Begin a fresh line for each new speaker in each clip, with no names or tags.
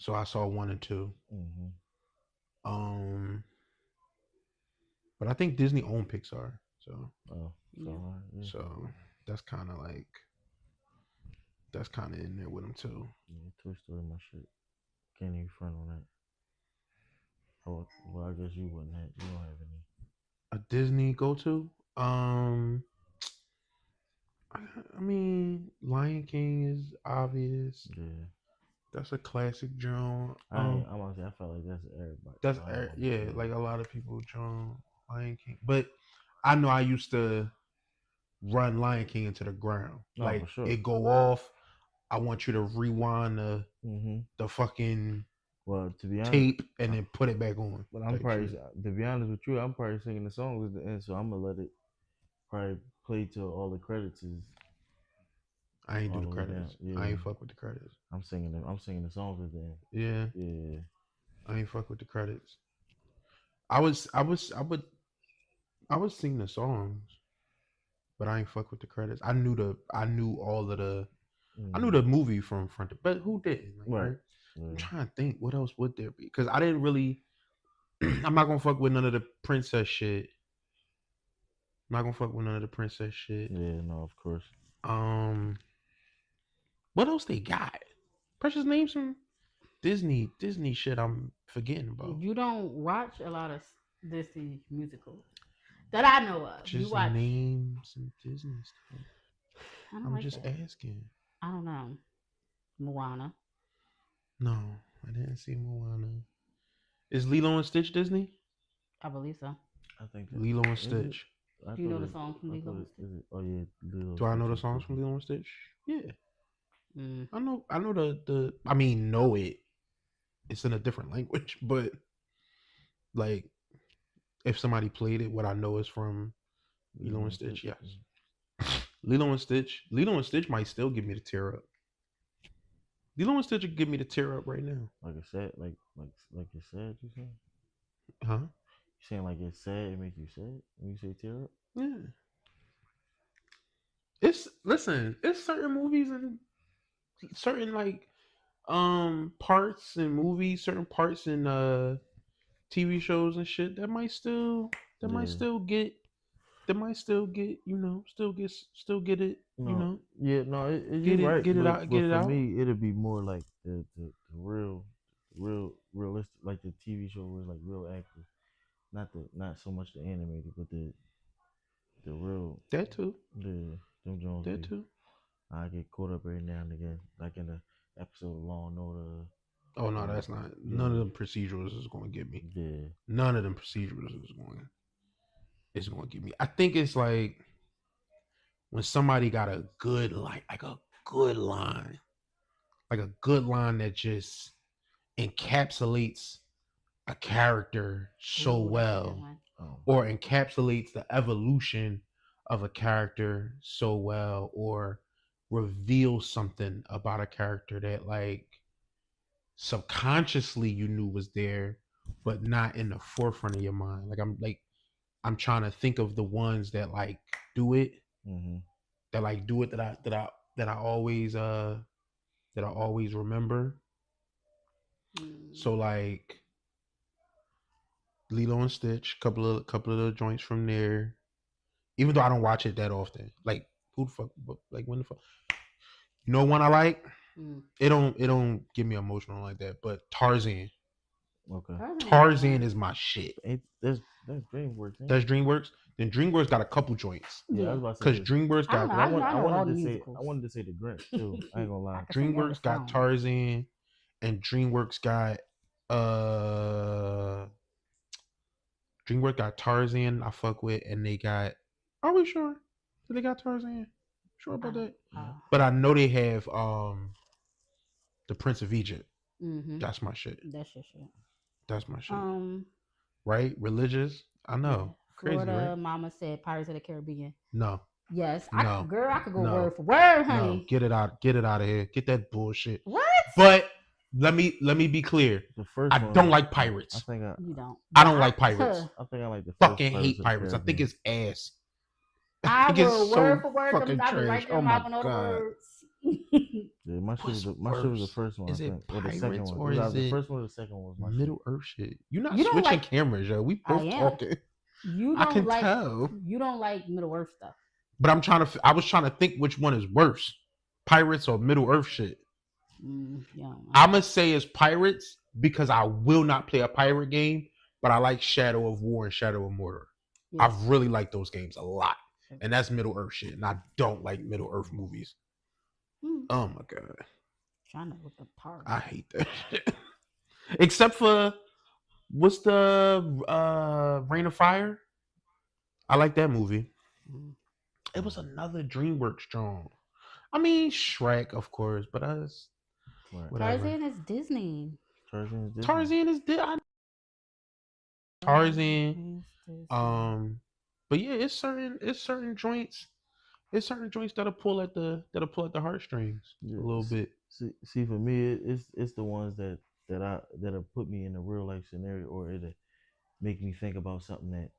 So I saw 1 and 2.
Mm-hmm.
Um, but I think Disney owned Pixar, so
Oh, so
Yeah.
yeah,
so that's kind of like that's kind of in there with them too.
yeah. Toy Story, my shit. Can't even front on that. Oh, well, I guess you wouldn't have. You don't have any.
A Disney go to? Um, I mean, Lion King is obvious.
Yeah,
That's a classic John.
I ain't. I'm honestly, I felt like that's everybody.
That's
I ain't gonna
yeah,
say.
like a lot of people John Lion King, but I know I used to run Lion King into the ground.
No,
Like
for sure.
it go off. I want you to rewind
Mm-hmm.
the fucking
Well, to be honest,
tape and then put it back on.
but I'm
Type
probably,
shit.
to be honest with you, I'm probably singing the songs at the end, so I'm gonna let it probably play till all the credits is
I ain't do
all
the
the way down.
credits. I
Yeah,
ain't fuck with the credits.
I'm singing them. I'm singing the songs at the end.
Yeah,
Yeah,
I ain't fuck with the credits. I would sing the songs, but I ain't fuck with the credits. I knew all of the I knew
mm-hmm.
the movie from front to, but who didn't? Like,
Right.
right? I'm
Yeah.
trying to think what else would there be? Because I didn't really. I'm not gonna fuck with none of the princess shit. I'm not gonna fuck with none of the princess shit.
Yeah. No, of course.
Um, what else they got? Precious names from Disney shit. I'm forgetting about.
You don't watch a lot of Disney musicals that I know of. You
Just
watch.
name some Disney stuff.
I don't
I'm
like
just
that.
asking.
I don't know. Moana.
No, I didn't see Moana. Is Lilo and Stitch Disney?
I believe so.
I think that
Lilo and
is it.
Stitch.
I
Do you
thought
know the
it.
song from
I
Lilo
thought
and
it.
Stitch?
Is it? Oh yeah, Lilo
Do I know
Stitch
the
is
songs from
Disney.
Lilo and Stitch? Yeah,
Mm.
I know. I know the. I mean, know it. It's in a different language, but like, if somebody played it, what I know is from Lilo
Lilo
and
and
Stitch.
Stitch.
Yes, Lilo and Stitch. Lilo and Stitch might still give me the tear up. Lilo and Stitch would give me the tear up right now.
Like I said, like it's sad. You saying?
Huh?
You saying like it's sad? It make you sad when you say tear up?
Yeah. It's listen. It's certain movies and certain like parts in movies, certain parts in TV shows and shit that might still that might
Yeah.
still get that might still get still get it
No. Yeah. No. You're
get it
right.
get it out get
But
it
for
out.
me, it'll be more like the real realistic, like the TV show was like real actors, not so much the animated, but the real
That too.
them Jones
That
be.
too.
I get caught up every now and again, like in the episode of Law and Order.
Oh no,
Or
that's not. None of
yeah,
them procedurals is going to get me.
yeah,
None of them procedurals is going to get me. I think it's like when somebody got a good like a good line, like a good line that just encapsulates a character so
Ooh, that's a good
well
one.
or encapsulates the evolution of a character so well or reveals something about a character that like subconsciously you knew was there but not in the forefront of your mind. I'm trying to think of the ones that like do it
mm-hmm.
that I always remember.
Mm.
So like Lilo and Stitch, couple of the joints from there. Even though I don't watch it that often. Like who the fuck like when the fuck you know one I like?
Mm.
It don't get me emotional like that. But Tarzan.
Okay.
Tarzan is my shit.
That's DreamWorks, ain't
That's
it?
DreamWorks. Then DreamWorks got a couple joints.
Yeah, I
Yeah.
was about to say
Cause
this.
DreamWorks
I don't
got
know.
Cause
I
I
know all
wanted
the
to say
musicals.
the Grinch too. I ain't gonna lie.
I can sing every
DreamWorks got
song.
Tarzan and uh DreamWorks got Tarzan I fuck with and they got are we sure that they got Tarzan? Sure
I
about
don't.
that?
Yeah.
But I know they have the Prince of Egypt.
Mm-hmm.
That's my shit.
That's your shit.
That's my shit.
Um.
Right? Religious? I
Yeah.
know. Crazy,
Florida
right?
Mama said Pirates of the Caribbean.
No.
Yes.
No.
Girl, I could go
No.
word for word,
No.
honey.
Get it out of here. Get that bullshit.
What?
But let me be clear.
The first
I
one.
don't like
I
pirates.
think
You don't.
I don't like pirates.
I think I like the first
Fucking
Pirates
hate
of the
pirates. I think
Caribbean.
it's ass.
I
think it's
will
so
word for word.
fucking
I be
trash.
right there
Oh my
mouthing all the
god.
words.
Yeah, my shit was
What's
my shit was the
worse?
first one.
Is
I
it
think, or the second
Pirates
one.
or
It was
is
either the
it
first one or the second one was my shit.
Middle Earth shit? You're not
You don't
switching
like-
cameras, yo. We
I
both
am.
talking.
You
I
don't
can
like.
tell.
You don't like Middle Earth stuff.
But I was trying to think which one is worse, Pirates or Middle Earth shit.
Yeah.
I'm gonna say it's Pirates because I will not play a pirate game, but I like Shadow of War and Shadow of Mordor.
Yes.
I really like those games a lot, and that's Middle Earth shit. And I don't like Middle Earth movies. Oh my god,
Trying to look up Tarzan.
I hate that shit. Except for what's the Reign of Fire? I like that movie. It was another DreamWorks drawing. I mean Shrek, of course, but us whatever.
Tarzan is Disney.
Tarzan is Disney.
Tarzan is Tarzan. But yeah, it's certain joints. It's certain joints that'll pull at the heartstrings a little bit.
See, for me, it's the ones that'll put me in a real life scenario, or it'll make me think about something that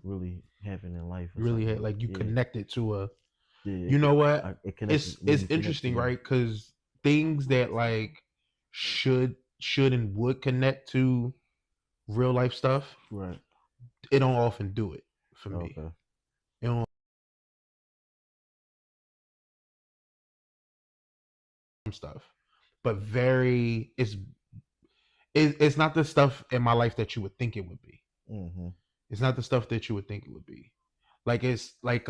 really happened in life.
Really had, like you connected to a.
Yeah,
you know what?
It's
interesting, right? Because things that like should and would connect to real life stuff,
right?
It don't often do it for me.
Okay.
It don't stuff, but it's not the stuff in my life that you would think it would be.
Mm-hmm.
It's not the stuff that you would think it would be. Like it's like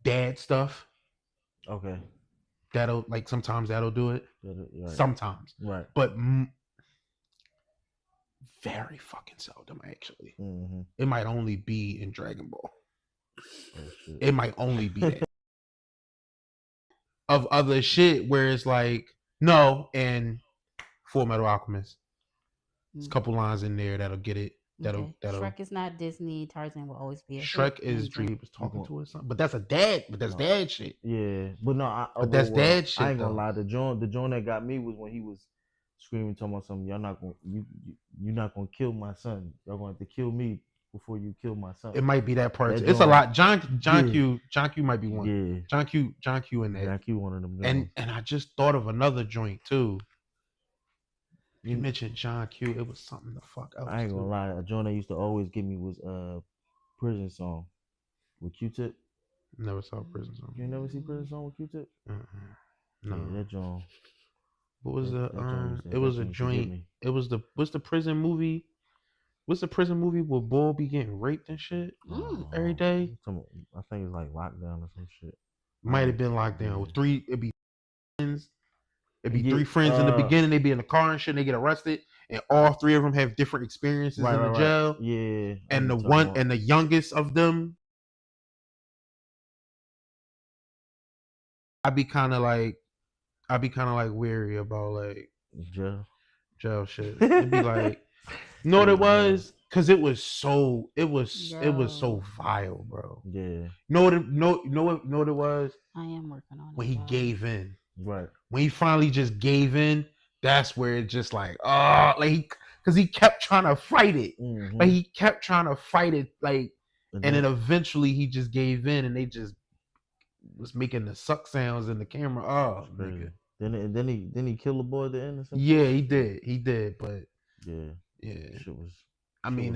dad stuff.
Okay.
That'll like sometimes that'll do it.
Right.
Sometimes.
Right.
But very fucking seldom actually.
Mm-hmm.
It might only be in Dragon Ball.
Oh, shit.
It might only be that. Of other shit where it's like no, and Full Metal Alchemist. There's a couple lines in there that'll get it. That'll
Shrek is not Disney. Tarzan will always be a
Shrek is Dream was talking to us something. But that's dad shit.
Yeah. But no,
that's dad shit.
I ain't gonna lie. The joint that got me was when he was screaming, talking about something. You're not gonna kill my son. Y'all gonna have to kill me before you kill my son.
It might be that part. It's a lot. John Q might be one.
Yeah.
John Q in there.
John Q one of them.
And I just thought of another joint too. You mentioned John Q. It was something the fuck else.
I ain't gonna lie. A joint that used to always give me was Prison Song with Q-Tip.
Never saw Prison Song.
You ain't never see Prison Song with Q-Tip?
No.
Yeah, that joint.
What was it was a joint. It was what's the prison movie? What's the prison movie where Bull be getting raped and shit every day?
I think it's like Lockdown or some shit.
Might have been Lockdown.
Yeah.
It'd be friends. It'd be three friends in the beginning. They'd be in the car and shit. And they get arrested, and all three of them have different experiences in the jail.
Yeah,
and the youngest of them, I'd be kind of like weary about like jail shit. It'd be like, you know what it was? Because it was so vile, bro.
Yeah.
Know what it was?
I am working on it.
When he gave in.
Right.
When he finally just gave in, that's where it just like, because he kept trying to fight it.
Mm-hmm.
Like he kept trying to fight it, like, and then eventually he just gave in, and they just was making the suck sounds in the camera. Oh, nigga.
Then he killed the boy at the end or something.
Yeah, he did, but
yeah.
Shit was. In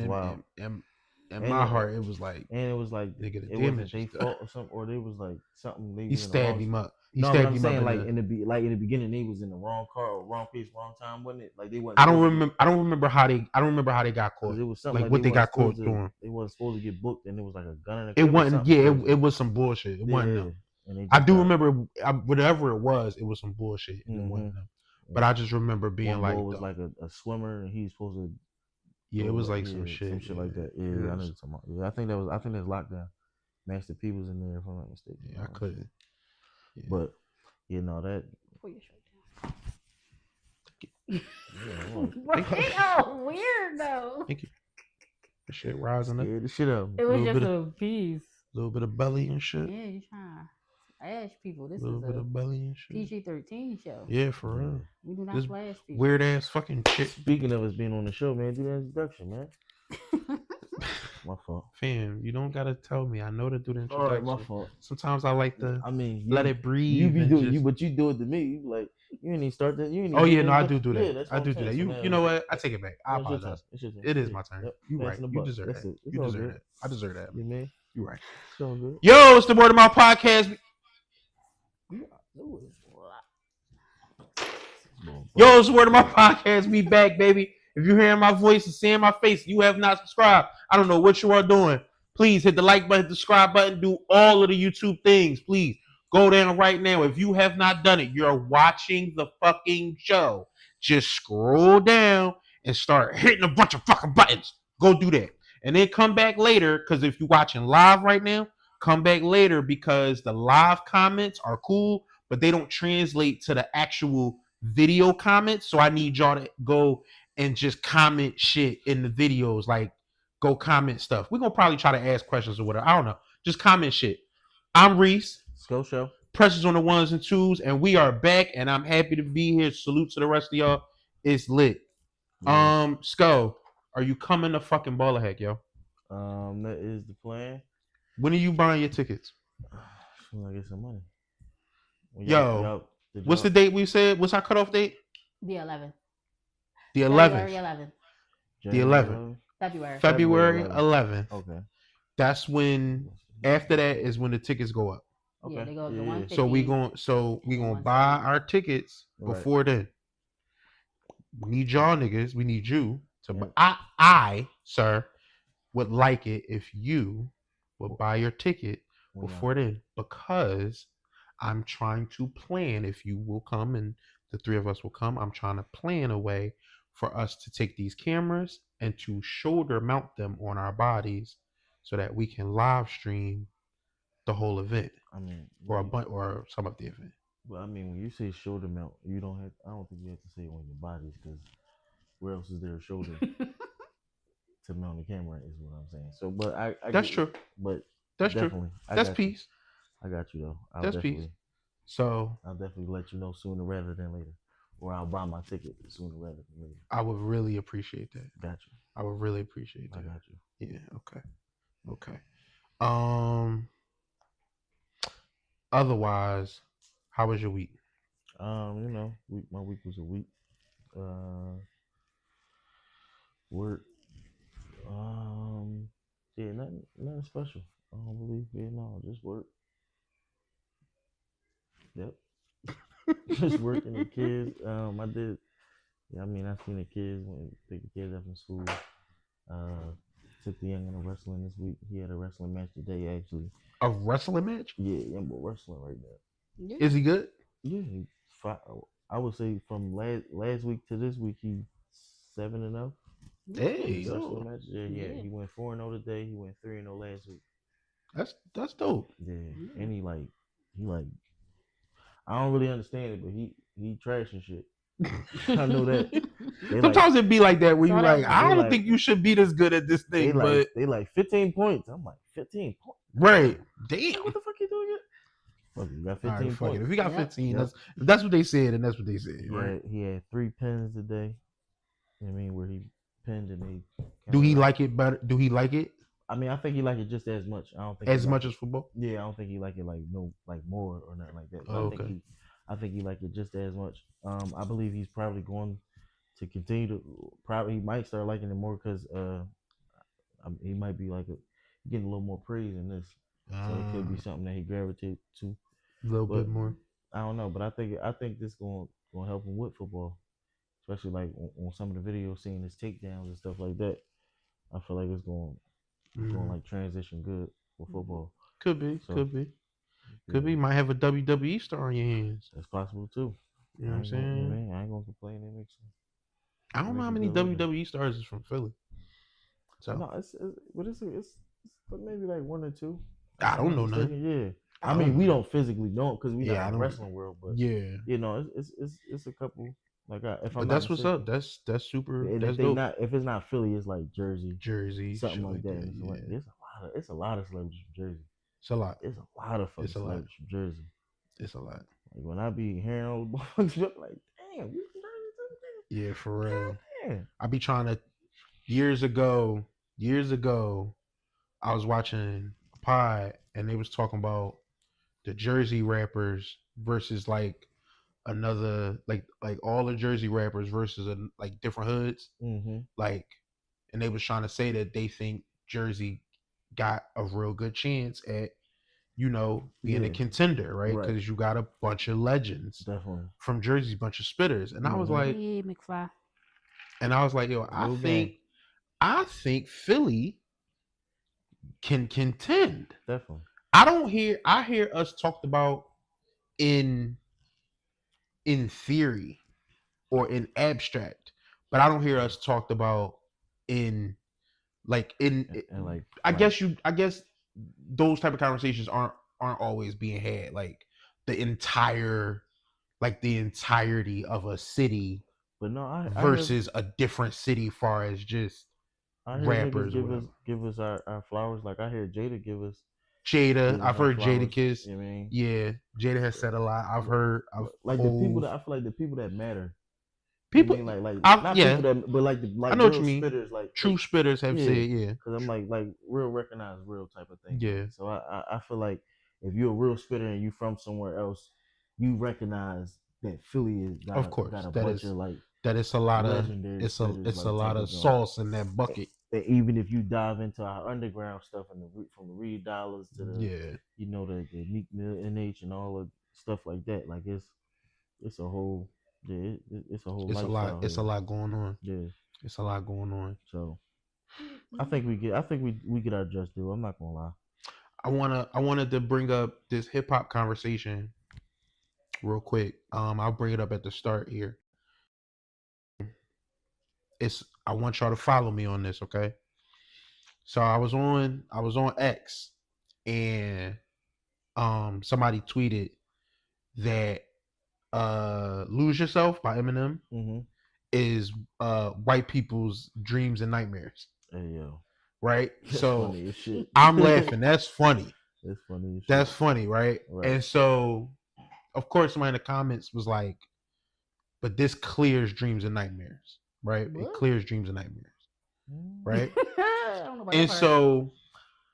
and
my heart, it was like,
and it was like
nigga,
it wasn't their fault or something, or they was like something. They
he stabbed him up.
I'm saying like in the beginning, they was in the wrong car or wrong place, wrong time, wasn't it? Like they wasn't.
I don't remember how they got caught.
It was something
like what they got caught doing.
They wasn't supposed to get booked, and it was like a gun in the.
It wasn't. Yeah, it was some bullshit. It wasn't them. I do remember whatever it was some bullshit. And it wasn't them. But I just remember being like,
it was like a swimmer, and he was supposed to.
Yeah, it was like some shit
like that. Yeah, I know what you're talking about. Yeah, I think that's Lockdown. Master P was in there, if I'm not mistaken.
Yeah, I couldn't.
Yeah. But you know that.
Pull your shirt down. Weird though.
Thank you. The shit rising up.
Yeah, the shit up.
It was just a piece.
A little bit of belly and shit.
Yeah, you trying to flash people. This
a little
is
bit of belly and shit.
PG-13 show.
Yeah, for real.
We do not flash people.
Weird ass fucking shit.
Speaking of us being on the show, man, do the introduction, man. My fault.
Fam, you don't gotta tell me. I know to do the
All right,
introduction.
my fault.
Sometimes I like to
I mean,
let it breathe.
You be
and
doing
just...
but you do it to me. You be like, you didn't even start that. You didn't even
Oh yeah,
do
no, I
that.
do that.
Yeah, that's
I
what
do
I'm
that.
saying. So
You know what? I take it back. I
it's your turn.
apologize.
It's your turn.
It is
Yeah.
my turn.
Yep.
You right.
Passing the
You
buck.
deserve
That's
that.
it. It's
You
all
deserve
good.
that. I deserve that.
You mean?
You right.
It's all good.
Yo, it's the Word of Mouth podcast. Yo, it's the Word of Mouth podcast. We back, baby. If you're hearing my voice and seeing my face, you have not subscribed. I don't know what you are doing. Please hit the like button, the subscribe button, do all of the YouTube things. Please go down right now. If you have not done it, you're watching the fucking show. Just scroll down and start hitting a bunch of fucking buttons. Go do that. And then come back later, because if you're watching live right now, come back later because the live comments are cool, but they don't translate to the actual video comments. So I need y'all to go and just comment shit in the videos. Like, go comment stuff. We're going to probably try to ask questions or whatever. I don't know. Just comment shit. I'm Reese.
Skull Show.
Precious on the ones and twos. And we are back. And I'm happy to be here. Salute to the rest of y'all. It's lit.
Yeah.
Skull, are you coming to fucking Baller Hack, yo?
That is the plan.
When are you buying your tickets?
When I get some money.
What's the date we said? What's our cutoff date?
The 11th.
The
February
11th.
11th.
The 11th. February 11th.
Okay.
That's when. After that is when the tickets go up.
Okay.
Yeah, they go up to 150.
So we gonna buy our tickets before then. We need y'all niggas. We need you to buy. I, sir, would like it if you would buy your ticket before then, because I'm trying to plan, if you will come and the three of us will come, I'm trying to plan a way for us to take these cameras and to shoulder mount them on our bodies so that we can live stream the whole event.
I mean,
or some of the event.
Well, I mean, when you say shoulder mount, I don't think you have to say it on your bodies, because where else is there a shoulder to mount the camera, is what I'm saying. So, but I
that's true.
But
that's
definitely,
true. That's peace.
I got you though.
That's peace. So
I'll definitely let you know sooner rather than later, or I'll buy my ticket sooner rather than later.
I would really appreciate that.
Got you.
I would really appreciate that.
I got you.
Yeah. Okay. Otherwise, how was your week?
My week was a week. Work. Yeah, nothing special. I don't believe. Yeah, no, just work. Yep. Just working the kids. I did. Yeah, I mean, I seen the kids pick the kids up from school. Took the young on a wrestling this week. He had a wrestling match today, actually.
A wrestling match?
Yeah, young boy wrestling right now.
Yeah. Is he good?
Yeah, I would say from last week to this week, he's 7-0.
Hey,
match. Yeah. He went 4-0 today. He went 3-0 last week.
That's dope.
Yeah, and he I don't really understand it, but he trashing shit. I know that.
Sometimes it be like that where you I don't think you should be this good at this thing, but
they like 15 points. I'm like 15 points.
Right. Damn.
What the fuck you doing? Fuck, you got 15 points.
If you got 15, if that's what they said, and that's what they said.
Yeah,
right?
He had 3 pins today. You know what I mean, where he pinned and they.
Do he like it better? Do he like it?
I mean, I think he like it just as much. I don't think
as much as football.
Yeah, I don't think he like it like more or nothing like that. I think he like it just as much. I believe he's probably going to continue to. He might start liking it more because he might be getting a little more praise in this, so it could be something that he gravitates to
a little bit more.
I don't know, but I think this going to help him with football, especially like on some of the videos, seeing his takedowns and stuff like that. I feel like it's going like transition good for football.
Could be. Might have a WWE star on your hands.
That's possible too.
You know what I'm saying?
I ain't gonna complain. It makes sense.
I don't know how many WWE stars is from Philly. So
no, it's maybe like 1 or 2.
I don't know nothing.
Yeah, I mean we don't physically know because we got in the wrestling world, but it's a couple.
But that's what's up. That's super. That's dope.
If it's not Philly, it's like Jersey,
something
something like that. It's a lot of celebrities from Jersey.
It's a lot.
It's a lot of fucking celebrities from Jersey.
It's a lot.
Like when I be hearing all the bugs, I'm like, damn, you from Jersey?
Yeah, for real.
Damn.
I be trying to. Years ago, I was watching a pod and they was talking about the Jersey rappers versus like another like all the Jersey rappers versus like different hoods.
Mm-hmm.
Like, and they was trying to say that they think Jersey got a real good chance at, you know, being a contender, right? Because you got a bunch of legends
Definitely
from Jersey, bunch of spitters. And I was like,
Hey, McFly.
and I was like, yo, I think Philly can contend.
Definitely.
I hear us talked about in theory or in abstract, but I don't hear us talked about in like in
and like
I guess those type of conversations aren't always being had, like the entirety of a city,
but no,
versus a different city far as just
I hear
rappers
niggas give us our flowers. Like I hear Jada give us
Jada. I've heard
flowers,
Jadakiss.
you know what I mean?
Yeah, Jada has said a lot. I've heard
like the people that I feel like the people that matter.
People,
you know what I mean? like not people that, but like
I know
real
what you mean.
Spitters, like
true spitters have said, yeah.
Because I'm like real recognized real type of thing.
Yeah.
So I feel like if you're a real spitter and you from somewhere else, you recognize that Philly is got a bunch of like
that it's a lot of
it's
a lot of sauce in that bucket.
And even if you dive into our underground stuff and from the Reed Dollars to the you know the Meek Mill, NH, and all the stuff like that, like it's a whole it's a whole
it's a lot
here.
It's a lot going on.
Yeah,
it's a lot going on.
So I think we get our just due. I'm not gonna lie.
I wanted to bring up this hip hop conversation real quick. I'll bring it up at the start here. I want y'all to follow me on this, okay? So I was on X, and somebody tweeted that "Lose Yourself" by Eminem is white people's dreams and nightmares.
Hey yo,
right? So I'm laughing. That's funny.
It's funny.
That's funny, right? And so, of course, somebody in the comments was like, "But this clears dreams and nightmares, right? What? It clears dreams and nightmares, right?" And so,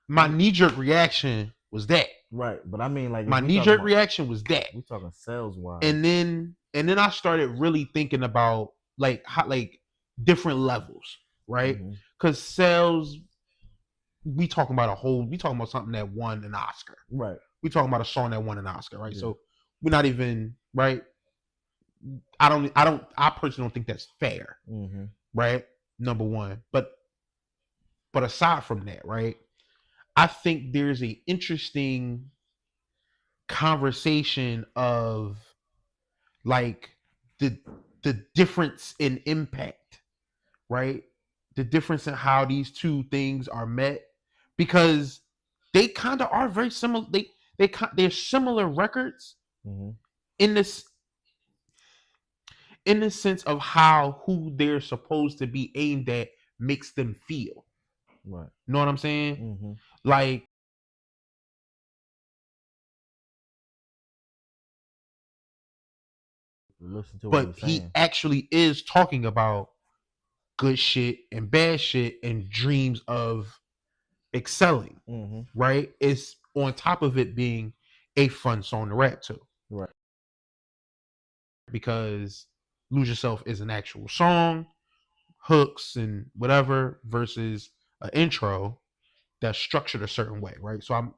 my knee-jerk reaction was that.
Right, but I mean, like,
my knee-jerk reaction was that.
We talking sales wise.
And then I started really thinking about like how, like different levels, right? Because sales, we talking about something that won an Oscar,
right?
We talking about a song that won an Oscar, right? So we're not even right. I personally don't think that's fair, right? Number one, but aside from that, right? I think there's an interesting conversation of like the difference in impact, right? The difference in how these two things are met, because they kind of are very similar. They're similar records in this, in the sense of who they're supposed to be aimed at makes them feel.
Right.
Know what I'm saying? Like,
listen to
but he actually is talking about good shit and bad shit and dreams of excelling, right? It's on top of it being a fun song to rap to,
right?
Because Lose Yourself is an actual song, hooks and whatever, versus an intro that's structured a certain way, right? So I'm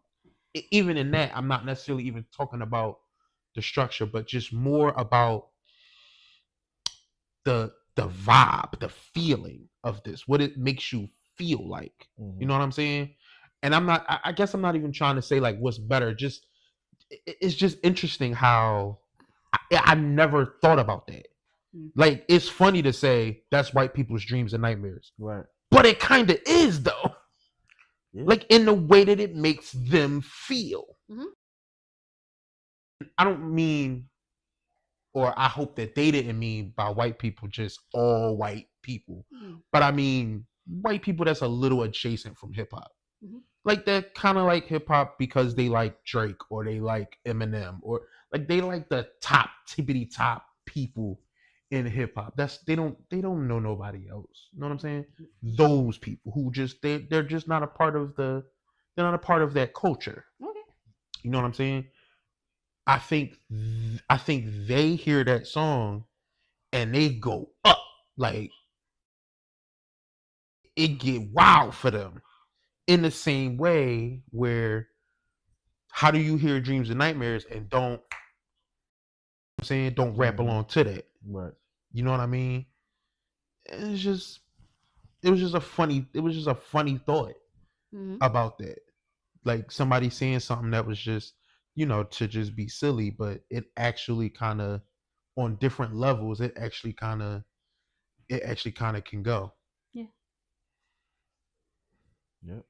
even in that, I'm not necessarily even talking about the structure, but just more about the vibe, the feeling of this, what it makes you feel like. You know what I'm saying? And I guess I'm not even trying to say like what's better. Just it's just interesting how I never thought about that. Like, it's funny to say that's white people's dreams and nightmares,
right?
But it kind of is though. Yeah. Like in the way that it makes them feel. I don't mean, or I hope that they didn't mean by white people just all white people, but I mean white people that's a little adjacent from hip hop. Like that kind of like hip hop because they like Drake or they like Eminem, or like they like the top tippity top people in hip hop. That's they don't know nobody else. You know what I'm saying? Those people who just they're just not a part of the They're not a part of that culture.
Okay.
You know what I'm saying? I think they hear that song and they go up, like it get wild for them. In the same way where how do you hear Dreams and Nightmares and don't rap along to that?
Right.
You know what I mean? It was just a funny thought about that. Like somebody saying something that was just, to just be silly, but it actually kind of on different levels, it actually kind of can go.
Yeah.
Yep.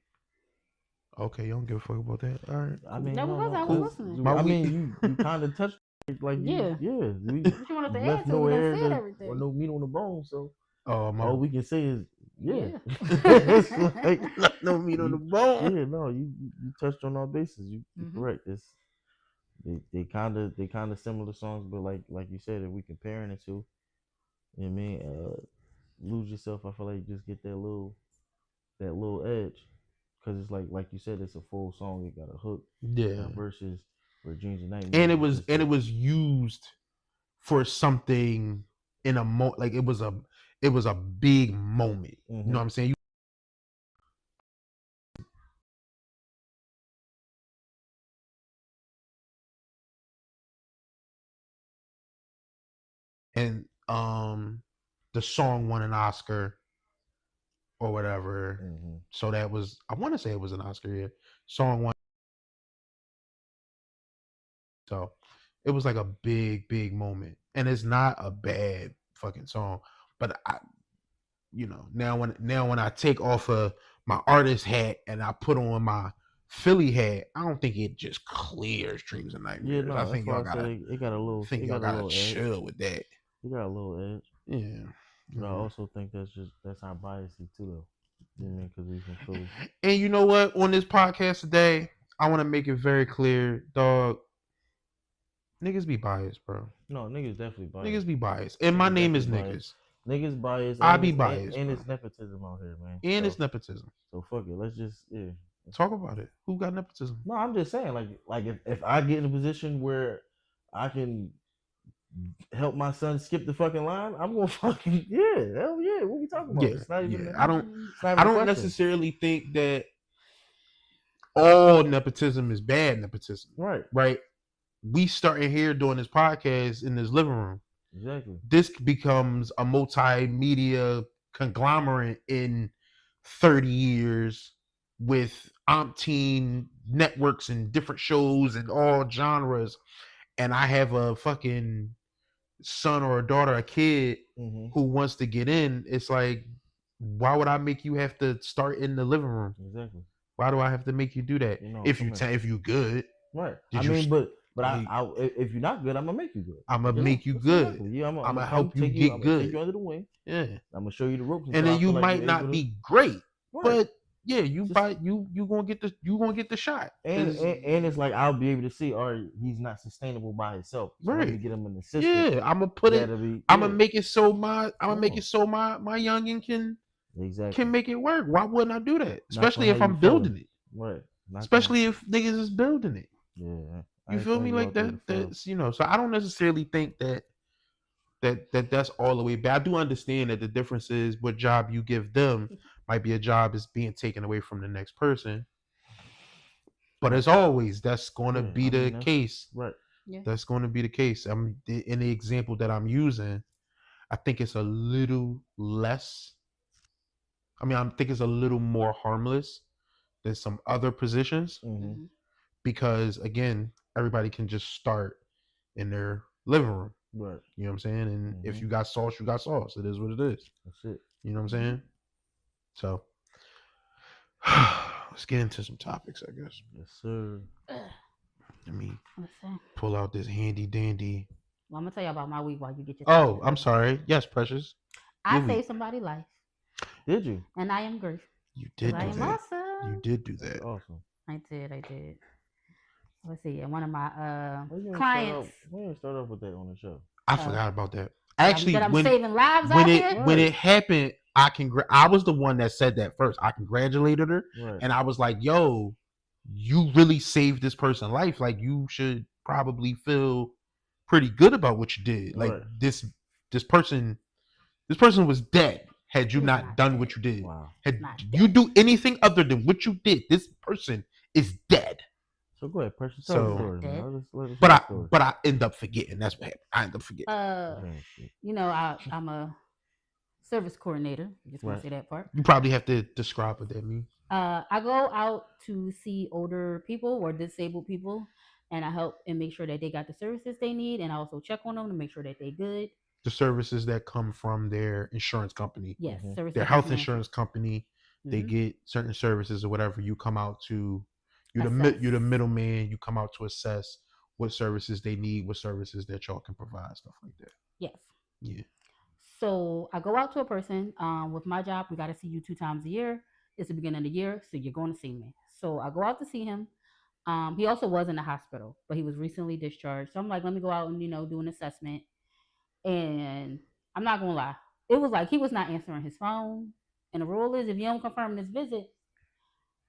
Okay, you don't give a fuck about that. All right.
I mean,
that was I was listening.
I mean, you kind of touched like
yeah.
We
what you wanted to
left
add
no
to
air
said everything.
or no meat on the bone, so all we can say is
yeah.
like, no meat on the bone.
Yeah, no, you touched on all bases. You're correct. It's they kind of similar songs, but like you said, if we comparing it to, you know what I mean, Lose Yourself, I feel like you just get that little edge, because it's like you said, it's a full song. It got a hook, versus for Dreams and Nightmares,
and it was used for something in a like it was a big moment. You know what I'm saying? And the song won an Oscar or whatever. So that was, I want to say it was an Oscar. Yeah, song won. So it was like a big moment, and it's not a bad fucking song. But now when I take off of my artist hat and I put on my Philly hat, I don't think it just clears Dreams and Nightmares.
Yeah, no,
I think y'all gotta,
it got a little.
I think y'all gotta chill with that.
You got a little edge.
Yeah.
But I also think that's our bias too, though. You know what I mean? Because we from Philly.
And you know what? On this podcast today, I want to make it very clear, dog. Niggas be biased, bro.
No, niggas definitely biased.
Niggas be biased. And my name is Niggas.
Niggas biased.
I be biased.
And it's nepotism out here, man.
And it's nepotism.
So fuck it. Let's just
talk about it. Who got nepotism?
No, I'm just saying, like if I get in a position where I can help my son skip the fucking line, I'm gonna fucking hell yeah. What we talking about?
Yeah,
it's not even.
I don't necessarily think that all nepotism is bad nepotism. Right. We starting here doing this podcast in this living room.
Exactly.
This becomes a multimedia conglomerate in 30 years with umpteen networks and different shows and all genres. And I have a fucking son or a daughter, a kid who wants to get in. It's like, why would I make you have to start in the living room?
Exactly.
Why do I have to make you do that? If you good,
right? But I if you're not good, I'm gonna make you good.
I'm gonna make you good.
Exactly. Yeah, I'm
gonna help you get good.
Take you under the wing.
Yeah,
I'm gonna show you the ropes.
And then you might not be great, but yeah, you gonna get the shot.
And it's like I'll be able to see, he's not sustainable by himself. So let me get him in the system.
Yeah, I'm gonna put it. I'm gonna make it so my youngin can make it work. Why wouldn't I do that? Especially if I'm building it.
Right.
Especially if niggas is building it.
Yeah.
You feel me? Like that. That's So I don't necessarily think that's all the way bad. I do understand that the difference is what job you give them might be a job is being taken away from the next person. But as always, that's going to be the case.
Right.
Yeah. That's going to be the case. In the example that I'm using, I think it's a little less. I think it's a little more harmless than some other positions. Because again, everybody can just start in their living room.
Right.
You know what I'm saying? And if you got sauce, you got sauce. It is what it is.
That's it.
You know what I'm saying? So let's get into some topics, I guess.
Yes, sir.
Let me pull out this handy dandy.
Well, I'm gonna tell you about my week while you get your.
Oh, I'm sorry. Yes, Precious.
I saved somebody's life.
Did you?
And I am grateful.
You did do that.
Awesome.
You did do that.
Awesome.
I did. Let's see. And one of my clients.
We didn't start off with that on the show.
I forgot about that. Actually,
that I'm saving lives
when it happened, I was the one that said that first. I congratulated her, and I was like, "Yo, you really saved this person's life. Like, you should probably feel pretty good about what you did. Like,
Right.
this person was dead had you
He was
not
not
done
dead.
what you did.
Wow.
Had
Not
you
dead.
do anything other than what you did, this person is dead.
So go ahead, Precious.
So-
Tell the
Not
story,
dead.
man. Let us
But
hear
I
the story.
but I end up forgetting. That's what happened. I end up forgetting.
Okay, shit.
You know, I'm a service coordinator. Just want
Right.
to say that part.
You probably have to describe what that means.
I go out to see older people or disabled people, and I help and make sure that they got the services they need, and I also check on them to make sure that they good.
The services that come from their insurance company,
Yes,
Mhm.
services
their
that
health
come from
insurance company, they
Mhm.
get certain services or whatever. You come out to you're
Assess.
the middleman. You come out to assess what services they need, what services that y'all can provide, stuff like that.
Yes.
Yeah.
So I go out to a person. With my job, we got to see you 2 times a year. It's the beginning of the year, so you're going to see me. So I go out to see him. He also was in the hospital, but he was recently discharged. So I'm like, let me go out and do an assessment. And I'm not gonna lie, it was like he was not answering his phone. And the rule is, if you don't confirm this visit,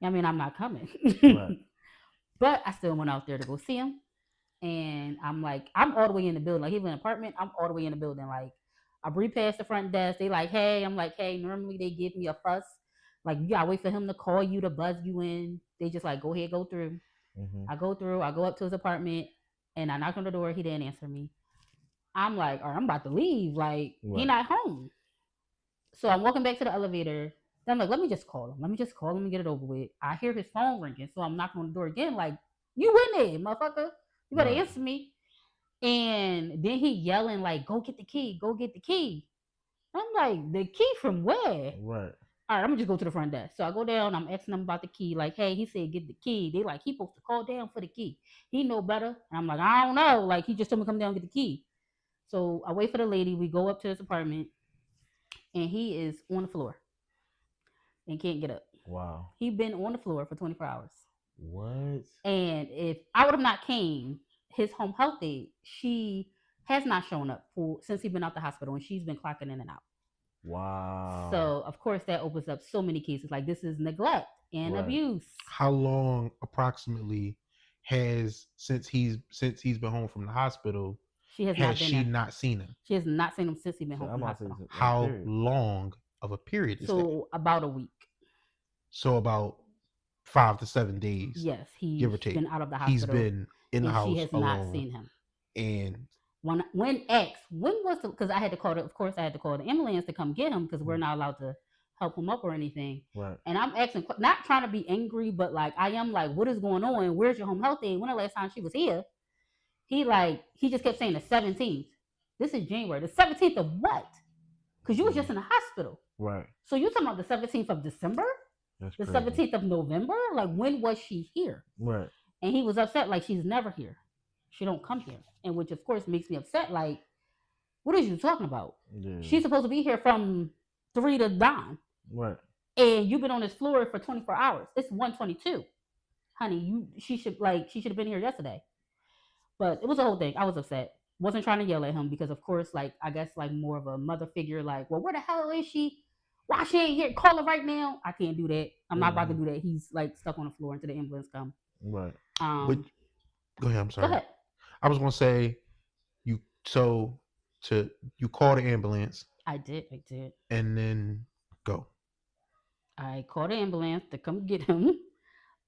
I mean, I'm not coming.
Right.
But I still went out there to go see him. And I'm like, I'm all the way in the building. Like, he was in an apartment. I'm all the way in the building. Like, I breathe past the front desk. They like, hey. I'm like, hey. Normally they give me a fuss. Like, you gotta wait for him to call you to buzz you in. They just like, go ahead, go through.
Mhm.
I go through. I go up to his apartment, and I knock on the door. He didn't answer me. I'm like, all right, I'm about to leave. Like, he
Right.
not home. So I'm walking back to the elevator. Then I'm like, let me just call him. Let me just call him and get it over with. I hear his phone ringing. So I'm knocking on the door again. Like, you in there, motherfucker. You better
Right.
answer me. And then he yelling, like, go get the key. Go get the key. I'm like, the key from where?
Right.
All right, I'm gonna just go to the front desk. So I go down, I'm asking them about the key. Like, hey, he said get the key. They like, he supposed to call down for the key. He know better. And I'm like, I don't know. Like, he just told me to come down and get the key. So I wait for the lady. We go up to his apartment, and he is on the floor and can't get up.
Wow.
He been on the floor for 24 hours.
What?
And if I would have not came, his home health aide, she has not shown up since he's been out the hospital, and she's been clocking in and out.
Wow.
So of course that opens up so many cases. Like, this is neglect and
Right.
abuse.
How long approximately has since he's been home from the hospital?
She has
Has
not been
she
there.
not seen him?
She has not seen him since he's been
So
home
I'm
from the
about to say
hospital.
it's a
How
period.
long of a period is that?
So about a week.
So about 5 to 7 days.
Yes, he's
Give or take.
been out of the
He's
hospital.
been in the
and
house
she has
alone.
not seen him.
And
When asked, when was the, because I had to call of course I had to call the ambulance to come get him, because we're not allowed to help him up or anything.
Right.
And I'm asking, not trying to be angry, but like, I am like, what is going on? Where's your home health aide? When the last time she was here? He just kept saying the 17th. This is January. The 17th of what? Because you was just in the hospital.
Right.
So you talking about the 17th of December?
That's
The
crazy.
17th of November? Like, when was she here?
Right.
And he was upset, like, she's never here. She don't come here. And which, of course, makes me upset. Like, what are you talking about?
Yeah.
She's supposed to be here from 3 to 9.
Right.
And you've been on this floor for 24 hours. It's 1:22. Honey, she should have been here yesterday. But it was a whole thing. I was upset. Wasn't trying to yell at him because, of course, like, I guess, like, more of a mother figure. Like, well, where the hell is she? Why she ain't here? Call her right now. I can't do that. I'm not about to do that. He's like stuck on the floor until the ambulance come.
Right.
but go ahead. I'm sorry.
Go ahead.
I was gonna say you call the ambulance
I did.
and then go.
I called the ambulance to come get him.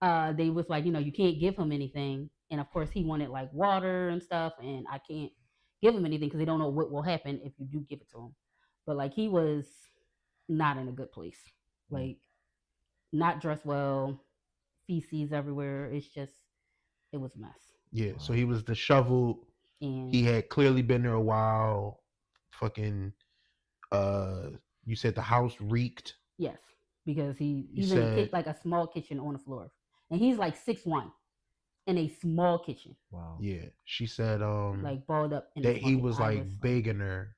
They was like, you can't give him anything. And of course he wanted like water and stuff, and I can't give him anything because they don't know what will happen if you do give it to him. But like, he was not in a good place. Like, not dressed well, feces everywhere. It was a mess.
Yeah. So he was disheveled.
And
He had clearly been there a while. Fucking you said the house reeked.
yes, because he's
You
in
said-
like a small kitchen on the floor, and he's like 6'1" in a small kitchen,
Wow.
Yeah. She said
like balled up. In
that
his
he
fucking
was like
iris.
begging her.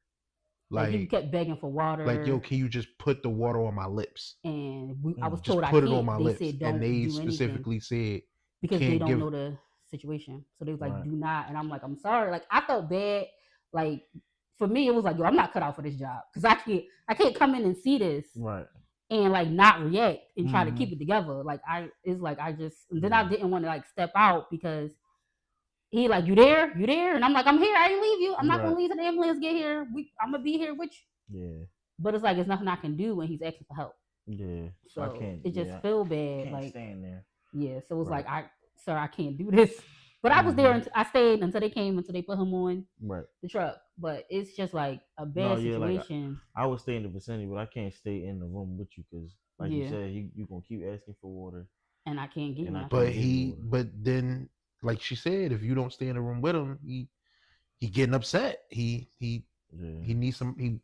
Like, he
Like
kept begging for water.
yo, can you just put the water on my lips?
And I was
Just
told
put
I
it
can't.
on my
They
lips.
said don't
And they
do anything
specifically said
because they
can't
don't
give-
know the situation. So they was like,
Right.
do not. And I'm like, I'm sorry. Like, I felt bad. Like, for me, it was like, yo, I'm not cut out for this job because I can't come in and see this
Right.
and like not react and try to keep it together. Like then I didn't want to like step out because he like, you there? And I'm like, I'm here. I didn't leave you. I'm not gonna leave till the ambulance get here. I'm gonna be here with you.
Yeah.
But it's like it's nothing I can do when he's asking for help.
Yeah.
So I can't. It just feel bad.
Can't
like
stand there.
Yeah. So it's like sir, I can't do this. But I was there. I stayed until they came, until they put him on the truck. But it's just like a bad situation.
Like I would stay in the vicinity, but I can't stay in the room with you because, like you said, you gonna keep asking for water,
and I can't get you.
But then, like she said, if you don't stay in the room with him, he getting upset. He needs some.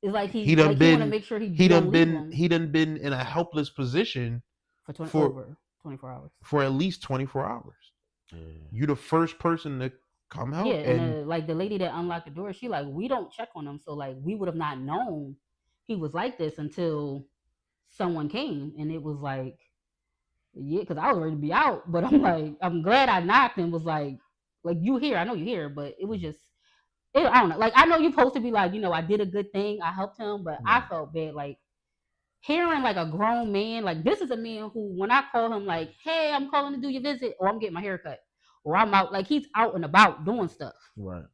It's like he done been. Make sure he done
been in a helpless position
for over 24 hours.
For at least 24 hours. Yeah. You the first person to come help.
Yeah, and like the lady that unlocked the door, she like, we don't check on him, so like we would have not known he was like this until someone came, and it was like, because I was ready to be out, but I'm like, I'm glad I knocked and was like you here? I know you here, but it was just. I don't know. Like, I know you're supposed to be like, I did a good thing. I helped him, but I felt bad. Like, hearing like a grown man, like this is a man who, when I call him like, hey, I'm calling to do your visit, or I'm getting my hair cut, or I'm out, like he's out and about doing stuff.
Right.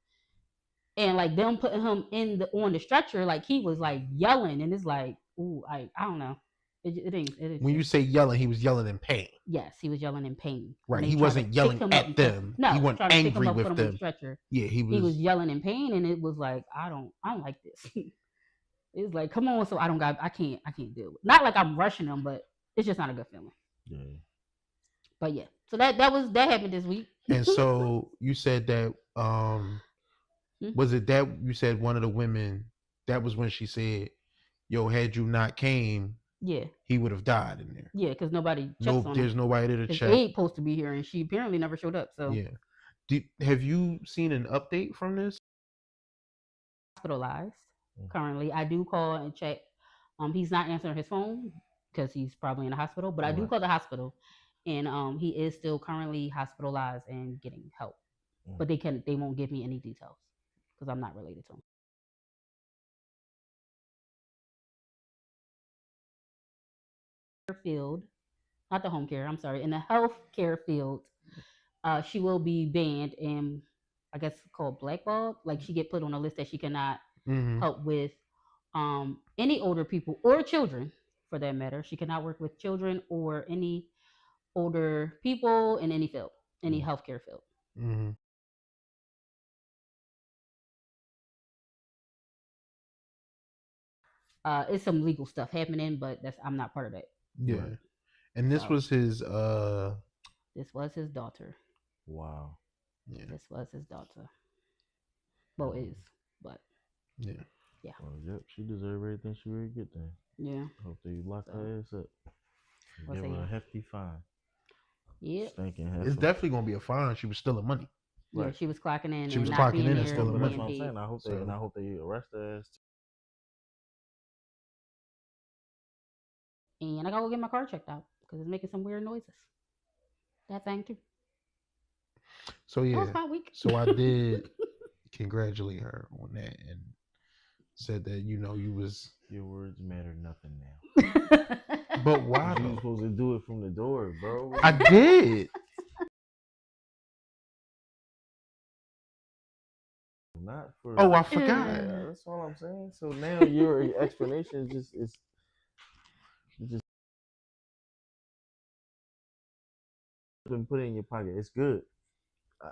And like them putting him on the stretcher, like he was like yelling, and it's like, ooh, I don't know. It ain't.
When you say yelling, he was yelling in pain.
Yes, he was yelling in pain.
Right. He wasn't yelling at them.
No,
he wasn't angry with them.
Stretcher.
Yeah,
he was yelling in pain, and it was like, I don't like this. It's like, come on, so I can't deal with it. Not like I'm rushing him, but it's just not a good feeling.
Yeah.
But yeah, so that happened this week.
And so you said that was it that you said one of the women, that was when she said, yo, had you not came, he would have died in there.
Yeah, because nobody checks on
there's
him.
Nobody there to check.
Aid supposed to be here, and she apparently never showed up. So
yeah. Have you seen an update from this?
Hospitalized currently. I do call and check. He's not answering his phone because he's probably in the hospital. But I do call the hospital, and he is still currently hospitalized and getting help. But they won't give me any details because I'm not related to him. Field, not the home care, I'm sorry, in the healthcare field, she will be banned and I guess called blackballed. Like she get put on a list that she cannot help with any older people or children for that matter. She cannot work with children or any older people in any field, any healthcare field.
Mm-hmm.
It's some legal stuff happening, but I'm not part of that.
Yeah. Right. And this was his
this was his daughter.
Wow.
Yeah. This was his daughter. Well, is, but
yeah.
Well, yep, she deserves everything she really get then.
Yeah.
Hope they lock her ass up. Give her a hefty fine.
Yeah.
It's definitely gonna be a fine. She was stealing money.
Yeah, right. She was clocking in.
She was clocking in and stealing money.
That's what I'm saying. I hope they arrest her ass.
And I gotta go get my car checked out because it's making some weird noises. That thing too.
So yeah,
that was my week.
So I did congratulate her on that and said that you was
your words matter nothing now.
But why?
You were supposed to do it from the door, bro.
I did.
Not for.
Oh, I forgot.
Yeah, that's all I'm saying. So now your explanation is just put it in your pocket. It's good.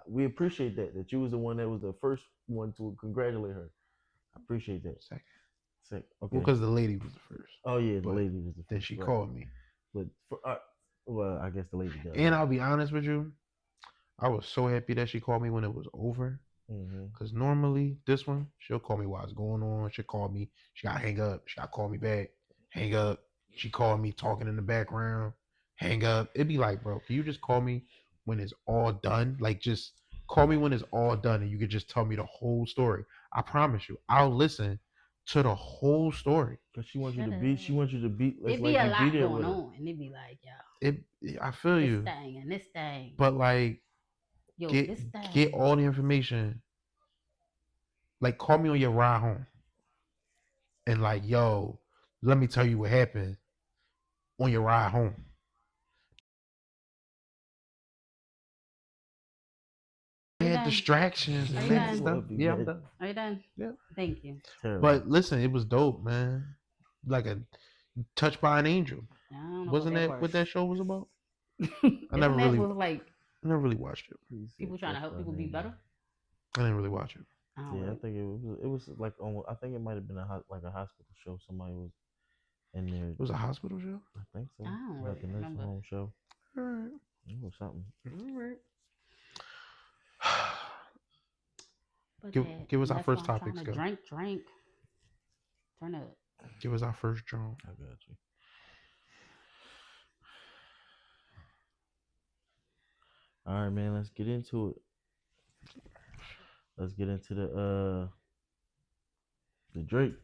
We appreciate that you was the one that was the first one to congratulate her. I appreciate that.
Second.
Okay.
Well, because the lady was the first.
Oh yeah, the lady was the first.
Then she called me.
But well, I guess the lady does.
And I'll be honest with you, I was so happy that she called me when it was over. Because normally this one, she'll call me while it's going on. She'll call me. She got to hang up. She got to call me back. Hang up. She called me talking in the background. Hang up. It'd be like, bro, can you just call me when it's all done? Like, just call me when it's all done and you could just tell me the whole story. I promise you, I'll listen to the whole story.
Because she wants you to be.
It'd be a lot going on. And it'd be like, yo.
I feel you.
This thing and this thing.
But like,
yo,
get all the information. Like, call me on your ride home. And like, yo, Let me tell you what happened on your ride home. I had distractions and that stuff. Yeah, I'm done.
Are you done?
Yeah.
Thank you.
But listen, it was dope, man. Like a Touched by an Angel. Wasn't that what that show was about? I never really watched it.
People trying to help people be better.
I didn't really watch it.
Yeah, I think it was like almost, I think it might have been a hospital show. Somebody was in there.
It was a hospital show?
I think so.
I don't
like a nursing home show.
All right.
It was something.
All right. Give us our first topics. Go.
Drink. Turn up.
Give us our first drink.
I got you. All right, man. Let's get into it. Let's get into the Drake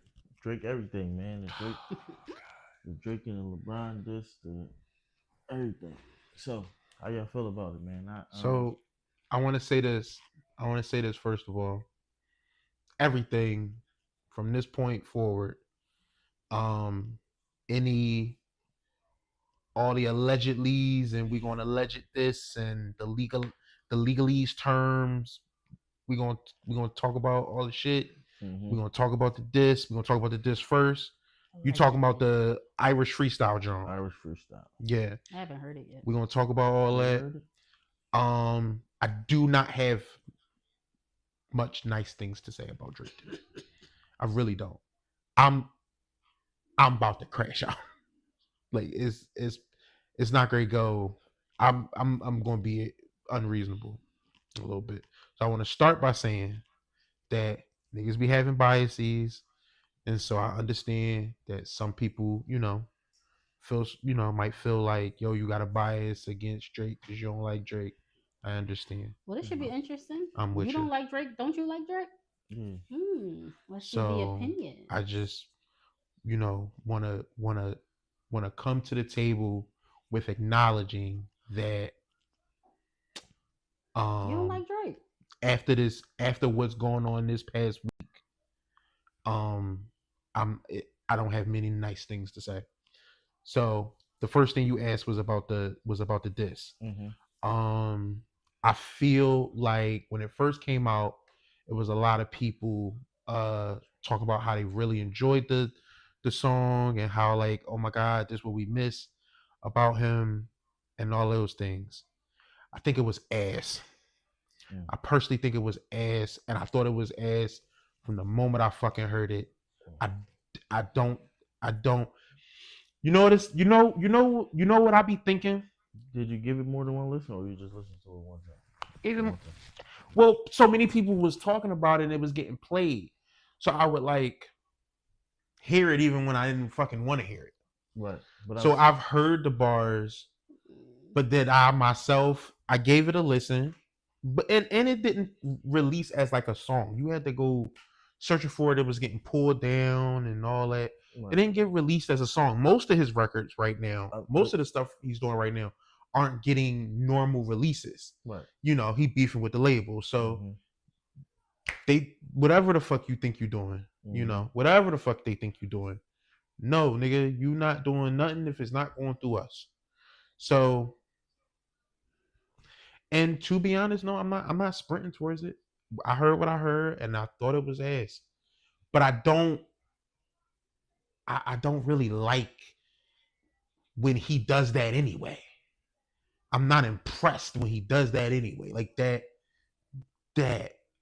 everything, man. The Drake and the LeBron the everything. So, how y'all feel about it, man?
So, I want to say this. First of all. Everything from this point forward, all the allegedlys, and we're gonna alleged this and the legalese terms. We're gonna talk about all the shit. Mm-hmm. We're gonna talk about the diss. We're gonna talk about the diss first. You talking about the Irish freestyle, John?
Irish freestyle.
Yeah.
I haven't heard it yet.
We're gonna talk about all that. I do not have much nice things to say about Drake today. I really don't. I'm about to crash out. Like it's not gonna go. I'm gonna be unreasonable a little bit. So I want to start by saying that niggas be having biases, and so I understand that some people, might feel like, yo, you got a bias against Drake because you don't like Drake. I understand.
Well, this should be interesting.
I'm with you.
You don't like Drake? Don't you like Drake? Let's see the opinion.
I just, wanna come to the table with acknowledging that.
You don't like Drake.
After what's going on this past week, I don't have many nice things to say. So the first thing you asked was about the diss.
Mm-hmm.
I feel like when it first came out, it was a lot of people talk about how they really enjoyed the song and how, like, oh my God, this is what we miss about him and all those things. I think it was ass. Yeah. I personally think it was ass, and I thought it was ass from the moment I fucking heard it. I don't. You know this. You know what I be thinking.
Did you give it more than one listen, or you just listened to it one time?
Well, so many people was talking about it and it was getting played. So I would like hear it even when I didn't fucking want to hear it.
Right.
But so I've heard the bars, but then I gave it a listen. But and it didn't release as like a song. You had to go searching for it. It was getting pulled down and all that. Right. It didn't get released as a song. Most of his records right now, most of the stuff he's doing right now aren't getting normal releases.
Right.
He beefing with the label. So they, whatever the fuck you think you're doing, whatever the fuck they think you're doing. No, nigga, you not doing nothing if it's not going through us. So, and to be honest, no, I'm not sprinting towards it. I heard what I heard and I thought it was ass. But I don't really like when he does that anyway. I'm not impressed when he does that anyway. Like that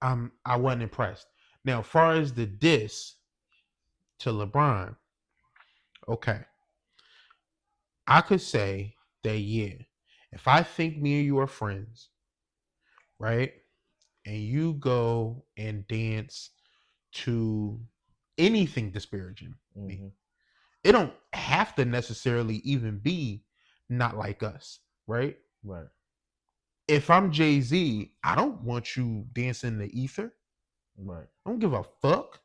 I wasn't impressed. Now, as far as the diss to LeBron, okay. I could say that, yeah, if I think me and you are friends, right? And you go and dance to anything disparaging me, it don't have to necessarily even be not like us, right?
Right.
If I'm Jay-Z, I don't want you dancing the ether.
Right.
I don't give a fuck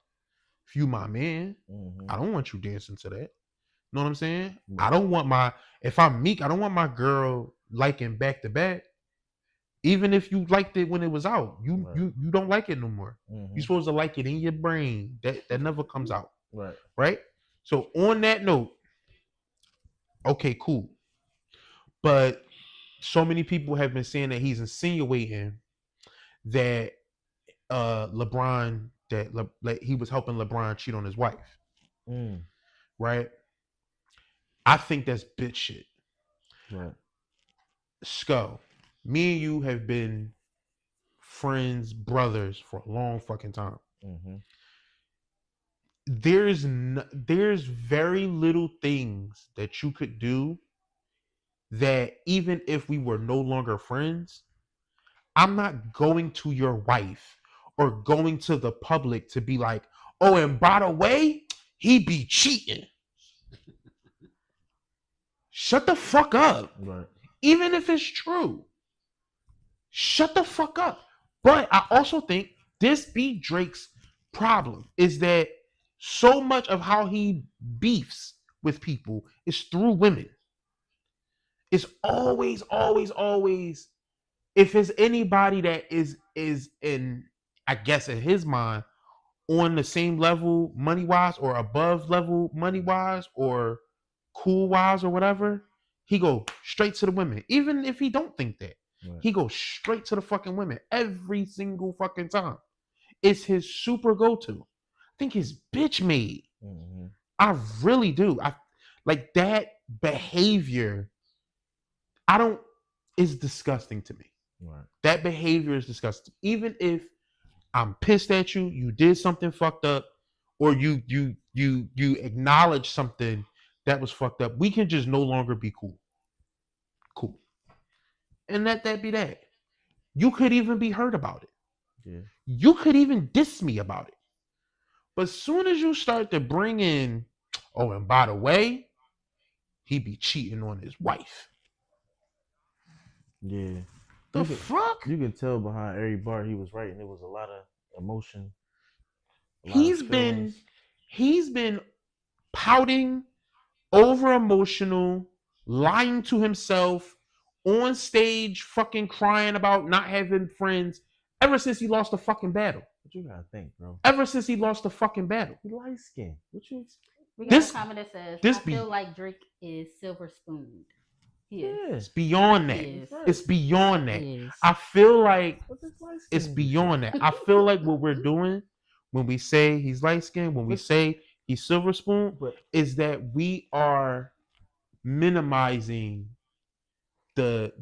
if you my man. I don't want you dancing to that. You know what I'm saying? Right. I don't want if I'm Meek, I don't want my girl liking Back to Back. Even if you liked it when it was out, you don't like it no more. You're supposed to like it in your brain. That never comes out.
Right.
Right? So on that note, okay, cool. But so many people have been saying that he's insinuating that LeBron like he was helping LeBron cheat on his wife. Right? I think that's bitch shit.
Right.
Sco, me and you have been friends, brothers for a long fucking time.
Mm-hmm.
There's very little things that you could do that even if we were no longer friends, I'm not going to your wife or going to the public to be like, oh, and by the way, he be cheating. Shut the fuck up.
Right.
Even if it's true. Shut the fuck up. But I also think this be Drake's problem is that so much of how he beefs with people is through women. It's always, if it's anybody that is in, I guess in his mind, on the same level money-wise or above level money-wise or cool-wise or whatever, he go straight to the women. Even if he don't think that. Right. He goes straight to the fucking women every single fucking time. It's his super go-to. I think his bitch made. Mm-hmm. I really do. I like that behavior. It's disgusting to me. Right. That behavior is disgusting. Even if I'm pissed at you, you did something fucked up, or you acknowledge something that was fucked up, we can just no longer be cool. Cool. And let that be that. You could even be hurt about it. Yeah. You could even diss me about it. But as soon as you start to bring in, oh, and by the way, he be cheating on his wife.
Yeah.
The fuck?
You can tell behind every bar he was writing, there was a lot of emotion.
He's been pouting, over emotional, lying to himself, on stage, fucking crying about not having friends ever since he lost the fucking battle.
What you gotta think, bro?
Ever since he lost the fucking battle.
He light skinned. What you expect?
We got a comment that says, I feel like Drake is silver spooned.
Yeah. It's beyond that. It's beyond that. I feel like it's beyond that. I feel like what we're doing when we say he's light skinned, when we say he's silver spoon, is that we are minimizing the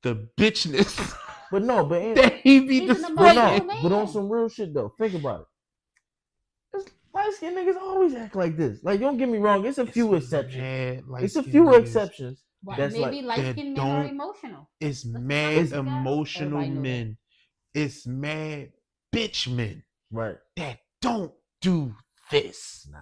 bitchness.
But no, but
that he be displaying.
But on some real shit though, think about it. Light skinned niggas always act like this. Like, don't get me wrong, it's a few exceptions. It's a few exceptions.
That's maybe light skinned men are emotional.
It's mad emotional men. It's mad bitch men.
Right.
That don't do this.
Nah.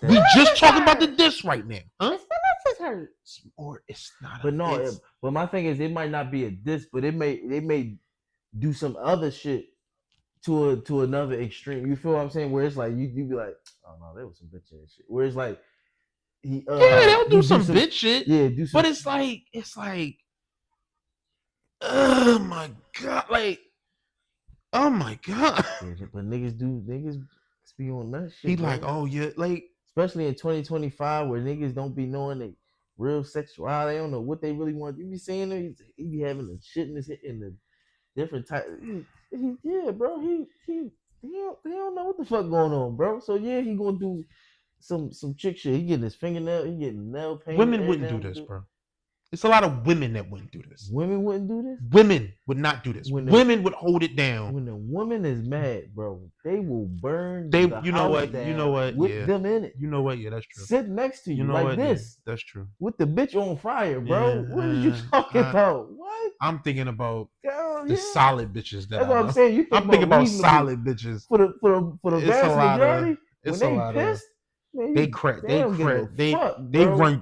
We just talking about the diss right now. Huh?
His feelings is hurt.
Or it's not.
But no, but my thing is, it might not be a diss, but they may do some other shit to another extreme. You feel what I'm saying? Where it's like you be like, oh no, there was some bitch ass shit. Where it's like
they'll do some bitch shit.
Yeah, do some.
But it's like, oh my god, like, oh my god.
Yeah, but niggas be on that shit.
He bro. Like, oh yeah, like,
especially in 2025 where niggas don't be knowing they real sexuality. They don't know what they really want. You be seeing him, he be having the shit in the different type. Yeah, bro. He don't know what the fuck going on, bro. So yeah, he gonna do some chick shit. He getting his fingernail, he getting nail paint.
Women wouldn't do this, bro. It's a lot of women that wouldn't do this.
Women wouldn't do this?
Women would not do this. Women would hold it down.
When a woman is mad, bro, they will burn
you know what?
With them in it.
You know what? Yeah, that's true.
Sit next to you like what? This.
Yeah, that's true.
With the bitch on fire, bro. Yeah, what are you talking about? What?
I'm thinking about the solid bitches.
That's what I'm saying.
I'm thinking about solid bitches.
For the vast majority, when they pissed, man,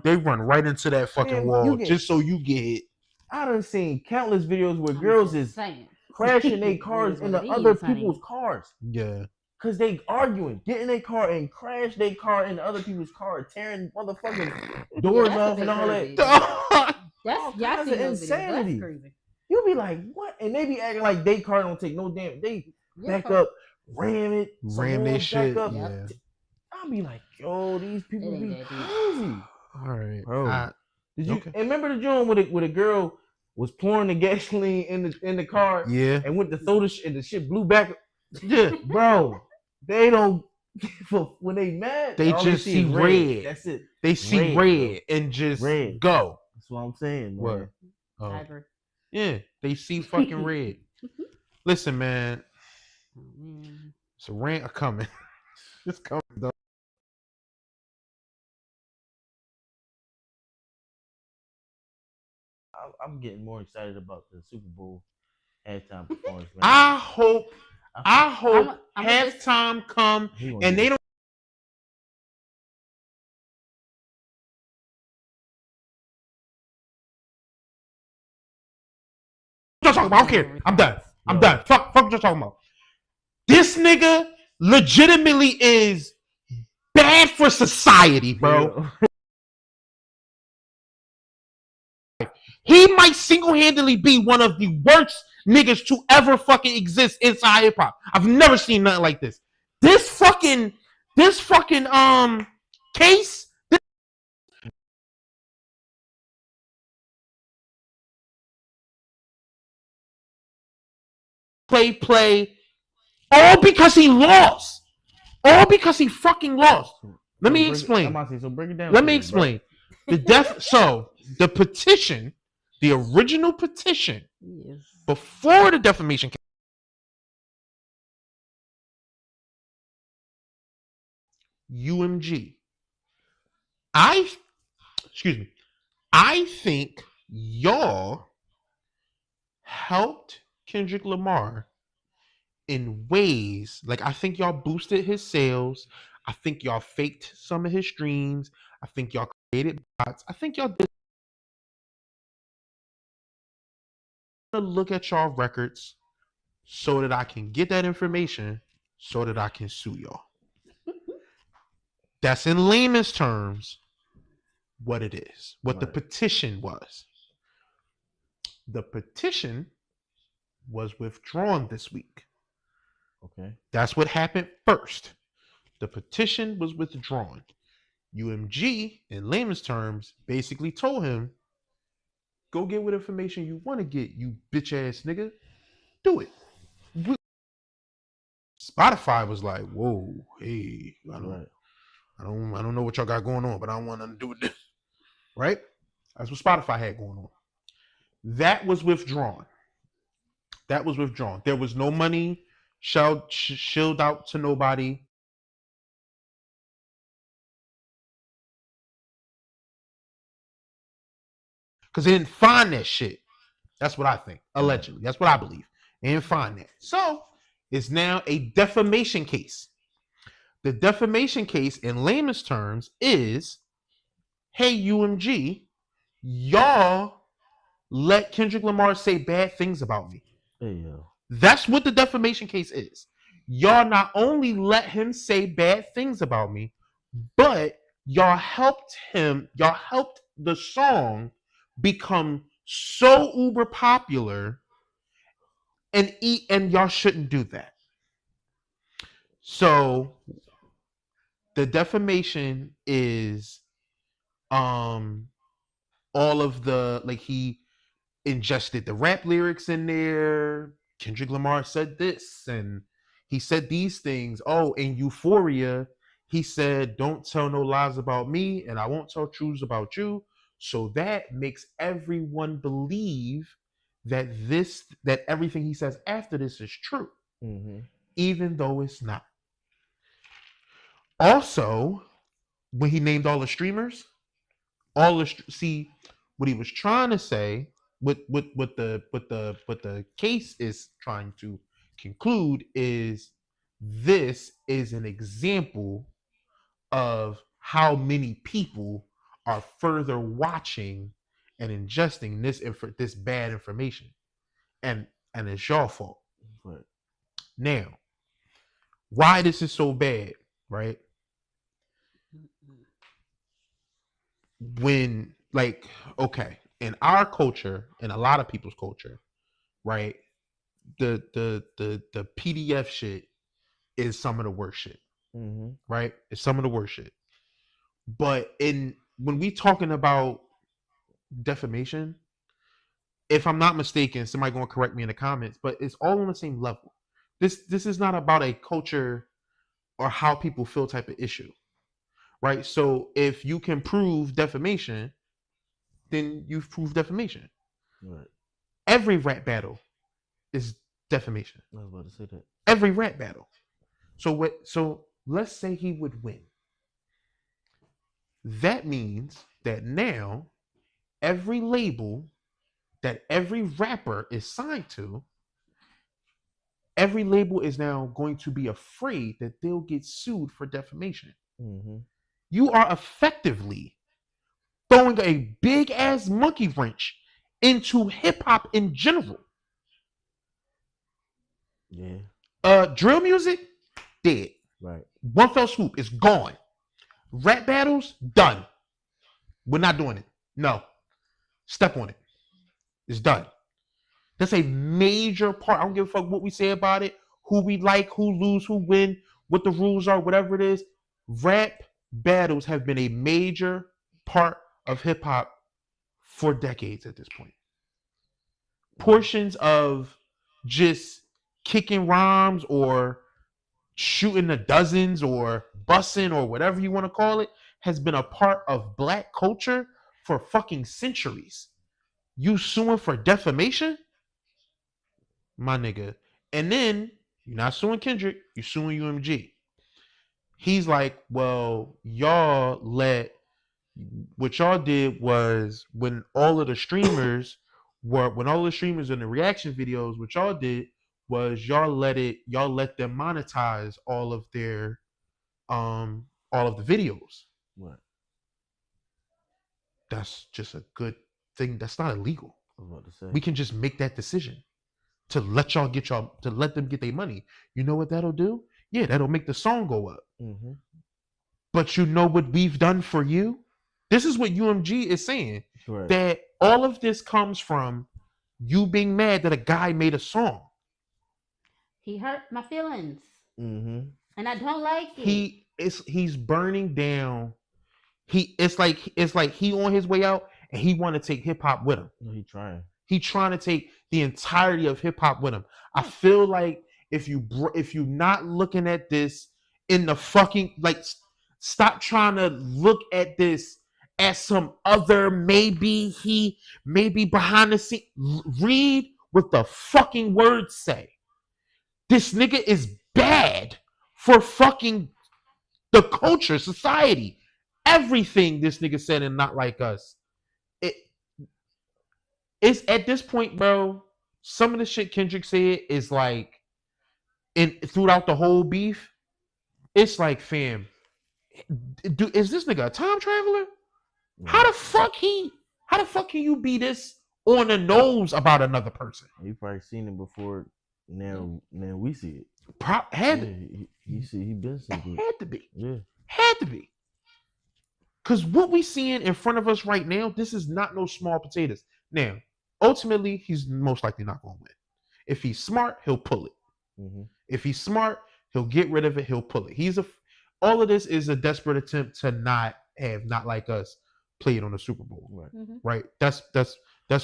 they run right into that fucking wall just so you get hit.
I done seen countless videos where girls is crashing their cars into other people's cars.
Yeah.
Cause they arguing, get in their car and crash their car into other people's car, tearing motherfucking doors off and all that. That's insanity. You be like, what? And they be acting like their car don't take no damn. They back up, ram it,
ram their shit.
Yeah. I be like, yo, these people be crazy.
All right,
bro. Did you remember the joint with a girl was pouring the gasoline in the car?
Yeah,
and went to throw the shit, and the shit blew back. Yeah, bro. They don't. When they mad,
they just see red.
That's it.
They see red and just go.
That's what I'm saying, man.
What? Oh.
I agree.
Yeah, they see fucking red. Listen, man. It's a rant coming. It's coming, though.
I'm getting more excited about the Super Bowl halftime performance, man.
I hope halftime come and they don't. What y'all talking about? I don't care. I'm done. I'm done. Fuck what y'all talking about. This nigga legitimately is bad for society, bro. He might single-handedly be one of the worst niggas to ever fucking exist inside hip hop. I've never seen nothing like this. This fucking case. Play. All because he lost. All because he fucking lost. Let me explain.
So break it down.
Let me explain. The petition, the original petition, before the defamation case, UMG. I think y'all helped Kendrick Lamar in ways, like I think y'all boosted his sales. I think y'all faked some of his streams. I think y'all created bots. I think y'all did. Look at y'all records so that I can get that information so that I can sue y'all. That's in layman's terms what it is, what the petition was. The petition was withdrawn this week.
Okay.
That's what happened first. The petition was withdrawn. UMG, in layman's terms, basically told him, go get what information you want to get, you bitch ass nigga. Do it. Spotify was like, whoa, hey, I don't know what y'all got going on, but I don't want nothing to do with this. Right? That's what Spotify had going on. That was withdrawn. There was no money shilled out to nobody. Because they didn't find that shit. That's what I think. Allegedly. That's what I believe. They didn't find that. So it's now a defamation case. The defamation case, in layman's terms, is, hey, UMG, y'all let Kendrick Lamar say bad things about me.
Hey, yo.
That's what the defamation case is. Y'all not only let him say bad things about me, but y'all helped the song become so uber popular, and y'all shouldn't do that. So the defamation is all of the, like, he ingested the rap lyrics in there. Kendrick Lamar said this and he said these things. Oh, in Euphoria, he said, don't tell no lies about me and I won't tell truths about you. So that makes everyone believe that everything he says after this is true, even though it's not. Also, when he named all the streamers, see what he was trying to say, what the case is trying to conclude is this is an example of how many people are further watching and ingesting this bad information, and it's your fault.
Right.
Now, why this is so bad, right? When, like, okay, in our culture, in a lot of people's culture, right, the PDF shit is some of the worst shit. right? It's some of the worst shit. But when we talking about defamation, if I'm not mistaken, somebody gonna correct me in the comments, but it's all on the same level. This is not about a culture or how people feel type of issue, right? So if you can prove defamation, then you've proved defamation.
Right.
Every rap battle is defamation.
I was about to say that.
Every rap battle. So let's say he would win. That means that now every label that every rapper is signed to, every label is now going to be afraid that they'll get sued for defamation. You are effectively throwing a big ass monkey wrench into hip hop in general.
Yeah.
Drill music, dead.
Right.
One fell swoop, it's gone. Rap battles, done. We're not doing it. No. Step on it. It's done. That's a major part. I don't give a fuck what we say about it, who we like, who lose, who win, what the rules are, whatever it is. Rap battles have been a major part of hip hop for decades at this point. Portions of just kicking rhymes or shooting the dozens or bussing or whatever you want to call it has been a part of black culture for fucking centuries. You suing for defamation? My nigga. And then you're not suing Kendrick, you're suing UMG. He's like, well, what y'all did was when all of the streamers in the reaction videos, what y'all did was y'all let them monetize all of the videos.
What?
That's just a good thing. That's not illegal.
I was about to say.
We can just make that decision to let them get their money. You know what that'll do? Yeah, that'll make the song go up. But you know what we've done for you? This is what UMG is saying.
Right.
That all of this comes from you being mad that a guy made a song.
He hurt my feelings.
And
I don't like it.
He's burning down. It's like he on his way out and he want to take hip hop with him.
No,
He trying to take the entirety of hip hop with him. I feel like if you not looking at this in the fucking stop trying to look at this as some other maybe behind the scene. Read what the fucking words say. This nigga is bad for fucking the culture, society, everything this nigga said and Not Like Us. It's at this point, bro, some of the shit Kendrick said is like, throughout the whole beef, it's like, fam, is this nigga a time traveler? Yeah. How the fuck can you be this on the nose about another person?
You probably seen it before. Now we see it.
Had to be.
Yeah.
Had to be. Because what we seeing in front of us right now, this is not no small potatoes. Now, ultimately, he's most likely not going to win. If he's smart, he'll pull it. If he's smart, he'll get rid of it. He'll pull it. All of this is a desperate attempt to not have Not Like Us play it on the Super Bowl. Right. That's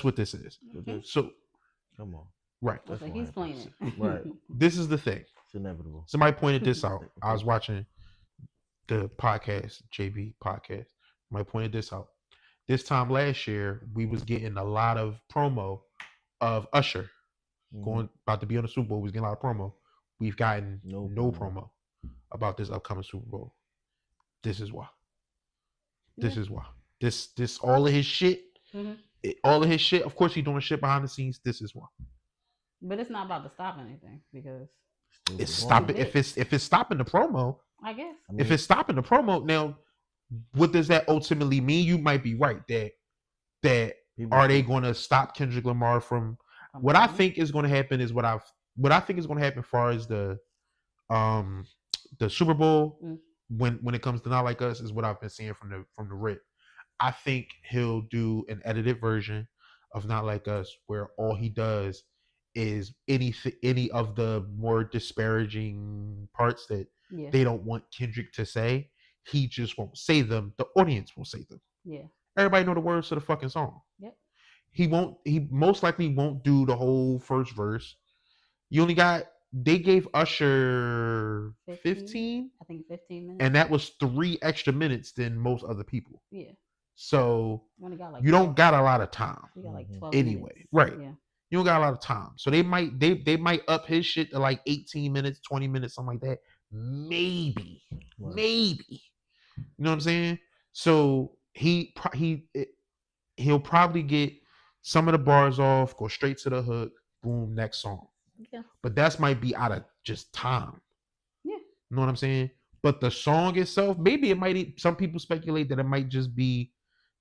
what this is. So,
come on.
Right.
That's he's playing it.
Right.
This is the thing.
It's inevitable.
Somebody pointed this out. I was watching the podcast, JB podcast. Somebody pointed this out. This time last year, we was getting a lot of promo of Usher about to be on the Super Bowl. We was getting a lot of promo. We've gotten no promo about this upcoming Super Bowl. This is why. This is why. This all of his shit. All of his shit. Of course, he's doing shit behind the scenes. This is why.
But it's not about to stop anything because
it's stopping. If it's stopping the promo,
I guess.
If it's stopping the promo, now what does that ultimately mean? You might be right that are they going to stop Kendrick Lamar from what I think is going to happen is what I think is going to happen as far as the Super Bowl when it comes to Not Like Us is what I've been seeing from the rip. I think he'll do an edited version of Not Like Us where all he does is any of the more disparaging parts that
Yeah.
they don't want Kendrick to say. He just won't say them. The audience will say them.
Yeah.
Everybody know the words to the fucking song.
Yep.
He most likely won't do the whole first verse. You only got, they gave Usher 15,
I think 15 minutes.
and that was 3 extra minutes than most other people.
Yeah.
So
Only got like
you
12.
don't got a lot of time.
We got like 12
anyway,
minutes.
right?
Yeah.
You don't got a lot of time, so they might up his shit to like 18 minutes, 20 minutes, something like that. Maybe. You know what I'm saying? So he'll probably get some of the bars off, go straight to the hook, boom, next song.
Yeah.
But that might be out of just time.
Yeah.
You know what I'm saying? But the song itself, maybe it might. Some people speculate that it might just be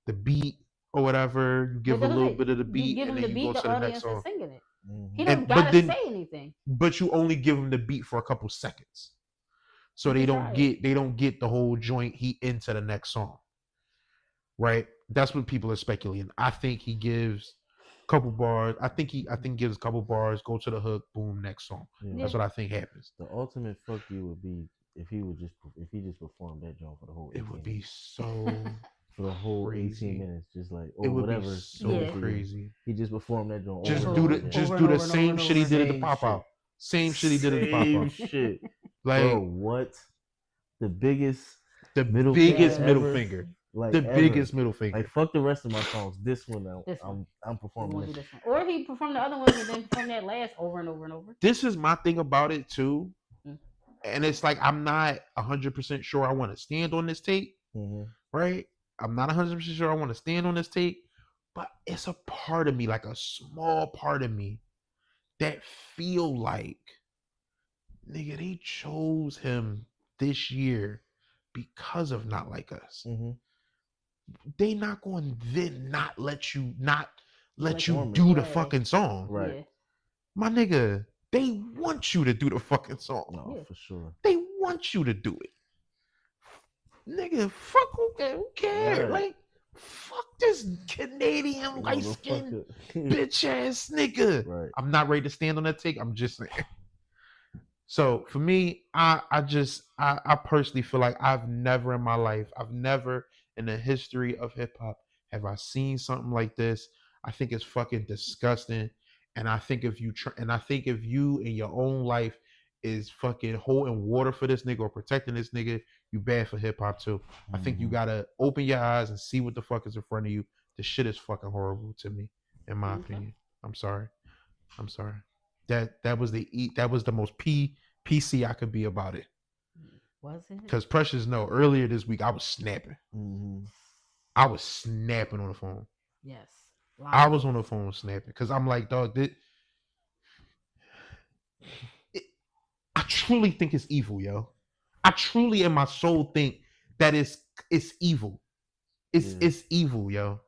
the beat or whatever. You give a little bit of the beat,
you give
and
him
then
the
you
beat,
go
the
to the next
audience is
song.
singing it.
Mm-hmm.
He don't gotta say anything.
But you only give him the beat for a couple seconds, so they don't get the whole joint. He into the next song, right? That's what people are speculating. I think he gives a couple bars. I think gives a couple bars. Go to the hook, boom, next song.
Yeah.
That's what I think happens.
The ultimate fuck you would be if he just performed that joint for the whole 18
It would be
minutes.
so
for the whole
crazy.
18 minutes, just like or
it would
whatever.
be so crazy.
He just performed that joint.
Just
over
do
and
the
over
just
again.
do the same shit he did at the pop out. Same shit he did at the pop
Same
out.
shit.
Like
Bro, what? The biggest
middle
ever,
finger.
Like
the biggest middle finger.
Like fuck the rest of my songs. This one, I'm
He
performing
won't
this.
do this one. Or he performed the other ones and then performed that last over and over and over.
This is my thing about it too.
Mm.
And it's like I'm not 100% sure I want to stand on this tape.
Mm-hmm.
Right? I'm not 100% sure I want to stand on this tape, but it's a part of me, like a small part of me, that feel like, nigga, they chose him this year because of Not Like Us.
Mm-hmm.
They not going to then not let you
Like
you
Norman.
do the
Right.
fucking song.
Right.
Yeah.
My nigga, they want you to do the fucking song.
No,
Yeah.
for sure.
They want you to do it. Nigga, fuck who cares?
Right.
Like, fuck this Canadian light skinned bitch ass nigga.
Right.
I'm not ready to stand on that take. I'm just saying. So for me, I personally feel like I've never in my life, in the history of hip hop, have I seen something like this. I think it's fucking disgusting. And I think if you in your own life is fucking holding water for this nigga or protecting this nigga, you bad for hip hop too. I think you gotta open your eyes and see what the fuck is in front of you. The shit is fucking horrible to me, in my opinion. I'm sorry. That was the most PC I could be about it.
Was it?
Because Precious know earlier this week I was snapping.
Mm-hmm.
I was snapping on the phone.
Yes.
I was on the phone snapping because I'm like, dog, I truly think it's evil, yo. I truly in my soul think that it's evil. It's evil, yo.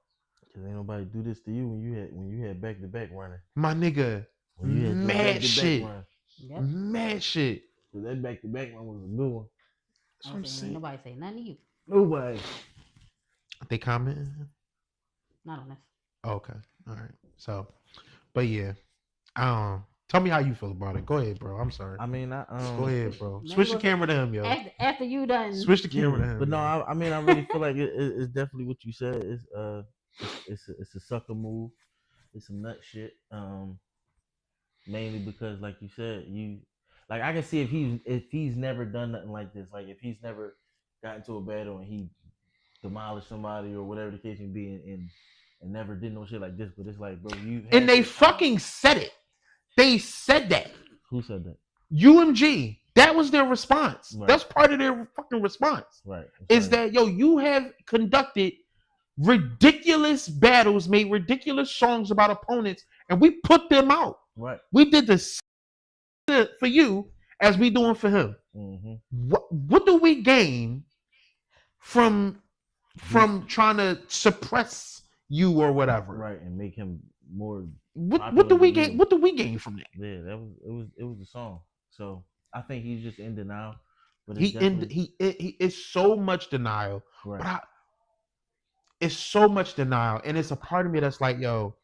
Cause ain't nobody do this to you when you had back to back running.
My nigga, mad shit.
Yep.
Mad shit.
Cause that back to back one was a new one.
That's what I'm saying.
Nobody say nothing to you.
Nobody.
They commenting?
Not on this.
Okay. All right. So, but yeah. Tell me how you feel about it. Go ahead, bro. I'm sorry.
I mean,
go ahead, bro.
Man,
Switch the camera to him, yo.
After you done.
Switch the camera to him.
But no,
yo.
I mean, I really feel like it's definitely what you said. It's a sucker move. It's some nut shit. Mainly because, like you said, I can see if he's never done nothing like this. Like if he's never got into a battle and he demolished somebody or whatever the case may be, and never did no shit like this. But it's like, bro,
and they fucking said it. They said that.
Who said that?
UMG. That was their response.
Right.
That's part of their fucking response.
Right.
Is that, yo, you have conducted ridiculous battles, made ridiculous songs about opponents, and we put them out.
Right.
We did the same for you as we doing for him.
Mm-hmm.
What do we gain from trying to suppress you or whatever?
Right, and make him more.
What do we gain? What do we gain from that?
Yeah, it was the song. So I think he's just in denial. But
He it's so much denial.
Right.
But it's so much denial, and it's a part of me that's like, yo,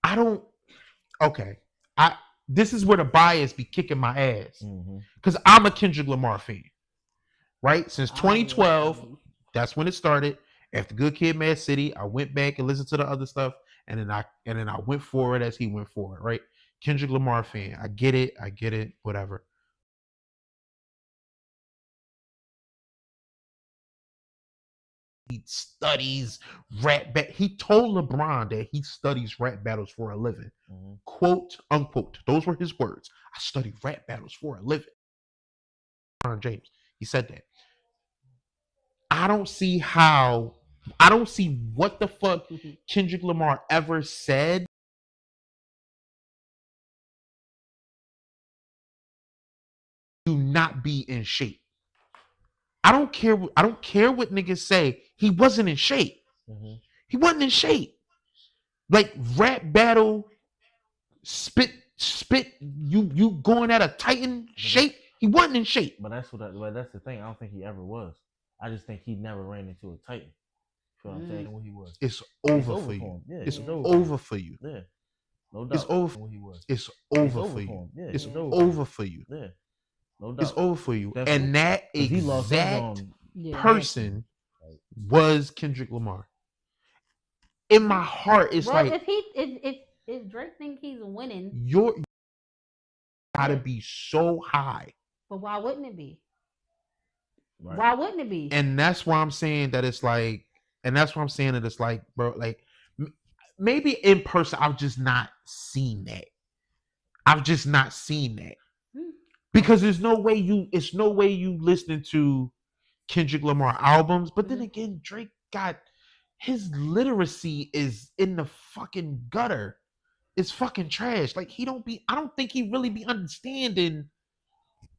I don't. Okay, this is where the bias be kicking my ass.
Mm-hmm.
Because I'm a Kendrick Lamar fan. Right? Since 2012, that's when it started. After Good Kid, Mad City, I went back and listened to the other stuff, and then I went forward as he went forward. Right? Kendrick Lamar fan. I get it. Whatever. He studies rap. He told LeBron that he studies rap battles for a living. Mm-hmm. Quote unquote. Those were his words. I study rap battles for a living. LeBron James. He said that. I don't see what the fuck Kendrick Lamar ever said to not be in shape. I don't care what niggas say. He wasn't in shape. Mm-hmm. He wasn't in shape. Like rap battle, spit. You going at a Titan shape. He wasn't in shape.
But that's the thing. I don't think he ever was. I just think he never ran into a Titan. You know what I'm saying? When he was.
It's over for you. Yeah, it's over for you.
Yeah. No doubt.
It's over when he was. It's over for you. Yeah, it's over for you. Yeah. No doubt. It's over for you. Definitely. And that exact person was Kendrick Lamar. In my heart, it's like
if Drake think he's winning,
you're gotta be so high.
But why wouldn't it be? Right. Why wouldn't it be?
And that's why I'm saying that it's like, bro, like maybe in person I've just not seen that. Because it's no way you listening to Kendrick Lamar albums, but then again, Drake got his literacy is in the fucking gutter. It's fucking trash. Like I don't think he really be understanding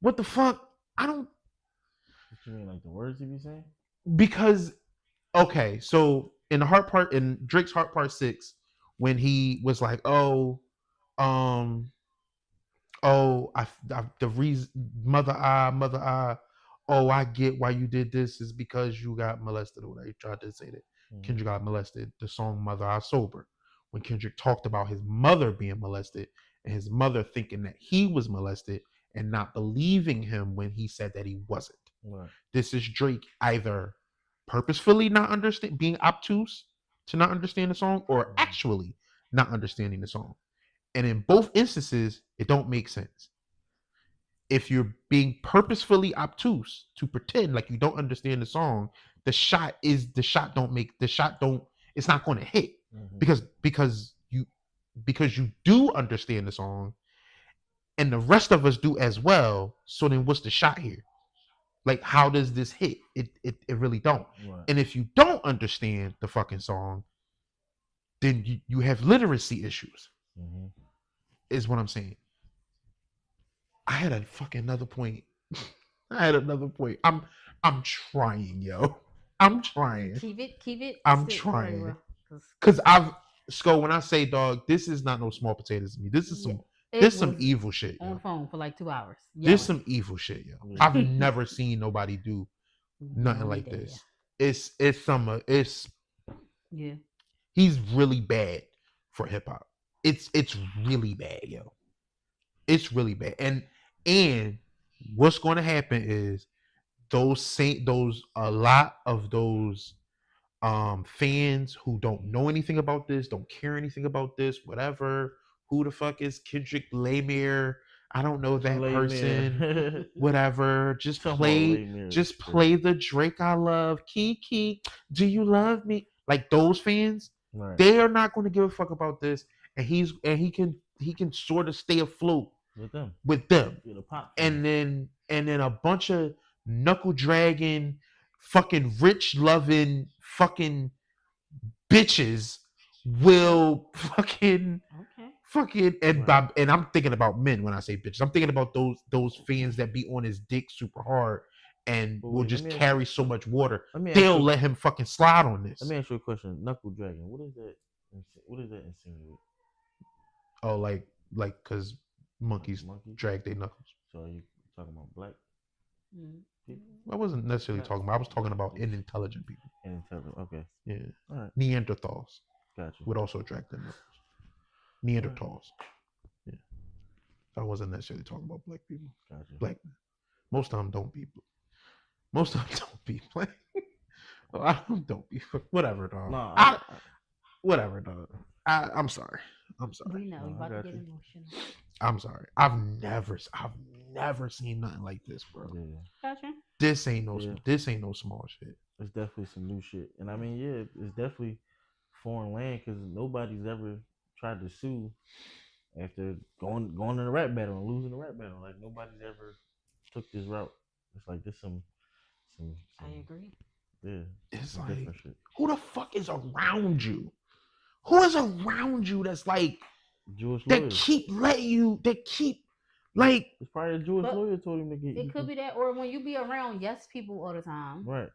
what the fuck. What
you mean, like the words he be saying?
Because, okay, so in Drake's Heart Part 6, when he was like, the reason, mother I, I get why you did this is because you got molested, or whatever. He tried to say that Kendrick got molested. The song Mother I Sober, when Kendrick talked about his mother being molested and his mother thinking that he was molested and not believing him when he said that he wasn't. Right. This is Drake either purposefully being obtuse to not understand the song, or actually not understanding the song. And in both instances, it don't make sense. If you're being purposefully obtuse to pretend like you don't understand the song, it's not going to hit. Mm-hmm. because you do understand the song, and the rest of us do as well. So then what's the shot here? Like, how does this hit? It really don't. Right. And if you don't understand the fucking song, then you have literacy issues. Mm-hmm. Is what I'm saying. I had a fucking another point. I'm trying, yo. I'm trying.
Keep it.
I'm trying. Cause when I say, dog, this is not no small potatoes to me. This is some evil shit.
On the phone for like 2 hours.
There's some evil shit, yo. I've never seen nobody do nothing like this. It's he's really bad for hip hop. It's really bad, yo. It's really bad. And what's going to happen is a lot of those fans who don't know anything about this, don't care anything about this, whatever. Who the fuck is Kendrick Lamar? I don't know that person. Whatever. Just play the Drake I love. Kiki, do you love me? Like those fans, right. They are not going to give a fuck about this. And he can sort of stay afloat with them. And then a bunch of knuckle dragging, fucking rich loving fucking bitches will fucking and I'm thinking about men when I say bitches. I'm thinking about those fans that be on his dick super hard and will just carry so much water. They'll let him fucking slide on this.
Let me ask you a question. Knuckle dragging. What is that? What does that insinuate?
Oh, like because monkeys drag their knuckles.
So are you talking about black people?
I wasn't necessarily talking about. I was talking about intelligent people.
Intelligent. Okay.
Yeah. All right. Neanderthals.
Gotcha.
Would also drag their knuckles. Neanderthals. Yeah. I wasn't necessarily talking about black people.
Gotcha.
Black men. Most of them don't be. Most of them don't be black. I don't be. Whatever, dog.
No,
whatever, dog. I'm sorry. I'm sorry.
We know.
No,
You
I
about to
got
get
you.
emotional.
I'm sorry. I've never seen nothing like this, bro.
Yeah,
Gotcha.
This ain't no.
Yeah.
This ain't no small shit.
it's definitely some new shit, and I mean, yeah, it's definitely foreign land because nobody's ever tried to sue after going in a rap battle and losing a rap battle. Like nobody's ever took this route. It's like this some
I agree.
yeah.
It's
some
like,
different shit.
who the fuck is around you? Who is around you that's like
Jewish
that
lawyer.
keep letting you? That keep like
It's probably a Jewish
But
lawyer told him to get.
It could be that, or when you be around yes people all the time.
right.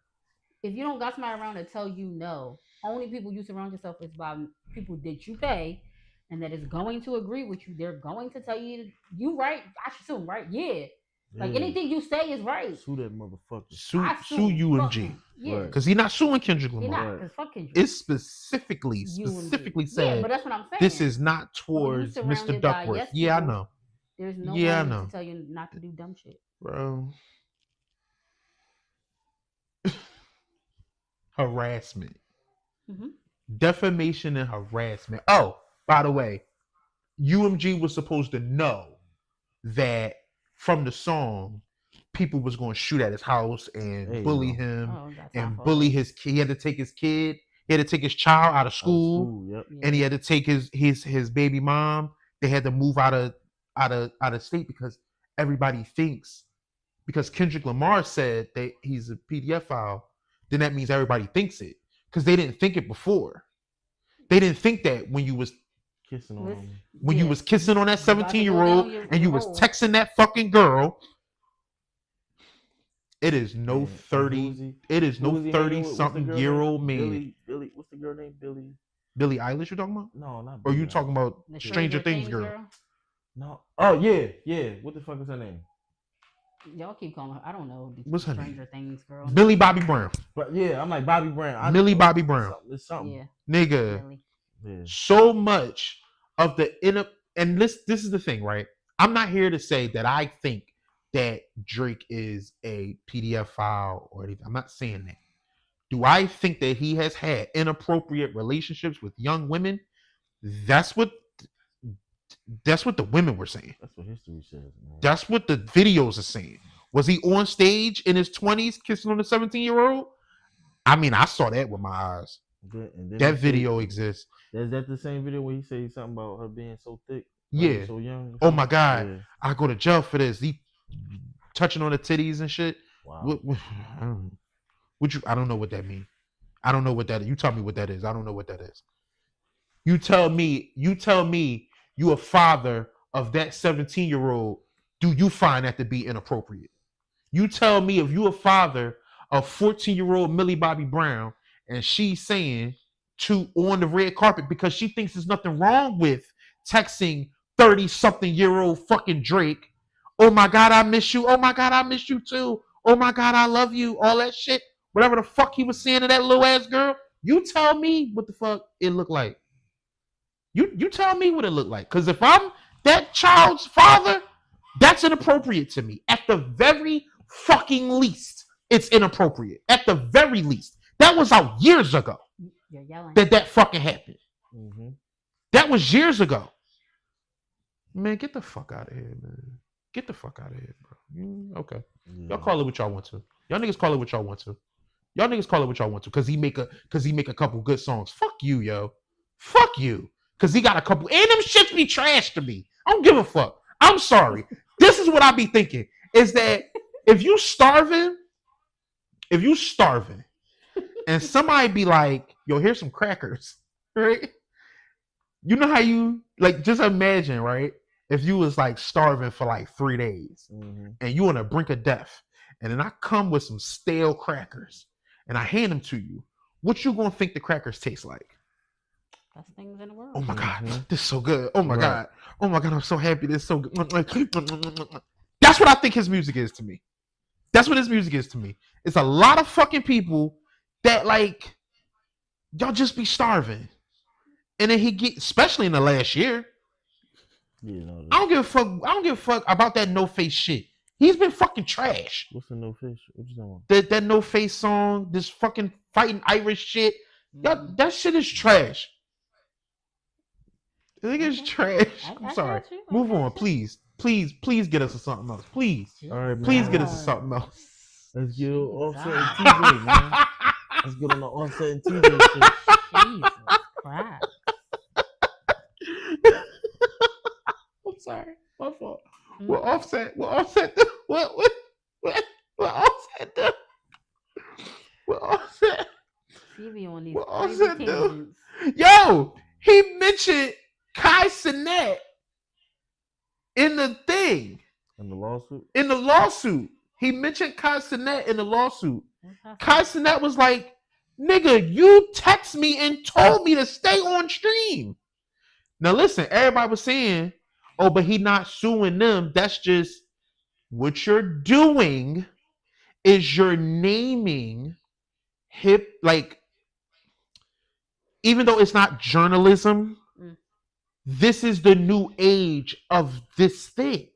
If you don't got somebody around to tell you no, only people you surround yourself is by people that you pay and that is going to agree with you. They're going to tell you you right. I should sue him, right? Yeah. Like
Yeah.
anything you say is right.
Sue that motherfucker.
sue
I
sue
him. Fuck
UMG
him. Yeah.
Right.
because he's not suing Kendrick
He
Lamar.
not, because fuck Kendrick.
It's specifically
UMG. Yeah,
said
but that's what I'm saying.
this is not
When you
towards Mr.
surrounded by
Duckworth.
yes
Yeah, I
people,
know,
There's no
Yeah, I
one
know.
to tell you not to do dumb shit.
bro. Harassment,
Mhm.
defamation, and harassment. Oh, by the way, UMG was supposed to know that from the song, people was going to shoot at his house and
There you
bully
go.
him
Oh, we got time
and
for
bully
that.
his kid. He had to take his kid. He had to take his child out of school,
Yep.
Yeah.
and he had to take his baby mom. They had to move out of state because everybody thinks because Kendrick Lamar said that he's a PDF file, then that means everybody thinks it because they didn't think it before. They didn't think that when you was
Kissing on
Listen,
him.
when you
yeah.
was kissing on that
You about to go
17-year-old
down your
and you was
hole.
texting that fucking girl. It is no
Yeah. And who
30.
was he?
It is
Who
no
was he hanging with? What's the
30-something
girl
year
name?
old man.
Billy. What's the girl name? Billy.
Billie Eilish, you're talking about?
No, not.
Or
Billie
you talking about
The
Stranger Things girl?
No. Oh yeah. What the fuck is her name?
Y'all keep calling her. I don't know. The
What's her name?
Stranger Things girl.
Millie Bobby Brown.
But yeah, I'm like Bobby Brown.
Millie Bobby Brown.
It's something.
Yeah.
Nigga.
Really.
Yeah.
So much of the inner and this is the thing, right? I'm not here to say that I think that Drake is a PDF file or anything. I'm not saying that. Do I think that he has had inappropriate relationships with young women? That's what the women were saying.
That's what history says, man.
That's what the videos are saying. Was he on stage in his 20s kissing on a 17-year-old? I mean, I saw that with my eyes.
And then
That
he
video
said-
exists.
Is that the same video where he said something about her being so thick?
Yeah.
So young.
Oh my God.
Yeah.
I go to jail for this. He touching on the titties and shit.
Wow.
I don't know what that means. I don't know what that is. You tell me what that is. I don't know what that is. You tell me you a father of that 17-year-old. Do you find that to be inappropriate? You tell me if you a father of 14-year-old Millie Bobby Brown and she's saying on the red carpet because she thinks there's nothing wrong with texting 30-something-year-old fucking Drake. Oh my God, I miss you. Oh my God, I miss you too. Oh my God, I love you. All that shit. Whatever the fuck he was saying to that little ass girl. You tell me what the fuck it looked like. You tell me what it looked like. Because if I'm that child's father, that's inappropriate to me. At the very fucking least, it's inappropriate. At the very least. That was out years ago.
You're yelling.
That fucking happened.
Mm-hmm.
That was years ago. Man, get the fuck out of here, man. Get the fuck out of here, bro. Okay.
Yeah.
Y'all call it what y'all want to. Y'all niggas call it what y'all want to. Y'all niggas call it what y'all want to. Cause he make a couple good songs. Fuck you, yo. Fuck you. Cause he got a couple and them shits be trash to me. I don't give a fuck. I'm sorry. This is what I be thinking. Is that if you starving and somebody be like, yo, here's some crackers, right? You know how you like just imagine, right? If you was like starving for like 3 days
Mm-hmm.
and you on the brink of death, and then I come with some stale crackers and I hand them to you, what you gonna think the crackers taste like?
Best things in the world.
Oh my God,
Mhm.
this is so good. Oh my
Right.
God. Oh my God, I'm so happy. This is so good. That's what I think his music is to me. That's what his music is to me. It's a lot of fucking people that like, y'all just be starving. And then he get, especially in the last year,
Yeah, no,
I don't give a fuck. I don't give a fuck about that No Face shit. He's been fucking trash.
What's the No Face? What you talking about?
That No Face song, this fucking fighting Irish shit. That shit is trash. I think it's trash. I'm sorry. Move on, please. Please get us to something else. Please.
All right,
please get us to something else.
Let's get Offset and TJ, man. Let's get on the Offset and TJ shit.
Jesus Christ.
I'm sorry. My fault. What Offset do? What Offset do? What Offset?
What Offset do?
Yo, he mentioned Kai Cenat in the thing.
In the lawsuit?
In the lawsuit. He mentioned Kai Cenat in the lawsuit. Kai Cenat was like, nigga, you text me and told me to stay on stream. Now listen, everybody was saying, oh, but he not suing them. That's just what you're doing is you're naming hip, like, even though it's not journalism, this is the new age of this thing.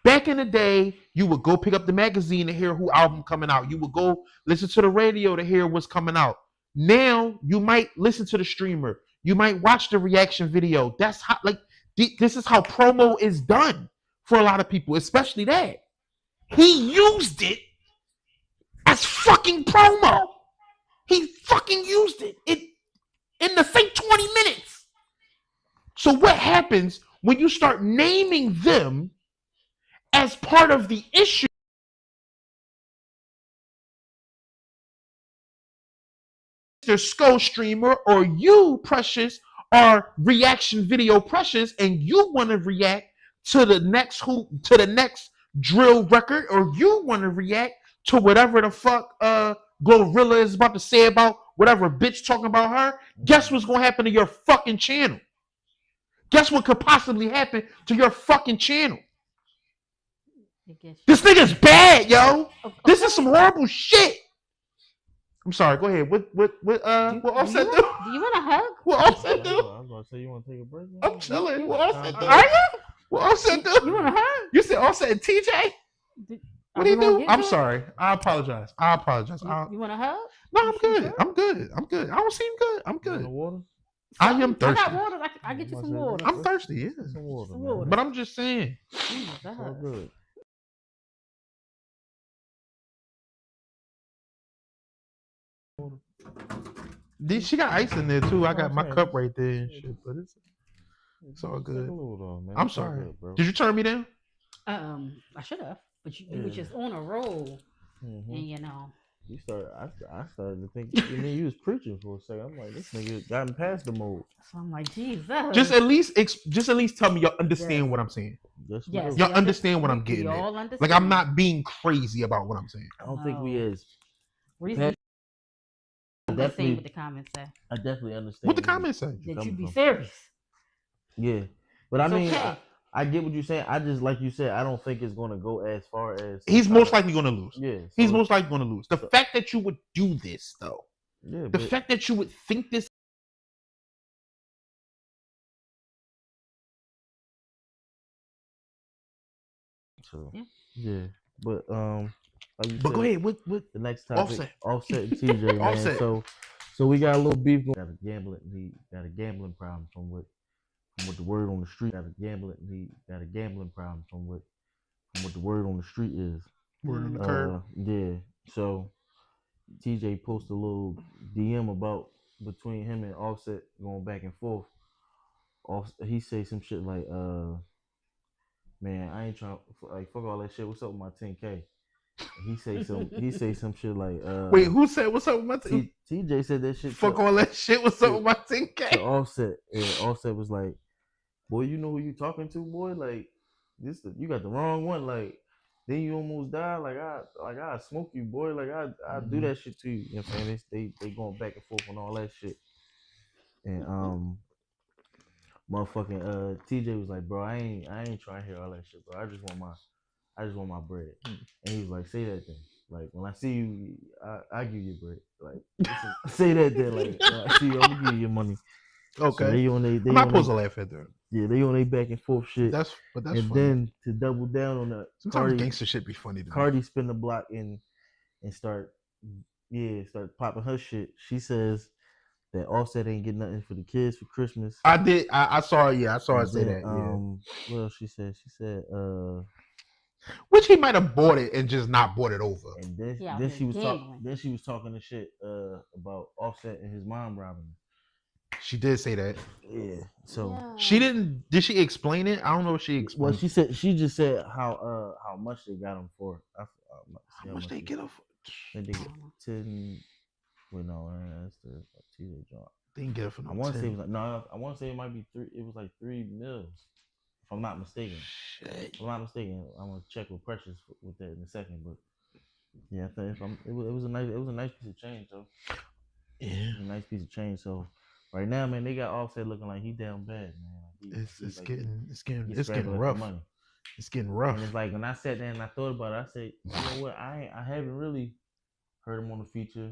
Back in the day, you would go pick up the magazine to hear who album coming out. You would go listen to the radio to hear what's coming out. Now you might listen to the streamer. You might watch the reaction video. That's how, like, this is how promo is done for a lot of people, especially that. He used it as fucking promo. He fucking used it in the same 20 minutes. So what happens when you start naming them as part of the issue? Mr. Skull Streamer or you, Precious, are reaction video Precious, and you want to react to the next drill record, or you want to react to whatever the fuck Glorilla is about to say about whatever bitch talking about her. Guess what's gonna happen to your fucking channel? Guess what could possibly happen to your fucking channel? This nigga's bad, yo. This is some horrible shit. I'm sorry. Go ahead. What Offset do?
Do you want a hug?
What Offset do?
I was gonna say you want to take a break.
I'm chilling. What Offset do?
Are you?
What Offset do?
You want a hug?
You said Offset and TJ? What do you do? I'm sorry. I apologize.
You want a hug?
No, I'm good. I'm good. I don't seem good. I'm good.
Water?
I am thirsty.
I got water. I get you some water.
I'm thirsty. Yeah.
Some water.
But I'm just saying.
So good.
She got ice in there too. I got my cup right there and shit, but it's all good. I'm sorry. Did you turn me down?
I should have, but you were just on a roll, and you know.
You started. I started to think. You was preaching for a second. I'm like, this nigga gotten past the mode.
So I'm like, Jesus.
Just at least tell me y'all understand what I'm saying.
Yes,
y'all understand what I'm getting at. Like, I'm not being crazy about what I'm saying.
I don't think we is.
Definitely what the comments say.
I definitely understand
what the comments say.
That you be serious.
Yeah, but I mean, I get what you're saying. I just, like you said, I don't think it's going to go as far as
he's most likely going to lose.
Yeah,
he's most likely going to lose. The fact that you would do this, though, the fact that you would think this.
So yeah, but like
but go ahead. What
the next topic? Offset and TJ, man. Offset. So we got a little beef. He got a gambling problem from what the word on the street. He got a gambling problem from what the word on the street is.
Word on the curb.
Yeah. So TJ posted a little DM about between him and Offset going back and forth. He say some shit like, man, I ain't trying, like, fuck all that shit. What's up with my 10K? He say some shit like,
wait, who said what's up with my 10K?
TJ said that shit.
Fuck all that shit. What's up with my 10K?
Offset. And Offset was like, boy, you know who you talking to, boy? Like, you got the wrong one. Like, then you almost died. Like I smoke you, boy. Like I do that shit to you. You know what I'm saying? They going back and forth on all that shit. And motherfucking TJ was like, bro, I ain't trying to hear all that shit, bro. I just want my bread. And he was like, say that then. Like, when I see you, I give you bread. Like, say that then. Like, when I see you, I'm gonna give you your money.
Okay.
So they on they
I'm not supposed to laugh at that.
Yeah, they on their back and forth shit.
That's
and
funny.
Then to double down on that,
sometimes gangster shit be funny to me.
Cardi spin the block and start popping her shit. She says that Offset ain't get nothing for the kids for Christmas.
I did. I saw. Yeah, I saw her say that.
What else she said? She said,
which he might have bought it and just not bought it over.
And then she was talking. Then she was talking the shit about Offset and his mom robbing him.
She did say that.
Yeah. So
she didn't. Did she explain it? I don't know if she explained.
Well, she just said how much they got him for.
How much they get him for?
They get 10. Wait, no, that's the TJ job.
They didn't get it for no.
I want to say it was I want to say it might be 3. It was like 3 mils, if I'm not mistaken.
Shit.
If I'm not mistaken, I'm gonna check with Precious with that in a second. But yeah, I think it was a nice piece of change though.
Yeah,
it was a nice piece of change. So right now, man, they got Offset looking like he down bad, man.
It's getting rough. It's getting rough.
And it's like when I sat there and I thought about it, I said, you know what? I haven't really heard him on the feature.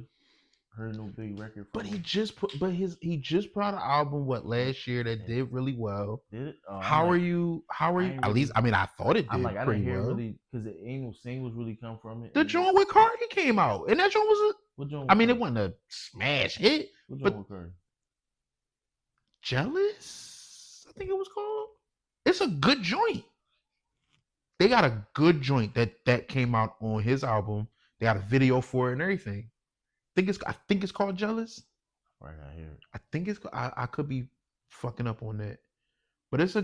Heard no big record.
But he just put an album last year that did really well.
Did it?
How are you? At least I mean I thought it did.
I'm like I
pretty
didn't hear
well.
Really because the ain't no singles really come from it.
The joint with Cardi came out, and that joint was
what joint?
I mean, it wasn't a smash hit.
What joint with Cardi?
Jealous, I think it was called. It's a good joint. They got a good joint that came out on his album. They got a video for it and everything. I think it's called Jealous.
Right, I hear it.
I think it's. I could be fucking up on that, but it's a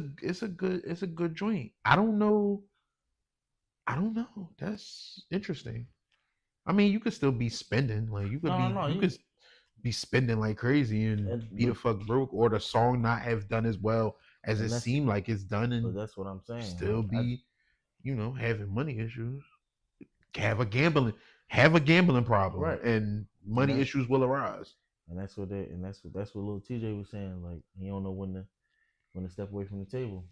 good joint. I don't know. That's interesting. I mean, you could still be spending like you could be spending like crazy and be the fuck broke, or the song not have done as well as it seemed like it's done, and
but that's what I'm saying.
Still be, having money issues, have a gambling problem,
right?
And money issues will arise.
And that's what little TJ was saying. Like he don't know when to step away from the table.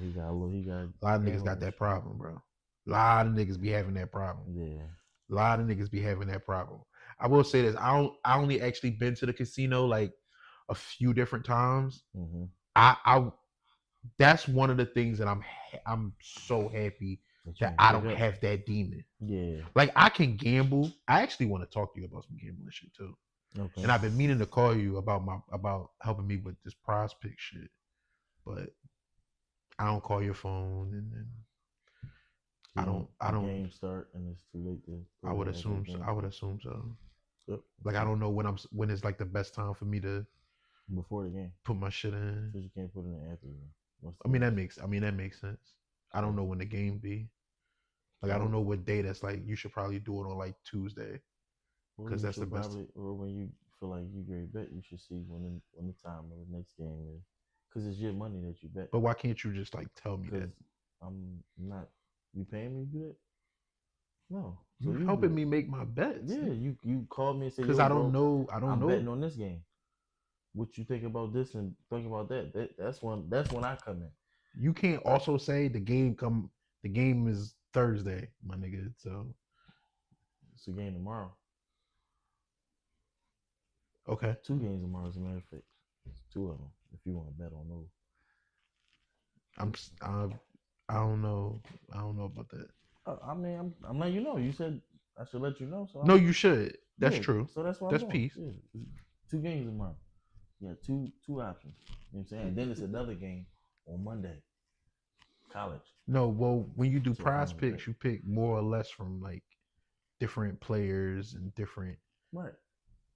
He got a
lot of niggas got that problem, bro. A lot of niggas be having that problem.
Yeah.
A lot of niggas be having that problem. I will say this: I only actually been to the casino like a few different times.
Mm-hmm.
I that's one of the things that I'm so happy that I don't have that demon.
Yeah.
Like I can gamble. I actually want to talk to you about some gambling shit too.
Okay.
And I've been meaning to call you about helping me with this prize pick shit, but I don't call your phone, and then I don't.
Game start and it's too late to.
I would assume so.
Yep.
Like I don't know when it's like the best time for me to.
Before the game.
Put my shit in.
Because you can't put it in after the game.
I mean that makes sense. I don't know when the game be. Like I don't know what day that's like. You should probably do it on like Tuesday. Because that's the best.
Or when you feel like you great bet, you should see when the time of the next game is. Because it's your money that you bet.
But why can't you just like tell me that?
I'm not. You paying me to do that? No.
So you're helping me make my bets.
Yeah, you called me and said
because I don't know. I'm
betting on this game. What you think about this and think about that? That's when I come in.
You can't also say the game is Thursday, my nigga. So
it's a game tomorrow.
Okay.
2 games tomorrow, as a matter of fact. 2 of them, if you want to bet on those.
I don't know. I don't know about that.
I mean, I'm letting you know. You said I should let you know. So
no, you should. That's true.
So that's why
that's peace.
Yeah. 2 games tomorrow. Yeah, two options. You know what I'm saying? And then it's another game on Monday. College.
No, well, when you do prize picks, you pick more or less from like different players and different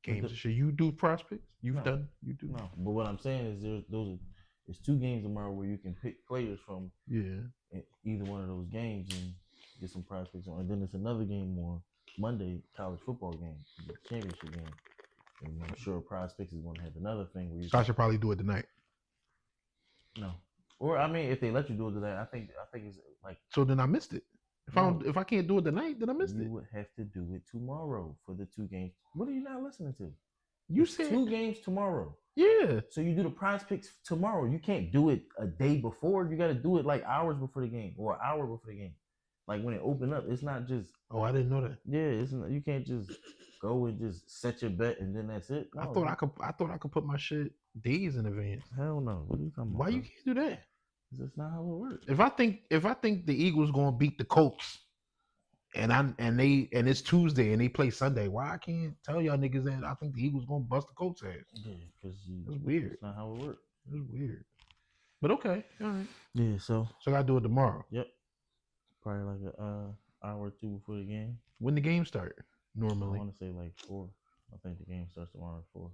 games. Should you do prize picks? You do.
No, but what I'm saying is there's 2 games tomorrow where you can pick players from either one of those games and get some prize picks on. And then there's another game on Monday, college football game, the championship game. And I'm sure Prize Picks is going to have another thing where you.
So I should probably do it tonight.
No, or I mean, if they let you do it tonight, I think it's like.
So then I missed it. If I can't do it tonight, then I missed it.
You would have to do it tomorrow for the 2 games. What are you not listening to?
You said
2 games tomorrow.
Yeah.
So you do the Prize Picks tomorrow. You can't do it a day before. You got to do it like hours before the game or an hour before the game. Like when it opened up, it's not just.
Oh, I didn't know that.
Yeah, it's not, you can't just. go and just set your bet and then that's it. No,
I thought I could put my shit days in advance.
Hell no. What are you talking about?
Why you can't do that?
That's not how it works.
If I think the Eagles gonna beat the Colts, and it's Tuesday and they play Sunday, why I can't tell y'all niggas that I think the Eagles gonna bust the Colts ass?
Yeah, because
that's weird.
That's not how it works.
It's weird. But okay, all right.
Yeah, so
I gotta do it tomorrow.
Yep. Probably like an hour or two before the game.
When the game start? Normally,
I want to say like 4. I think the game starts tomorrow at 4.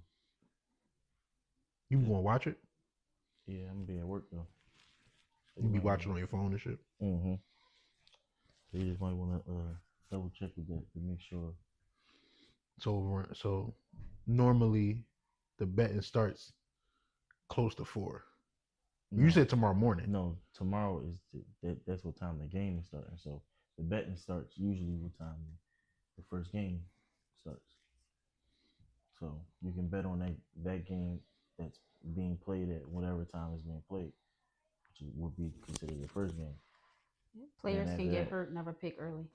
You gonna watch it?
Yeah, I'm gonna be at work though.
You be watching on your phone and shit.
Mm-hmm. So you just might want to double check with that to make sure.
So normally, the betting starts close to 4. No. You said tomorrow morning.
No, tomorrow is that's what time the game is starting. So the betting starts usually what time the first game starts. So you can bet on that game that's being played at whatever time it's being played, which would be considered the first game.
Players can get hurt, never pick early.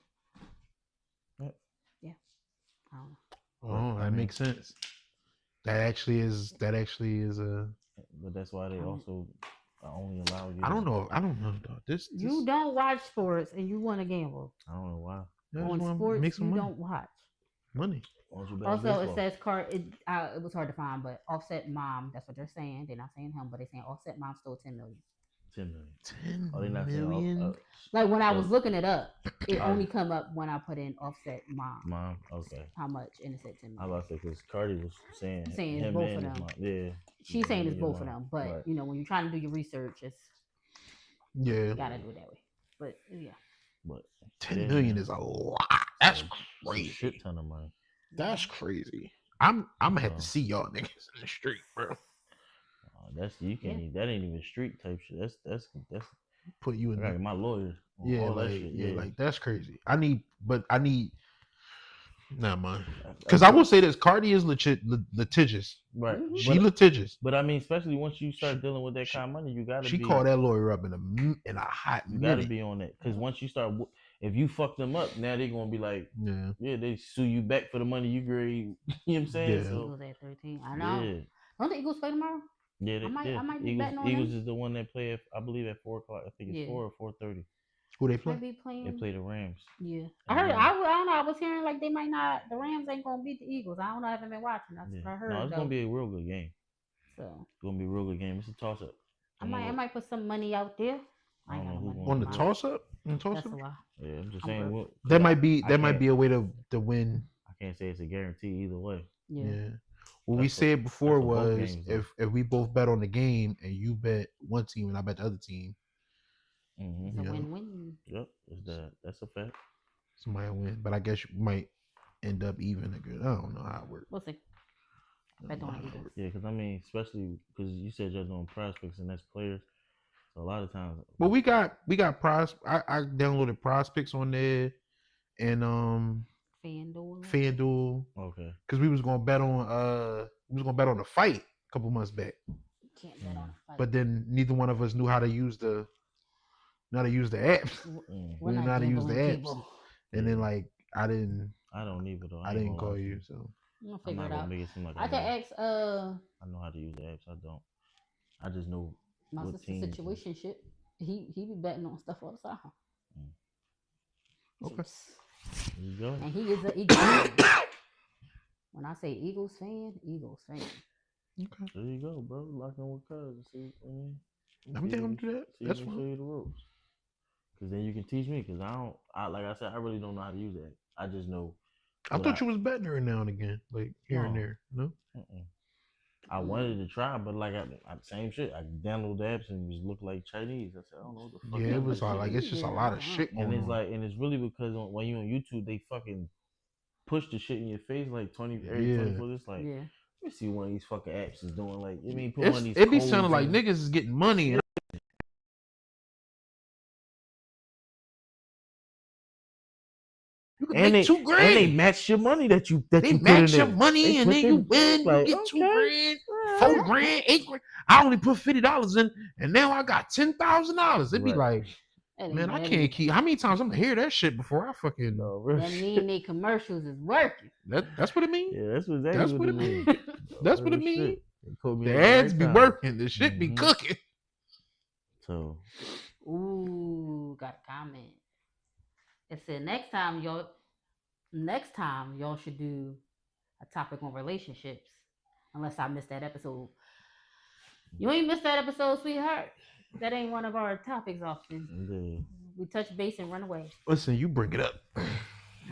Yep.
Yeah. I don't know.
Oh, that makes sense. That actually is a.
But that's why they also only allow you.
I don't know though. This
you don't watch sports and you want to gamble.
I don't know why.
On sports, you don't watch.
Money.
Also, it says it was hard to find, but Offset mom. That's what they're saying. They're not saying him, but they're saying Offset mom stole $10 million.
10 million.
10
oh, they're not
million.
Like when I was looking it up, it only come up when I put in Offset mom.
Mom, okay.
How much? And it said 10 million.
I was about to say because Cardi was saying
it's both of them.
Yeah.
She's saying it's both of them, but right. You know when you're trying to do your research, it's you gotta do it that way. But yeah.
But
10 million is a lot. That's crazy.
A shit ton of money.
That's crazy. I'm gonna have to see y'all niggas in the street, bro.
That's you can't even, that ain't even street type shit. That's
put you in
my lawyers.
Yeah, all like, that shit. Yeah, like that's crazy. I need nah, man. Because I will say this: Cardi is litigious.
Right,
she litigious.
But I mean, especially once you start dealing with that kind of money, you gotta.
She called that lawyer up in a hot minute.
You gotta be on that because once you start, if you fuck them up, now they're gonna be like, yeah, they sue you back for the money you agreed. You know what I'm saying?
Yeah. So, Eagles at 13. I know. Yeah. Don't the Eagles play tomorrow?
Yeah,
I might be betting on
Eagles
them.
is the one that play, I believe, at 4 o'clock. I think it's 4 or 4:30.
Who they play?
They play the Rams.
Yeah, I heard. I don't know. I was hearing like they might not. The Rams ain't gonna beat the Eagles. I don't know. I haven't been watching. That's what I heard.
No, it's gonna be a real good game.
So
it's gonna be a real good game. It's a toss up.
I might put some money out there.
I don't know who's
on the toss up.
That's a lot.
Yeah, I'm just saying.
That might be a way to win.
I can't say it's a guarantee either way.
Yeah.
What we said before was if we both bet on the game and you bet one team and I bet the other team.
It's a win-win.
Yep, that's a fact.
Somebody win, but I guess you might end up even again. I don't know how it works.
We'll see. Bet on it.
Yeah, because I mean, especially because you said you're doing prospects and that's players. So a lot of times.
Well, we got I downloaded prospects on there, and FanDuel.
Okay.
Because we was gonna bet on the fight a couple months back.
Can't bet on a fight.
But then neither one of us knew how to use the apps. We didn't know how to use the apps. And then like I don't either though. I didn't call you, so
we'll figure it out.
Make it seem like
I can ask
I know how to use the apps. I don't. I just know
my sister's situation shit. He be betting on stuff all the time.
Okay.
There you go.
And he is an Eagles fan. When I say Eagles fan.
Okay.
There you go, bro. Locking with cuz. See,
I'm down to that. That's
fine. Show you the ropes. Cause then you can teach me. Cause like I said, I really don't know how to use that. I just know.
I thought you was betting her now and again, like here and there. No.
I wanted to try, but like I same shit. I download the apps and it just looked like Chinese. I said, I don't know what the fuck.
Yeah, it was like it's just a lot of shit.
And it's like, and it's really because when you on YouTube, they fucking push the shit in your face like 24. It's like, let me see what one of these fucking apps is doing. Like, I mean, put one of these.
It be sounding like niggas is getting money.
And they $2,000. And they match your money that you
match your money and then you win. Like, you get $2,000, $4,000, $8,000. I only put $50 in, and now I got $10,000. It'd be like, Man, I can't keep. How many times I'm gonna hear that shit before I fucking?
That mean they commercials is working.
That's what it means.
Yeah, that's what it means.
That's what it means. The ads be working. The shit be cooking.
So,
got a comment. It said next time y'all should do a topic on relationships. Unless I missed that episode. You ain't missed that episode, sweetheart. That ain't one of our topics often. Yeah. We touch base and run away.
Listen, you bring it up.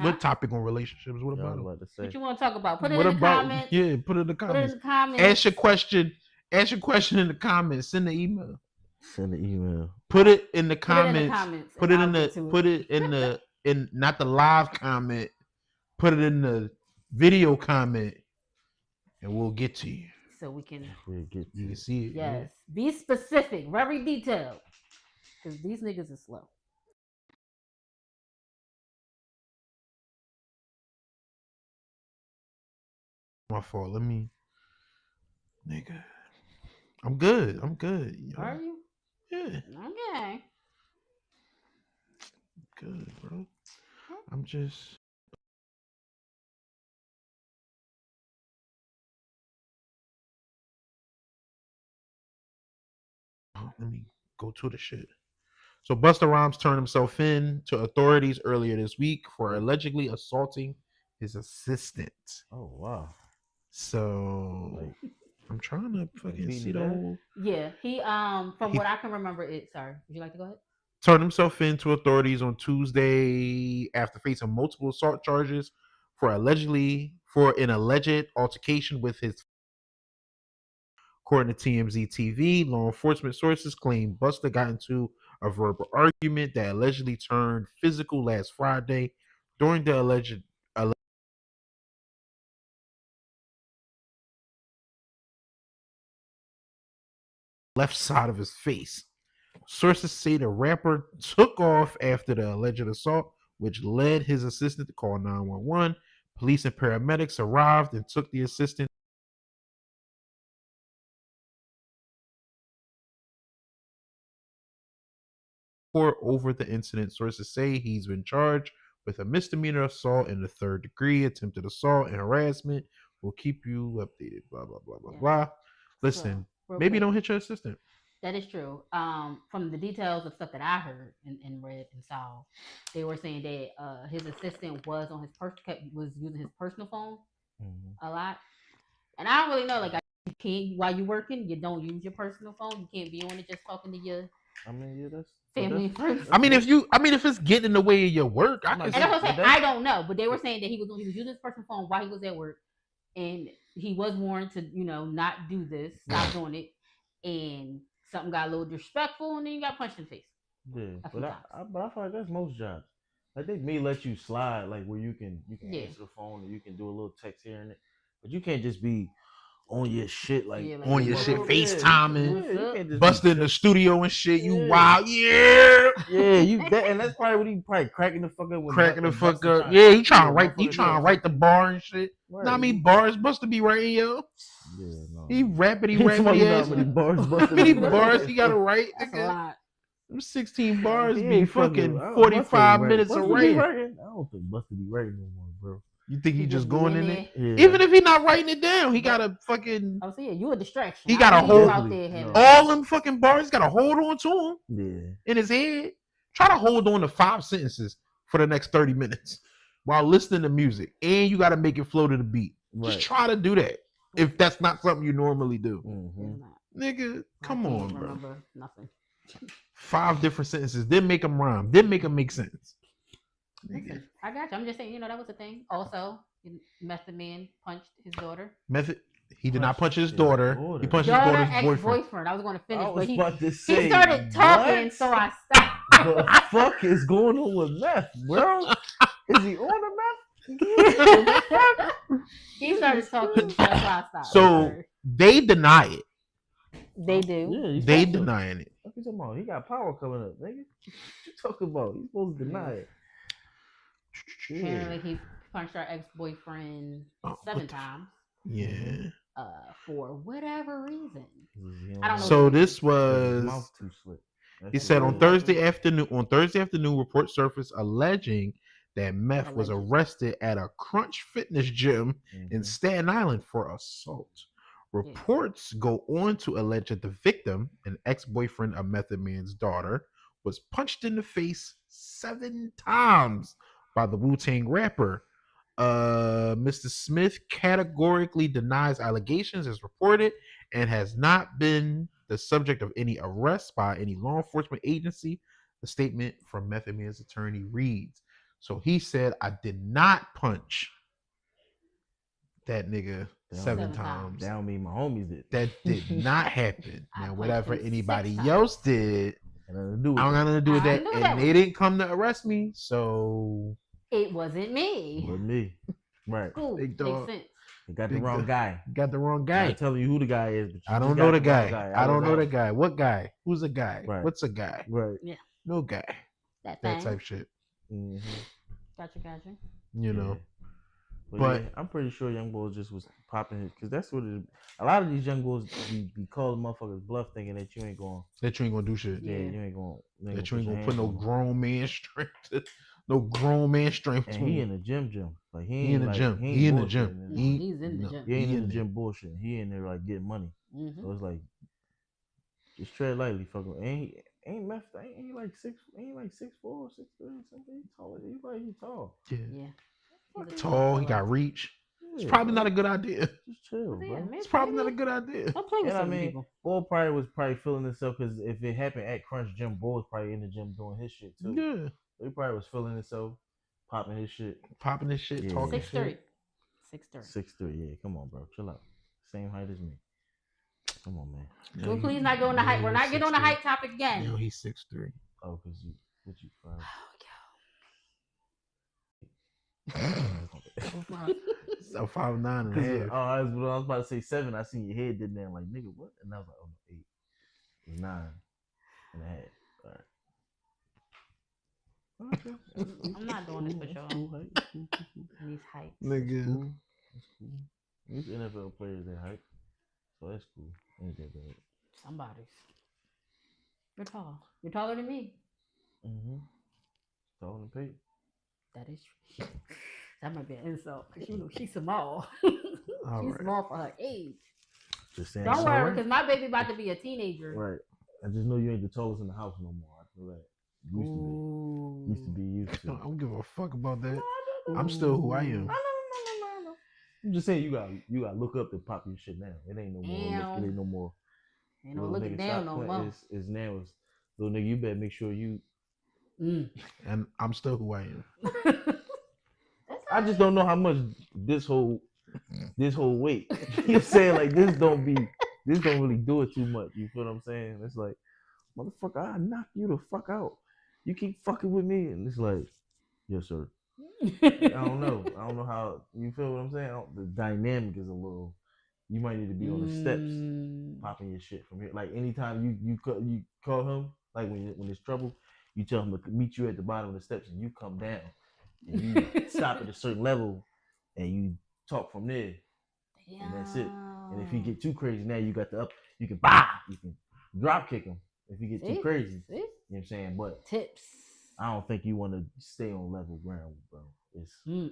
What topic on relationships? What about it?
What you want to talk about? Put it in the comments.
Yeah, put it in the comments.
Put it in the comments.
Ask your question in the comments. Send the email.
Put it
in the comments. Put it in not the live comment. Put it in the video comment, and we'll get to you.
So we can
you can see it.
Yes. Yeah. Be specific, very detailed. Because these niggas are slow.
My fault. Nigga. I'm good.
Are you?
Yeah.
Okay.
Good, bro. I'm just. Let me go to the shit. So Busta Rhymes turned himself in to authorities earlier this week for allegedly assaulting his assistant.
Oh wow.
So I'm trying to fucking see the whole.
Yeah, he what I can remember sorry. Would you like to go ahead?
Turned himself in to authorities on Tuesday after facing multiple assault charges for an alleged altercation with his. According to TMZ TV, law enforcement sources claim Busta got into a verbal argument that allegedly turned physical last Friday during the alleged left side of his face. Sources say the rapper took off after the alleged assault, which led his assistant to call 911. Police and paramedics arrived and took the assistant over the incident. Sources say he's been charged with a misdemeanor assault in the 3rd degree, attempted assault, and harassment. We'll keep you updated. Blah blah blah blah blah. Listen, maybe don't hit your assistant.
That is true. From the details of stuff that I heard and read and saw, they were saying that his assistant was on was using his personal phone a lot. And I don't really know. Like, you can't, while you're working, you don't use your personal phone. You can't be on it just talking to your. Family first.
If it's getting in the way of your work,
I don't know, but they were saying that he was using his personal phone while he was at work, and he was warned to not do this, stop doing it, and something got a little disrespectful, and then you got punched in the face.
Yeah, but I feel like that's most jobs. Like, they may let you slide, like where you can answer the phone and you can do a little text here and there, but you can't just be on your shit,
on your shit, FaceTiming, busting the studio and shit. You wild, yeah.
And that's probably what he cracking the fuck up.
Yeah, he trying to write the bar and shit. Right. Not me bars Busta be writing, yo. Yeah, no. He rappity ass. How many bars he gotta write?
That's a lot.
Them 16 bars be fucking 45 minutes of writing.
I don't think Busta be writing no more, bro.
You think he just going in there? Yeah. Even if he not writing it down, he got a fucking.
I'm saying you a distraction.
He got a hold out there. All them fucking bars. Got to hold on to them. In his head. Try to hold on to 5 sentences for the next 30 minutes while listening to music, and you got to make it flow to the beat. Right. Just try to do that if that's not something you normally do. Mm-hmm. Nigga, come on, bro.
Nothing.
5 different sentences. Then make them rhyme. Then make them make sense.
Listen, I got you. I'm just saying, that was a thing. Also, Method Man punched his daughter.
He did not punch his daughter. He punched his daughter's boyfriend.
I was going to finish, but he started talking, so I stopped.
What the fuck is going on with Meth, bro? Is he on the
Meth? He started talking, so that's why I stopped.
So they deny it.
They do.
Yeah, they denying it.
What you talking about? He got power coming up, nigga. What you talking about? He's supposed to deny it.
Apparently, he punched our ex-boyfriend 7 times.
Yeah.
For whatever reason.
I don't know. So this was.
Mouth too slick.
He said on Thursday afternoon, reports surfaced alleging that Meth was arrested at a Crunch Fitness gym in Staten Island for assault. Reports go on to allege that the victim, an ex-boyfriend of Method Man's daughter, was punched in the face 7 times by the Wu-Tang rapper. Mr. Smith categorically denies allegations as reported and has not been the subject of any arrest by any law enforcement agency. The statement from Method Man's attorney reads. So he said, I did not punch that nigga 7 times.
That don't mean my homies did.
That did not happen. Now, whatever anybody else did, I don't got nothing to do with that. And they didn't come to arrest me, so
it wasn't me.
It wasn't me. Right.
Cool.
Big dog.
Makes sense.
You got the wrong guy.
Got the wrong guy.
I'm telling you who the guy is, but
I don't know the guy. I don't know the guy. What guy? Who's a guy?
Right.
What's a guy?
Right.
Yeah.
No guy.
That
type shit.
Mm-hmm.
Gotcha.
You know.
But yeah, I'm pretty sure Young Boy just was popping it because that's what it is. A lot of these young boys be calling motherfuckers bluff, thinking that you ain't going.
That you ain't gonna do shit.
Yeah, you ain't going.
That you ain't gonna put no grown man strength. No grown man strength.
And he in the gym. Like he
in the gym. He in the gym.
He's in the gym.
He ain't in the gym bullshit. He in there like getting money.
Mm-hmm.
So it's like just tread lightly, fucker. Ain't meth. Ain't he like 6'4", 6'3", something? He tall.
Yeah. Tall. He got reach. It's probably not a good idea.
Just chill, bro.
It's probably not a good idea.
Don't play with some people.
Bull probably was feeling himself because if it happened at Crunch Gym, Bull was probably in the gym doing his shit too.
Yeah.
So he probably was feeling himself, popping his shit.
Talking
6'3".
shit.
6'3". Yeah, come on, bro. Chill out. Same height as me. Come on, man.
Yeah, well, please not go on the height. We're not getting on the height topic again.
Yo, he's 6'3".
Oh, because you 5.
So 5'9" and a half.
I was about to say 7. I seen your head did there. Like, nigga, what? And I was like, oh, 8. It's 9 and a half. All right. Okay.
I'm not doing this for sure.
Cool.
These heights.
Nigga.
That's cool. These NFL players that height. So that's cool. Ain't that bad.
Somebody's. You're tall. You're taller than me.
Mm-hmm. Taller than Peyton.
That is true. That might be an insult because you know she's small. She's small for her age.
Just saying.
Don't worry, because my baby about to be a teenager.
Right. I just know you ain't the tallest in the house no more. I know that. Used to.
I don't give a fuck about that. I'm still who I am.
No.
I'm just saying you got look up to pop your shit now. It ain't no more. It ain't no more.
Ain't no looking down no more.
It's now. Little nigga, you better make sure you.
And I'm still who I am.
I just don't know how much this whole weight. You're saying like this don't really do it too much. You feel what I'm saying? It's like, motherfucker, I knock you the fuck out. You keep fucking with me, and it's like, yes sir. I don't know how you feel what I'm saying. The dynamic is a little. You might need to be on the steps, popping your shit from here. Like anytime you call him, like when there's trouble, you tell him to meet you at the bottom of the steps, and you come down, and you stop at a certain level, and you talk from there, and that's it. And if he get too crazy, now you got the up. You can drop kick him if you get too crazy. You know what I'm saying? But
tips.
I don't think you want to stay on level ground, bro.
And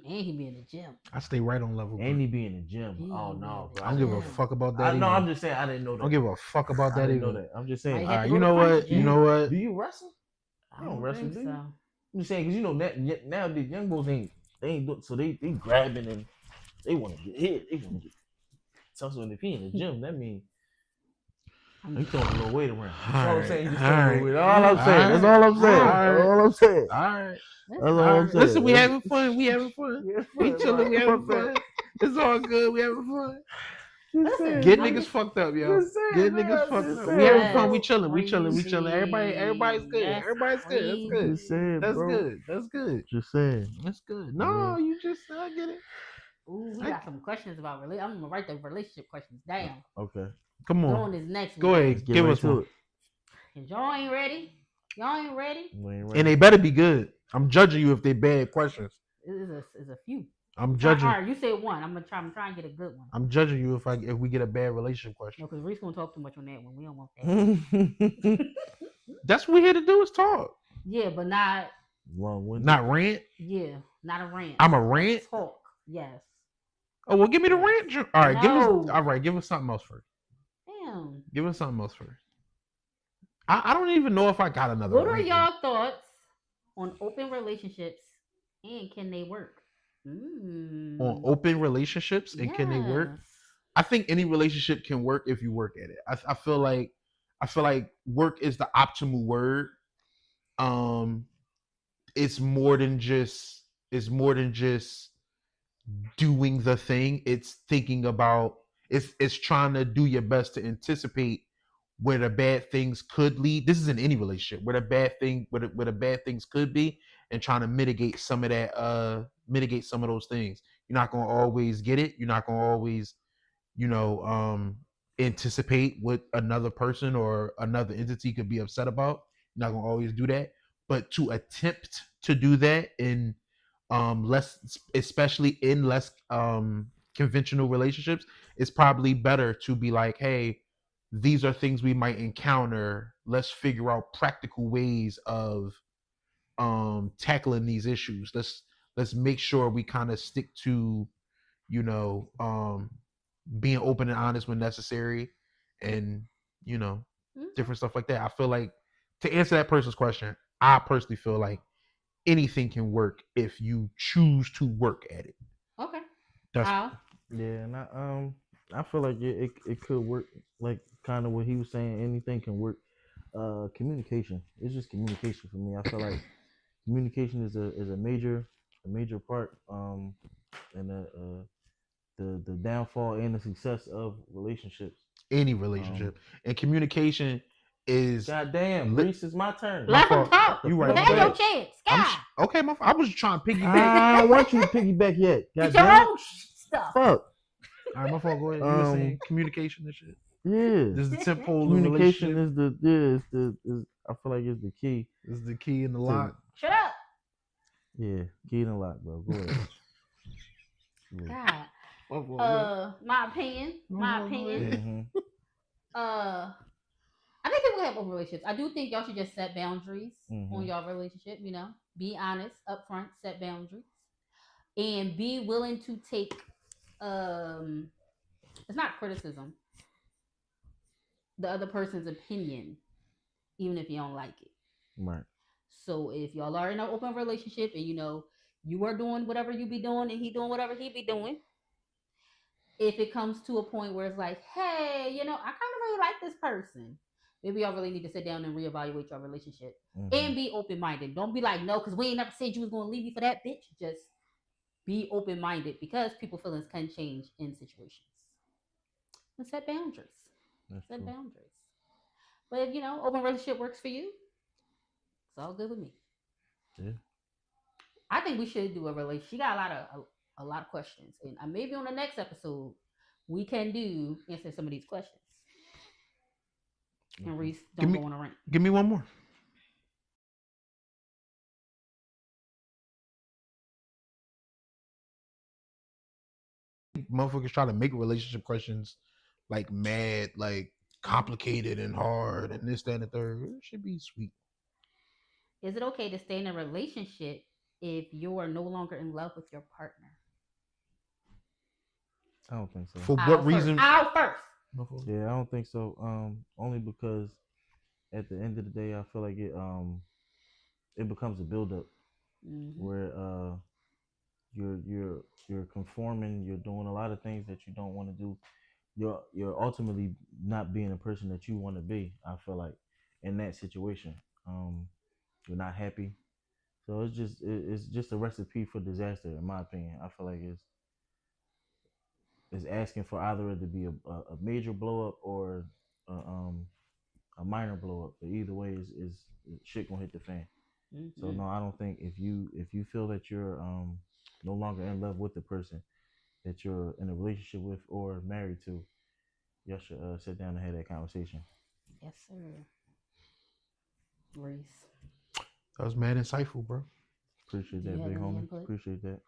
he be in the gym.
I stay right on level.
And he be in the gym. Oh no, bro.
I don't give a fuck about that.
No, I'm just saying I didn't know that.
I don't give a fuck about that either.
Know that. I'm just saying.
All right, you know what? You know what?
Do you wrestle? I don't wrestle, do you? I'm just saying because you know now the young boys ain't doing, so they grabbing and they want to get hit. They want to get. So if he in the gym, that means. He throwing a little weight around. That's all I'm saying. That's all I'm saying. That's all I'm saying.
All right.
That's all I'm saying.
Listen, we having fun. We chilling. We having fun. It's all good. We having fun. Get niggas fucked up, yo. Get niggas fucked up. We having fun. We chilling. Everybody's good. Everybody's good. That's good. That's good.
Just saying.
That's good. No, you just I get it.
Ooh, we got some questions about I'm gonna write the relationship questions down.
Okay.
Come on.
Go on this next one.
Go ahead. Give us one.
Y'all ain't ready.
And they better be good. I'm judging you if they bad questions.
It's a few.
I'm judging.
All right, you say one. I'm gonna try and get a good one.
I'm judging you if we get a bad relationship question.
No, because Reese gonna talk too much on that one. We don't want that.
That's what we're here to do is talk.
Yeah, but not
long-winded.
Not rant.
Yeah, not a rant.
I'm a rant.
Talk. Yes.
Oh well, give me the rant. All right,
No.
Give us something else first.
Damn.
Give us something else first. I don't even know if I got another.
What are y'all thoughts on open relationships and can they work?
On open relationships and can they work? I think any relationship can work if you work at it. I feel like work is the optimal word. It's more than just doing the thing. It's thinking about it's trying to do your best to anticipate where the bad things could lead. This is in any relationship where the bad things could be, and trying to mitigate some of those things. You're not gonna always get it. You're not gonna always, anticipate what another person or another entity could be upset about. You're not gonna always do that. But to attempt to do that in especially in less conventional relationships, it's probably better to be like, hey, these are things we might encounter. Let's figure out practical ways of tackling these issues. Let's make sure we kind of stick to, being open and honest when necessary, and different stuff like that. I feel like, to answer that person's question, I personally feel like anything can work if you choose to work at it.
Okay.
Yeah, and I feel like it could work, like kind of what he was saying. Anything can work. Communication. It's just communication for me. I feel like communication is a major part in the downfall and the success of relationships.
Any relationship. And communication is.
Goddamn, Reese, it's my turn.
Let him talk.
You right.
Have your chance.
Okay, I was trying to piggyback.
I don't want you to piggyback yet.
Get your own stuff.
Fuck.
All right, my fault. Go ahead. You were saying communication and shit.
Yeah.
This is the tempo.
Communication is I feel like it's the key.
It's the key in the lock.
Shut up.
Yeah, key in the lock, bro. Go ahead.
God. My opinion.
Mm-hmm.
I think people have open relationships. I do think y'all should just set boundaries on y'all relationship. Be honest upfront, set boundaries, and be willing to take. It's not criticism. The other person's opinion, even if you don't like it.
Right.
So if y'all are in an open relationship and you are doing whatever you be doing and he doing whatever he be doing, if it comes to a point where it's like, hey, I kind of really like this person, maybe y'all really need to sit down and reevaluate your relationship and be open-minded. Don't be like, no, because we ain't never said you was going to leave me for that bitch. Just be open-minded, because people's feelings can change in situations. And set boundaries. Set boundaries. But if open relationship works for you, it's all good with me.
Yeah.
I think we should do a relationship. She got a lot of questions, and maybe on the next episode we can answer some of these questions. And Reese, don't go on a rant.
Give me one more. Motherfuckers try to make relationship questions like mad, like complicated and hard and this, that, and the third. It should be sweet.
Is it okay to stay in a relationship if you are no longer in love with your partner?
I don't think so.
For what reason?
I'll first.
Yeah, I don't think so. Only because at the end of the day, I feel like it becomes a buildup where you're conforming, you're doing a lot of things that you don't want to do. You're ultimately not being the person that you want to be. I feel like in that situation, you're not happy. So it's just a recipe for disaster, in my opinion. I feel like it's asking for either it to be a major blow up or a minor blow up. But either way, is shit gonna hit the fan. So no, I don't think if you feel that you're no longer in love with the person that you're in a relationship with or married to, y'all should sit down and have that conversation.
Yes, sir. Reese.
That was mad insightful, bro.
Appreciate that, big homie. Input? Appreciate that.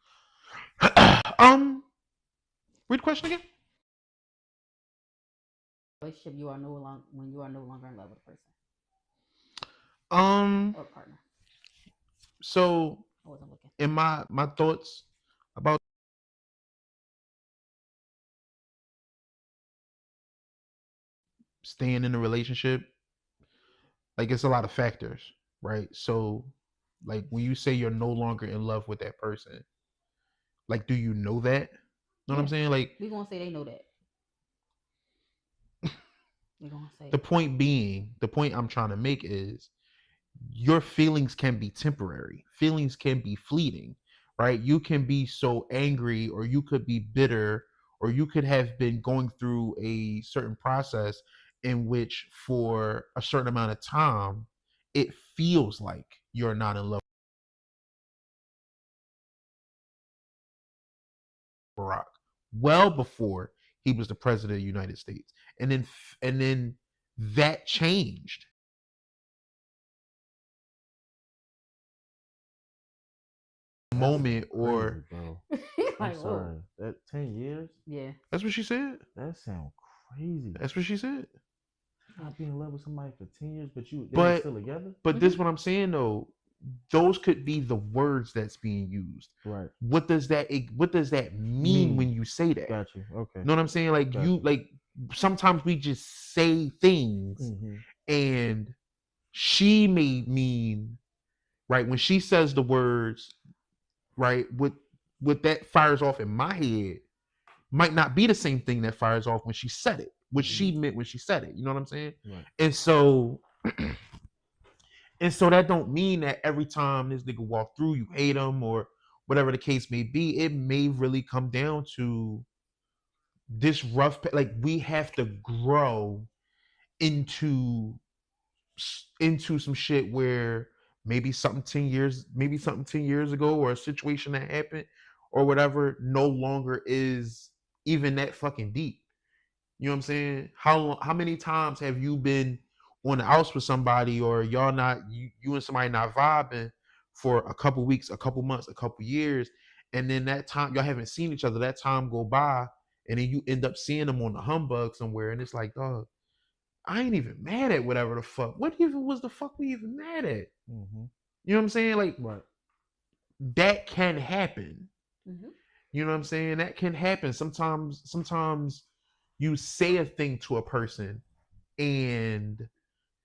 Read the question again.
Relationship when you are no longer in love with a person. or partner?
So
I wasn't looking.
in my thoughts about staying in a relationship, like it's a lot of factors, right? So like when you say you're no longer in love with that person, like do you know that? Know what I'm saying? Like
we gonna say they know that. We gonna say
the point I'm trying to make is your feelings can be temporary. Feelings can be fleeting, right? You can be so angry or you could be bitter or you could have been going through a certain process in which for a certain amount of time it feels like you're not in love with Barack well before he was the president of the United States. And then that changed moment or
bro.
like,
I'm sorry. That 10 years?
Yeah.
That's what she said.
That sounds crazy.
That's what she said.
Not being in love with somebody for 10 years, but they
But
still together?
But this what I'm saying though. Those could be the words that's being used.
Right.
What does that mean when you say that?
Got you. Okay.
Know what I'm saying? Like like sometimes we just say things and she may mean right when she says the words right what that fires off in my head might not be the same thing that fires off when she said it. What she meant when she said it. You know what I'm saying?
Right.
And so that don't mean that every time this nigga walk through you hate him or whatever the case may be. It may really come down to this rough like we have to grow into some shit where maybe something 10 years ago or a situation that happened or whatever no longer is even that fucking deep. You know what I'm saying? How many times have you been on the house with somebody or y'all not you and somebody not vibing for a couple weeks, a couple months, a couple years, and then that time y'all haven't seen each other, that time go by, and then you end up seeing them on the humbug somewhere, and it's like, dog, I ain't even mad at whatever the fuck. What even was the fuck we even mad at? You know what I'm saying? Like,
right.
That can happen. You know what I'm saying? That can happen. Sometimes you say a thing to a person and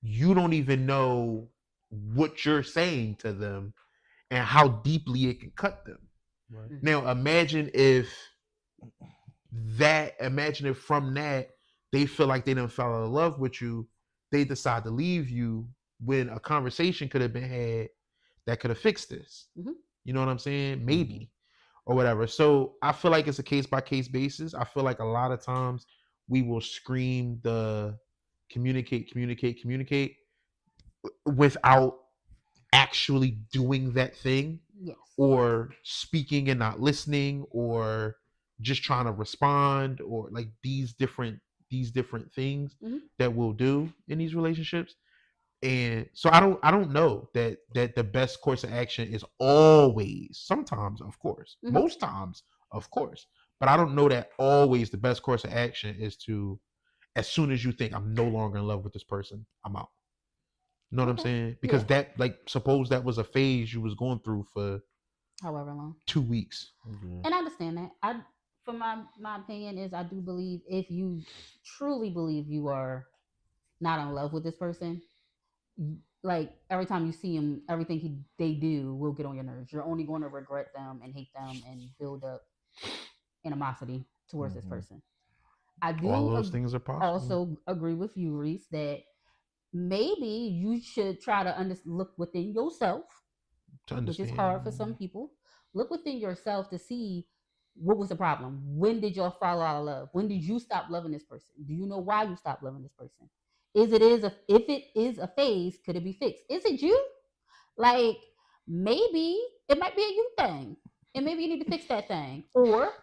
you don't even know what you're saying to them and how deeply it can cut them. Right. Now imagine if from that they feel like they didn't fall in love with you, they decide to leave you when a conversation could have been had that could have fixed this. You know what I'm saying? Maybe. Or whatever. So I feel like it's a case by case basis. I feel like a lot of times we will scream the communicate without actually doing that thing.
Yes.
Or speaking and not listening or just trying to respond or like these different things that we'll do in these relationships. And so I don't know that the best course of action is always, sometimes of course, most times of course, but I don't know that always the best course of action is to, as soon as you think I'm no longer in love with this person, I'm out. You know what I'm saying? Because that, like, suppose that was a phase you was going through for
however long,
2 weeks.
And I understand that. For my opinion is I do believe if you truly believe you are not in love with this person, like every time you see him, everything they do will get on your nerves. You're only going to regret them and hate them and build up animosity towards this person. I do
all those things are possible.
Also agree with you, Reese, that maybe you should try to look within yourself, which is hard for some people. Look within yourself to see what was the problem. When did y'all fall out of love? When did you stop loving this person? Do you know why you stopped loving this person? If it is a phase, could it be fixed? Is it you? Like, maybe it might be a you thing, and maybe you need to fix that thing, or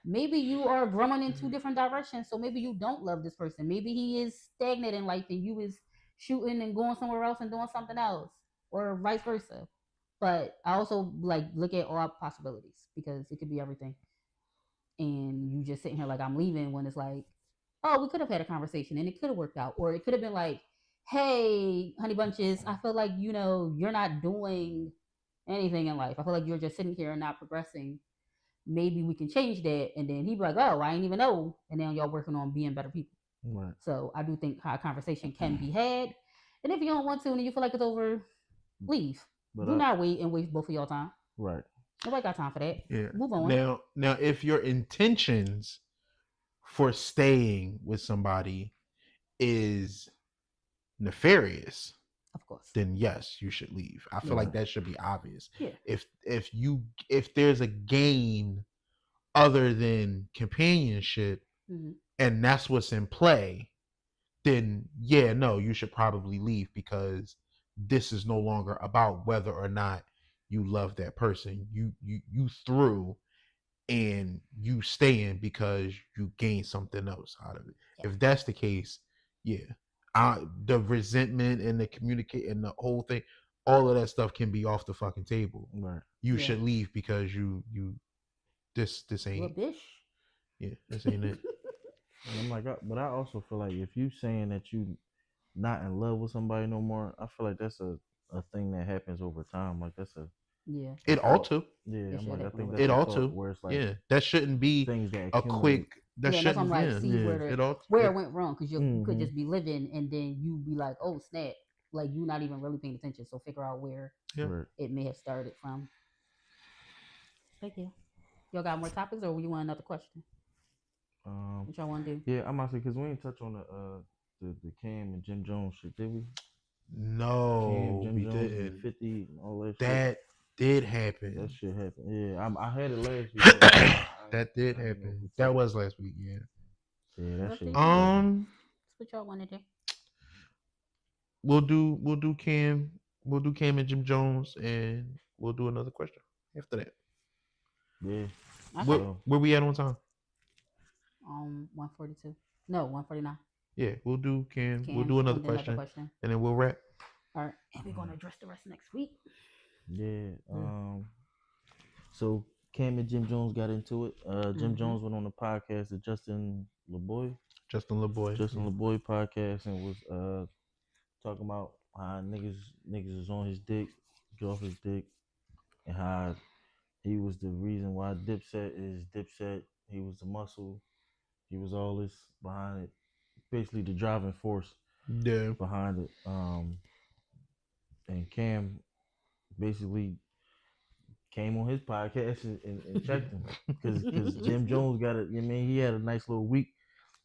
maybe you are growing in two different directions. So maybe you don't love this person. Maybe he is stagnant in life, and you is shooting and going somewhere else and doing something else, or vice versa. But I also like look at all possibilities because it could be everything. And you just sitting here like I'm leaving when it's like, oh, we could have had a conversation and it could have worked out. Or it could have been like, hey, honey bunches, I feel like, you're not doing anything in life. I feel like you're just sitting here and not progressing. Maybe we can change that. And then he'd be like, oh, I ain't even know. And then y'all working on being better people.
Right.
So I do think a conversation can be had. And if you don't want to and you feel like it's over, leave. But do not wait and waste both of y'all time.
Right.
Nobody got time for that.
Yeah.
Move on.
Now, if your intentions for staying with somebody is nefarious,
of course,
then yes, you should leave. I feel like that should be obvious.
Yeah.
If there's a gain other than companionship, and that's what's in play, then yeah, no, you should probably leave, because this is no longer about whether or not you love that person. You through, and you staying because you gain something else out of it. Yeah. If that's the case, yeah. The resentment and the communicate and the whole thing, all of that stuff can be off the fucking table.
Right.
You should leave because this ain't.
Bitch.
Yeah, this ain't it.
And I'm like, but I also feel like if you saying that you not in love with somebody no more, I feel like that's a thing that happens over time. Like that's a
it ought to.
Yeah, I'm like, I think that's
it ought to.
Where it's like,
yeah, that shouldn't be
things that
a quick. That shouldn't.
I'm like, see where it went wrong, because you could just be living and then you be like, oh snap, like you're not even really paying attention. So figure out where it may have started from. Thank you. Y'all got more topics, or you want another question? What y'all want to do?
Yeah, I'm about to say, because we didn't touch on the Cam and Jim Jones shit, did we?
No,
Cam, Jim
we
Jones,
didn't.
50 and all that.
That did happen.
That shit happened. Yeah, I had it last week.
That did happen. That was last week. Yeah.
Yeah, that shit.
What y'all want to do?
We'll do Cam. We'll do Cam and Jim Jones, and we'll do another question after that.
Yeah.
Where we at on time?
142. No, 149.
Yeah, we'll do Cam. We'll do another question, and then we'll wrap.
All right, and we're gonna address the rest next week.
Yeah. So Cam and Jim Jones got into it. Jim Jones went on the podcast of Justin LeBoy podcast, and was talking about how niggas is on his dick, get off his dick, and how he was the reason why Dipset is Dipset. He was the muscle. He was all this behind it. Basically the driving force behind it. And Cam basically came on his podcast and checked him. Because Jim Jones got it. I mean, he had a nice little week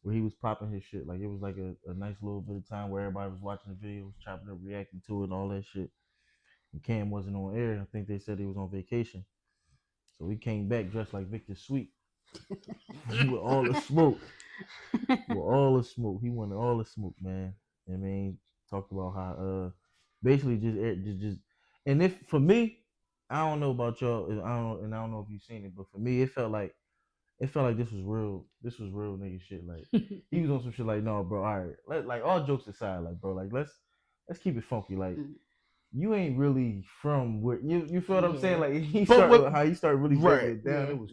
where he was popping his shit. Like, it was like a nice little bit of time where everybody was watching the videos, chopping up, reacting to it, and all that shit. And Cam wasn't on air. I think they said he was on vacation. So he came back dressed like Victor Sweet. With all the smoke. He wanted all the smoke, man. I mean, talked about how basically just and if for me, I don't know about y'all, I don't know if you've seen it, but for me it felt like this was real nigga shit. Like he was on some shit like, no, bro, all right. Like all jokes aside, like, bro, like let's keep it funky. Like you ain't really from where you feel what I'm saying? Like he started really breaking it down. It was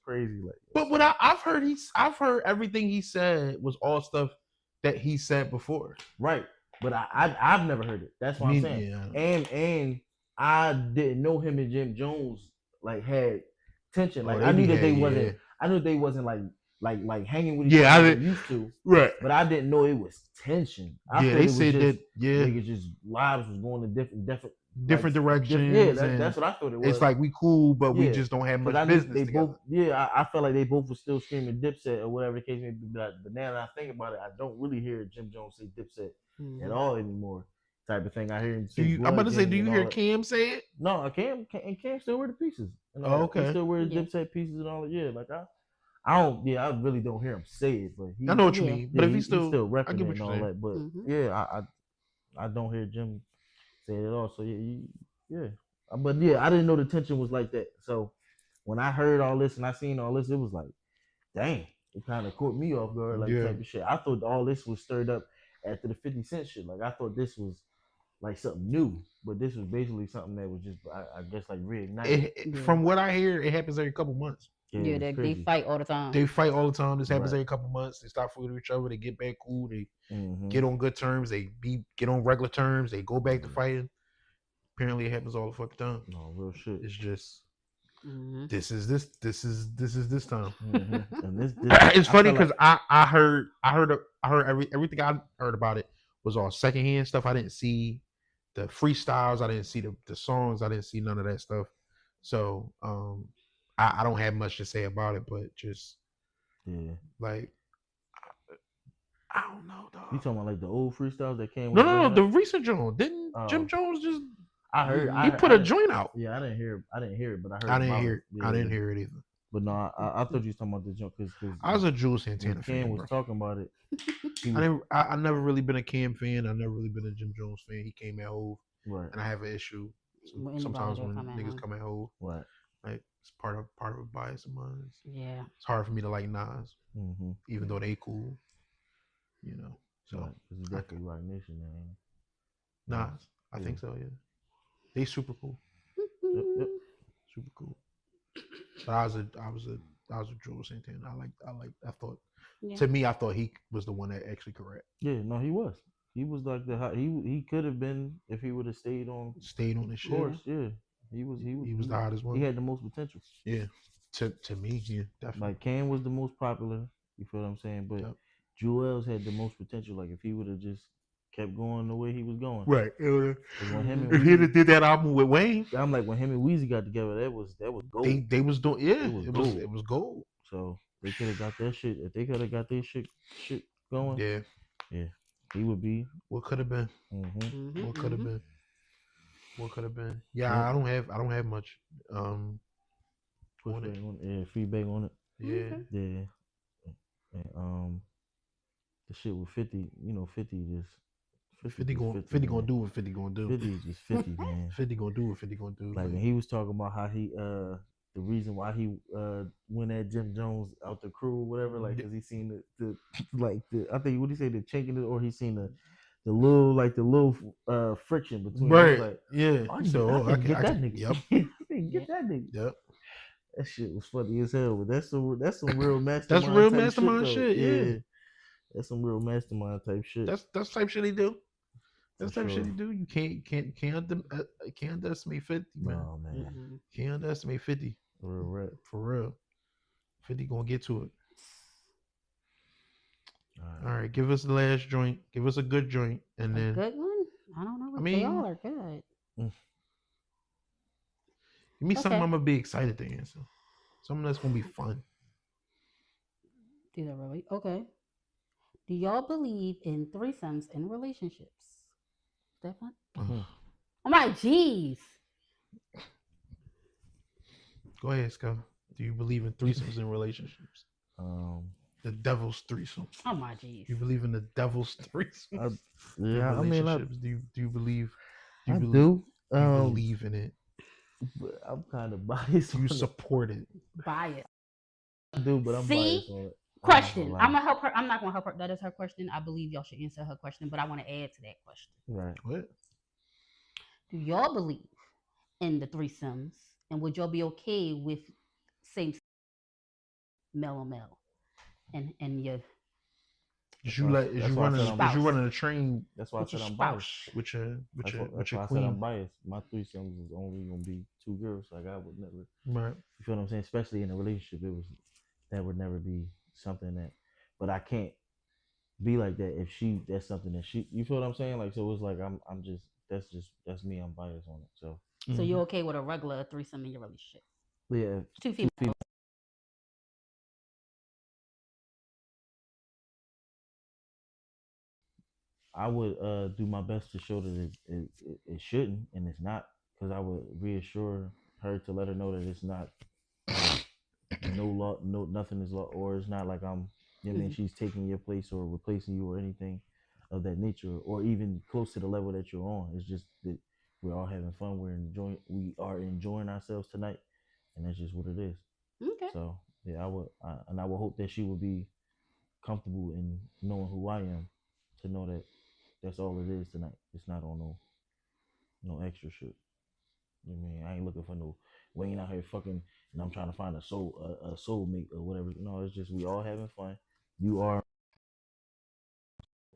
crazy. Like,
but what I've heard everything he said was all stuff that he said before.
Right. But I've never heard it. That's what I'm saying. Yeah. And I didn't know him and Jim Jones like had tension. Like I knew that they wasn't. Yeah. I knew they wasn't like hanging with each other used to.
Right.
But I didn't know it was tension.
They said that. Yeah.
Niggas just lives was going to
different directions.
That's what I thought it was.
It's like we cool, but we just don't have much business
they
together.
Both, I felt like they both were still screaming Dipset or whatever the case may be. But now that I think about it, I don't really hear Jim Jones say Dipset at all anymore. Type of thing. I hear him say.
I'm about to say, do you hear Cam say it?
No, Cam still wear the pieces.
Okay.
He still wears Dipset pieces and all that. Yeah, like I don't. Yeah, I really don't hear him say it, but
I know what you mean. But if he's still
repping it and all that, but I don't hear Jim say it at all. So yeah. But yeah, I didn't know the tension was like that. So when I heard all this and I seen all this, it was like, dang, it kind of caught me off guard, like type of shit. I thought all this was stirred up after the 50 Cent shit. Like I thought this was like something new, but this was basically something that was just, I guess, like reignited.
From what I hear, it happens every couple months.
Yeah, they fight all the time.
They fight all the time. This happens every couple months. They stop fighting each other. They get back cool. They get on good terms. They get on regular terms. They go back to fighting. Apparently, it happens all the fucking time.
No real shit.
It's just this is this time.
And this
it's funny because I heard everything I heard about it was all secondhand stuff. I didn't see the freestyles. I didn't see the songs. I didn't see none of that stuff. So I don't have much to say about it, but just like I don't know, dog.
You talking about like the old freestyles that came?
No, the recent Jones. Didn't Jim Jones just?
I heard
he put a joint out.
Yeah, I didn't hear it, but I heard.
I didn't hear it. Yeah, I didn't hear it either.
But no, I thought you was talking about the joint because
I was a Jules Santana fan.
Cam was talking about it.
I never really been a Cam fan. I never really been a Jim Jones fan. He came at Hove,
right?
And I have an issue sometimes when niggas come at Hove,
right?
Like it's part of a bias of mine.
Yeah,
it's hard for me to like Nas, even though they cool, you know. So
because he's definitely Roc Nation, man.
Nas, I think so. Yeah, they super cool. Yep, super cool. But I was a Jules Santana. I thought to me, I thought he was the one that actually correct.
Yeah, no, he was. He was like he could have been if he would have stayed on
the shit.
Course, yeah. He was the hottest one. He had the most potential.
Yeah. To me, yeah, definitely.
Like Cam was the most popular. You feel what I'm saying? But Juelz had the most potential. Like if he would have just kept going the way he was going.
Right. If he'd have did that album with Wayne,
I'm like when him and Weezy got together, that was gold.
They was doing it was gold.
So they could have got that shit. If they could have got their shit going, yeah, he would be.
What could have been? What could have been? What could have been? Yeah, I don't have much.
Feedback on it.
Yeah.
And the shit with 50, 50 just
50 gonna do what 50 gonna do.
50 is just 50, man.
50 gonna do what 50 gonna do.
Like when he was talking about how he the reason why he went at Jim Jones out the crew or whatever, like because he seen the I think what he say, the chink in it, or he seen the little friction between
right.
Like,
yeah.
I can get that nigga.
Yep.
Get that nigga.
Yep.
That shit was funny as hell, but that's some real mastermind.
That's real mastermind shit. Yeah.
That's some real mastermind type shit.
That's type shit he do. That's type shit he do. You can't underestimate 50, man.
No, man.
Can't underestimate 50.
For
real. 50 gonna get to it. All right, give us the last joint. Give us a good joint, and then
good one. I don't know. They all are good.
Give me something I'm gonna be excited to answer. Something that's gonna be fun.
Do that really? Okay. Do y'all believe in threesomes in relationships? Is that fun? Oh my jeez.
Go ahead, Scott. Do you believe in threesomes in relationships? The devil's threesome.
Oh my jeez.
You believe in the devil's threesome?
Yeah, I mean,
do you believe?
I do.
Believe in it.
But I'm kind of biased.
You support it.
Biased.
I do, but I'm biased on it.
Question. I'm gonna help her. I'm not gonna help her. That is her question. I believe y'all should answer her question, but I want to add to that question.
Right.
What?
Do y'all believe in the threesomes, and would y'all be okay with same male on male, and your?
Is you running a train?
That's why I said I'm biased.
With your
queen. I said I'm biased. My threesomes is only gonna be 2 girls. Like I would never.
Right.
You feel what I'm saying? Especially in a relationship, that would never be something that. But I can't be like that if that's something that she. You feel what I'm saying? Like so, it's like I'm just that's me. I'm biased on it. So.
So you're okay with a regular threesome in your relationship?
Yeah.
2 females.
I would do my best to show that it shouldn't, and it's not, because I would reassure her to let her know that it's not no law, nothing is law, or it's not like I'm, you know what I mean, she's taking your place or replacing you or anything of that nature, or even close to the level that you're on. It's just that we're all having fun. We are enjoying ourselves tonight, and that's just what it is.
Okay.
So yeah, I would hope that she would be comfortable in knowing who I am, to know that that's all it is tonight. It's not on no extra shit. You know what I mean? I ain't looking for no Wayne out here fucking and I'm trying to find a soulmate or whatever. No, it's just we all having fun. You are,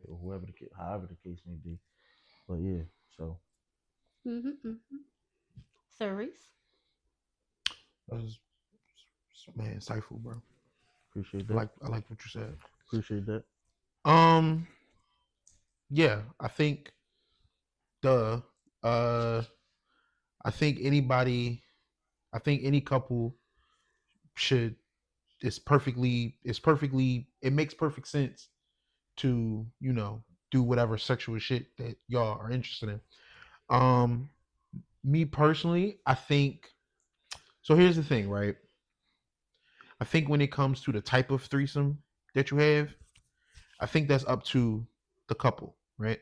or whoever however the case may be. But yeah, so
Mm-hmm. Cerise.
That was, man, insightful, bro.
appreciate that.
I like what you said.
Appreciate that.
Yeah, I think the I think any couple should it makes perfect sense to, do whatever sexual shit that y'all are interested in. Me personally, I think, so here's the thing, right? I think when it comes to the type of threesome that you have, I think that's up to the couple, right?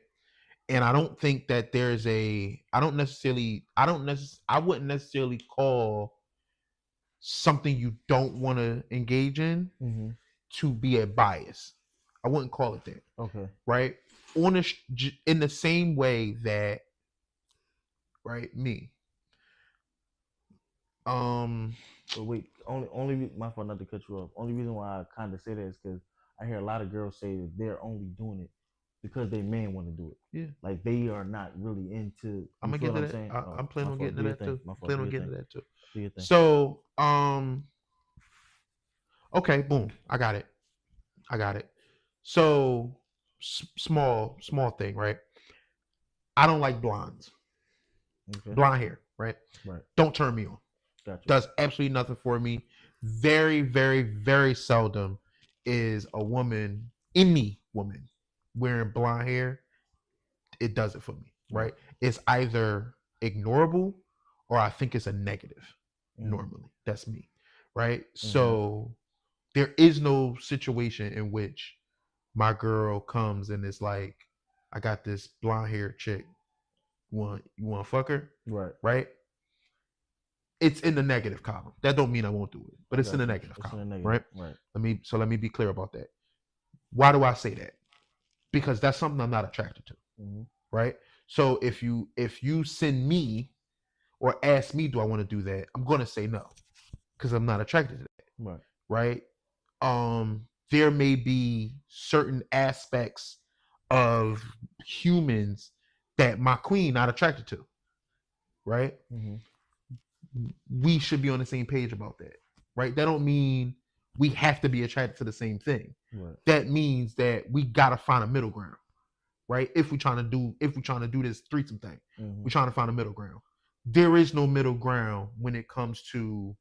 And I don't think that there's I wouldn't necessarily call something you don't want to engage in to be a bias. I wouldn't call it that.
Okay.
Right? In the same way that, right, me.
But wait, only my fault not to cut you off. Only reason why I kind of say that is because I hear a lot of girls say that they're only doing it because they man want to do it.
Yeah.
Like they are not really into.
I'm gonna get to that. I'm planning on getting to that too. Planning on getting to that too. So, okay, boom, I got it. So, small thing, right? I don't like blondes. Okay. Blonde hair, right?
Right.
Don't turn me on. Gotcha. Does absolutely nothing for me. Very, very, very seldom is any woman wearing blonde hair. It does it for me, right? It's either ignorable or I think it's a negative. Normally, that's me, right? So there is no situation in which my girl comes and it's like, I got this blonde haired chick. You want to fuck her? Right? It's in the negative column. That don't mean I won't do it, but it's in the negative column, right? Let me be clear about that. Why do I say that? Because that's something I'm not attracted to, right? So if you send me or ask me, do I want to do that? I'm gonna say no, because I'm not attracted to that, right? There may be certain aspects of humans that my queen not attracted to, right? We should be on the same page about that, right? That don't mean we have to be attracted to the same thing. That means that we gotta find a middle ground, right? If we're trying to do this threesome thing, we're trying to find a middle ground. There is no middle ground when it comes to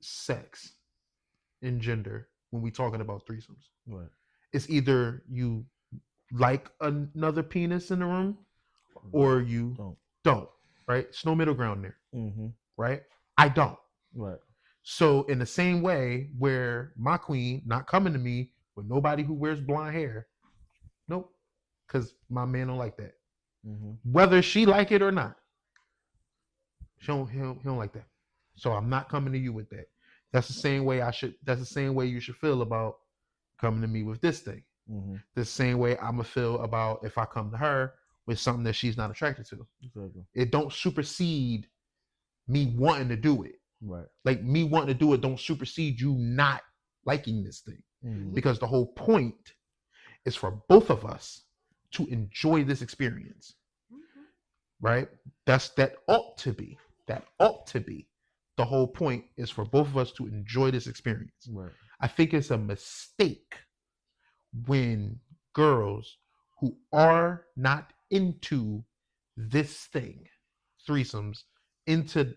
sex and gender when we're talking about threesomes. It's either you like another penis in the room or you don't, right? It's no middle ground there, right? I don't. So in the same way where my queen not coming to me with nobody who wears blonde hair, nope, because my man don't like that. Whether she like it or not, he don't like that. So I'm not coming to you with that. That's the same way you should feel about coming to me with this thing. The same way I'm gonna feel about if I come to her with something that she's not attracted to. Exactly. It don't supersede me wanting to do it. Right. Like me wanting to do it don't supersede you not liking this thing. Because the whole point is for both of us to enjoy this experience. Right? That ought to be. The whole point is for both of us to enjoy this experience. Right. I think it's a mistake when girls who are not into this thing, threesomes, into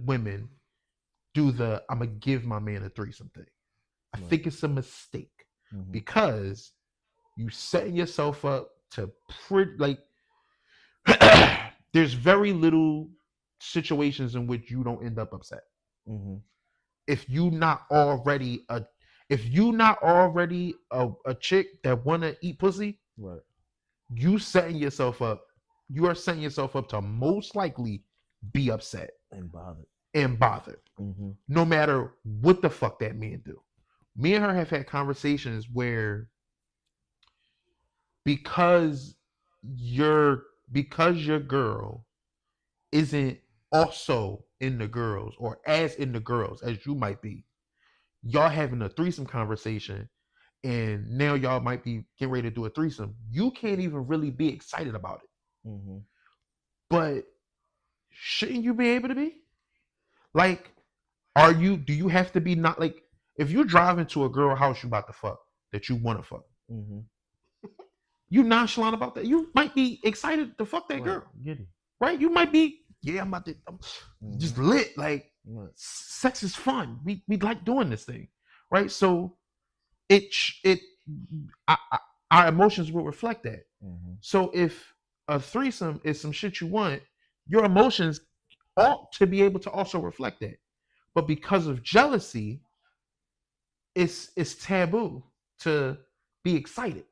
women, do the I'm gonna give my man a threesome thing. I think it's a mistake because you setting yourself up to there's very little situations in which you don't end up upset. If you not already a chick that wanna eat pussy, you are setting yourself up to most likely be upset and bothered. No matter what the fuck that man do. Me and her have had conversations where because your girl isn't also into girls or as into girls as you might be, y'all having a threesome conversation, and now y'all might be getting ready to do a threesome. You can't even really be excited about it.
Mm-hmm.
But shouldn't you be able to be? Like, do you have to be not like, if you drive into a girl house you about to fuck, that you want to fuck, you nonchalant about that. You might be excited to fuck that girl.
Get it.
Right? You might be, I'm about to just lit. Like, sex is fun. We like doing this thing. Right? So our emotions will reflect that. So if a threesome is some shit you want, your emotions ought to be able to also reflect that. But because of jealousy, it's taboo to be excited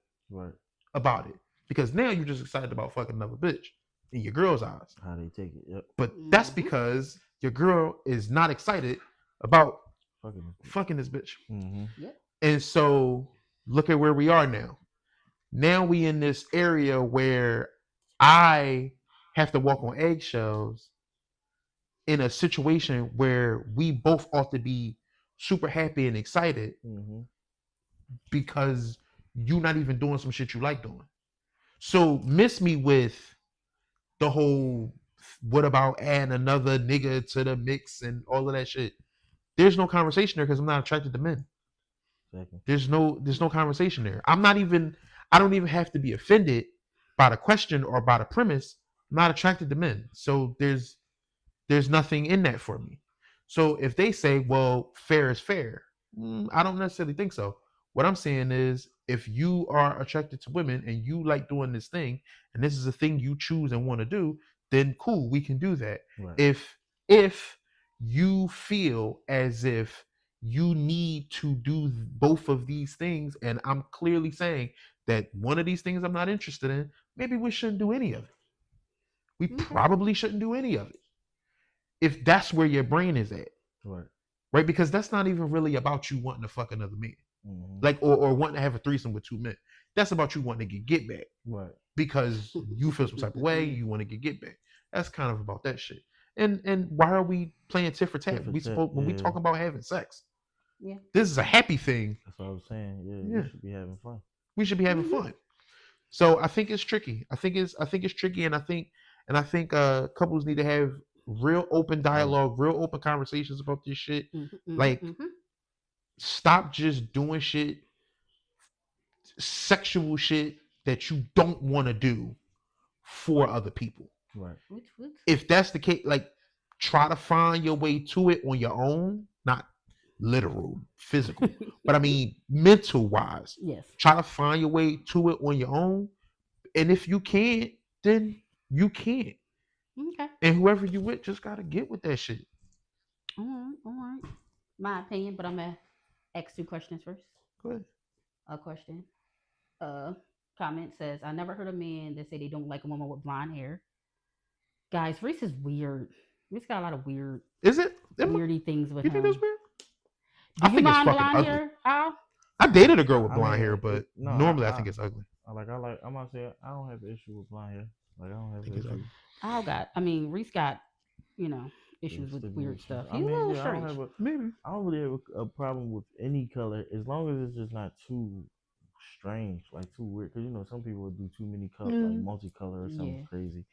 about it, because now you're just excited about fucking another bitch in your girl's eyes.
How they take it, yep.
But that's because your girl is not excited about fucking this bitch.
Yep.
And so look at where we are now. Now we in this area where I have to walk on eggshells in a situation where we both ought to be super happy and excited because you're not even doing some shit you like doing. So miss me with the whole, what about adding another nigga to the mix and all of that shit. There's no conversation there because I'm not attracted to men.
Exactly.
There's no conversation there. I don't even have to be offended by the question or by the premise. I'm not attracted to men. So there's nothing in that for me. So if they say, well, fair is fair, I don't necessarily think so. What I'm saying is, if you are attracted to women and you like doing this thing, and this is a thing you choose and want to do, then cool, we can do that.
Right.
If you feel as if you need to do both of these things, and I'm clearly saying that one of these things I'm not interested in, maybe we shouldn't do any of it. We probably shouldn't do any of it. If that's where your brain is at. Right? Because that's not even really about you wanting to fuck another man. Like, or wanting to have a threesome with two men. That's about you wanting to get back.
Right.
Because you feel some type of way, you want to get back. That's kind of about that shit. And why are we playing tit for tat? We talk about having sex.
Yeah.
This is a happy thing.
That's what I was saying. Yeah. We should be having fun.
We should be having fun. So I think it's tricky. I think it's tricky, and I think couples need to have real open dialogue, real open conversations about this shit. Stop just doing shit, sexual shit that you don't want to do for other people.
Right.
If that's the case, like, try to find your way to it on your own, not literal, physical, but I mean mental wise.
Yes.
Try to find your way to it on your own, and if you can't, then you can't.
Okay.
And whoever you with just gotta get with that shit.
All right. My opinion, but I'm gonna ask 2 questions first.
Go ahead.
A question. Comment says, I never heard a man that say they don't like a woman with blonde hair. Guys, Reese is weird. Reese got a lot of weird.
Is it
weirdy things with him?
You think that's weird?
Do you mind blonde hair, Al?
I dated a girl with blonde hair, but normally I think it's ugly.
I'm gonna say I don't have an issue with blonde hair. Like, I don't have an issue.
Reese got, issues with weird stuff. He's
a
little strange.
I don't really have a problem with any color, as long as it's just not too strange, like too weird. Because some people would do too many colors, like multicolor or something crazy.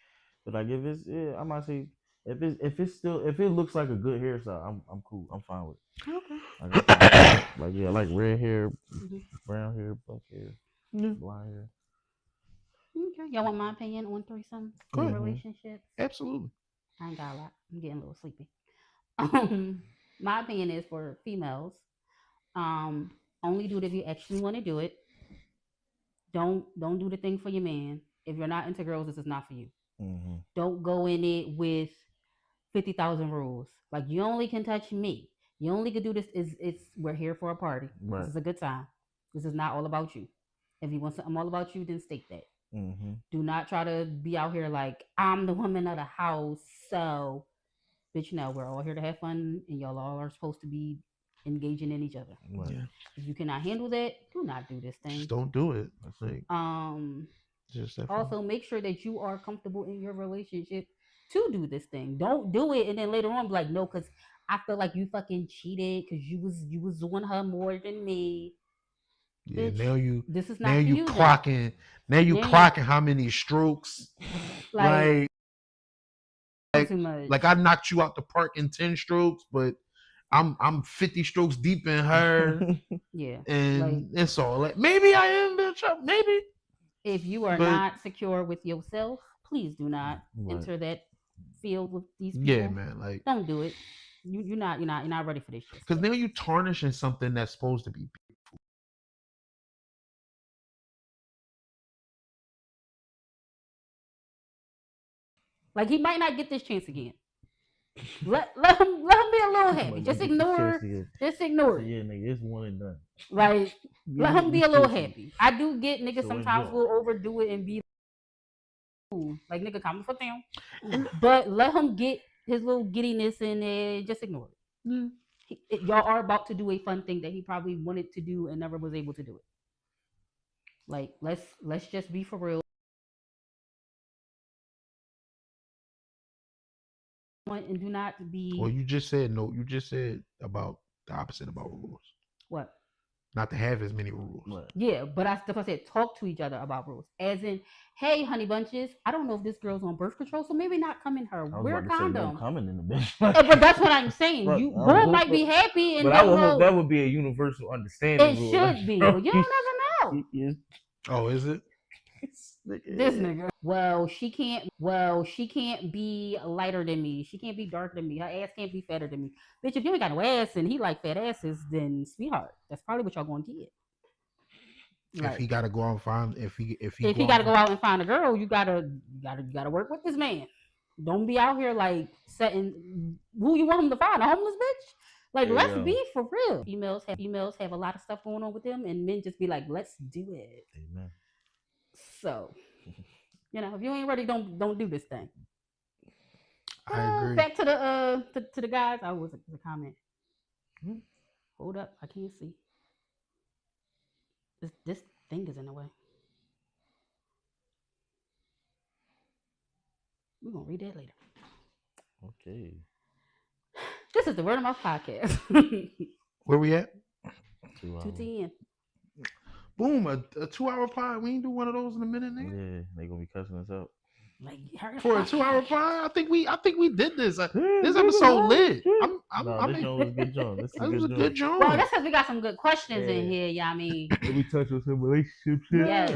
But like, if it's, I might say, if it looks like a good hairstyle, I'm cool. I'm fine with it. Okay. I like red hair, brown hair, black hair, blonde hair.
Okay, y'all want my opinion on threesome relationships?
Absolutely.
I ain't got a lot. I'm getting a little sleepy. My opinion is, for females, only do it if you actually want to do it. Don't do the thing for your man. If you're not into girls, this is not for you. Don't go in it with 50,000 rules. Like, you only can touch me. You only can do this. We're here for a party. Right. This is a good time. This is not all about you. If you want something all about you, then state that. Do not try to be out here like, I'm the woman of the house. So, bitch, no, we're all here to have fun, and y'all all are supposed to be engaging in each other.
Right. Yeah.
If you cannot handle that, do not do this thing.
Just don't do it. I think.
Also, make sure that you are comfortable in your relationship to do this thing. Don't do it and then later on be like, no, because I feel like you fucking cheated because you was doing her more than me.
Yeah,
Bitch, this is not
now
for
you
you.
clocking. Now you clocking how many strokes?
Like
too much. Like I knocked you out the park in 10 strokes, but I'm 50 strokes deep in her.
Yeah,
and
like,
it's all like maybe I am, bitch. Maybe.
If you are not secure with yourself, please do not enter that field with these people.
Yeah, man. Like,
don't do it. You're not ready for this shit.
Because now you tarnishing something that's supposed to be beautiful.
Like he might not get this chance again. Let him be a little happy. Just ignore it.
Yeah, nigga, it's one and done.
Like let him be a little happy. I do get niggas sometimes will overdo it and be like nigga coming for them, but let him get his little giddiness in there. Just ignore it. Y'all are about to do a fun thing that he probably wanted to do and never was able to do it. Like let's just be for real. And do not be.
Well, you just said no. You just said about the opposite about rules.
What?
Not to have as many rules.
What? Yeah, but I said talk to each other about rules. As in, hey, honey bunches, I don't know if this girl's on birth control, so maybe not come in her. Wear a condom.
No coming in the bitch.
But that's what I'm saying. You girl might be happy, and
that would be a universal understanding.
It should be. You don't never know.
Oh, is it?
This nigga. Well, she can't be lighter than me. She can't be darker than me. Her ass can't be fatter than me. Bitch, if you ain't got no ass and he like fat asses, then sweetheart, that's probably what y'all gonna get.
Like, if he gotta go out and find if he
gotta go out and find a girl, you gotta work with this man. Don't be out here like setting who you want him to find, a homeless bitch. Like, let's be for real. Females have a lot of stuff going on with them, and men just be like, let's do it. Amen. So, if you ain't ready, don't do this thing.
I agree.
Back to the guys. I was a comment. Hold up, I can't see. This thing is in the way. We're gonna read that later.
Okay.
This is the Word of Mouth podcast.
Where we at?
2:10.
Boom, a 2-hour pod. We ain't do one of those in a minute, nigga.
Yeah, they gonna be cussing us out.
Like
for a 2-hour pod, I think we did this. This episode lit.
This show was a good job. This was a good job.
Well, that's because we got some good questions in here. Yeah, I mean,
we touch on some relationships.
Yes.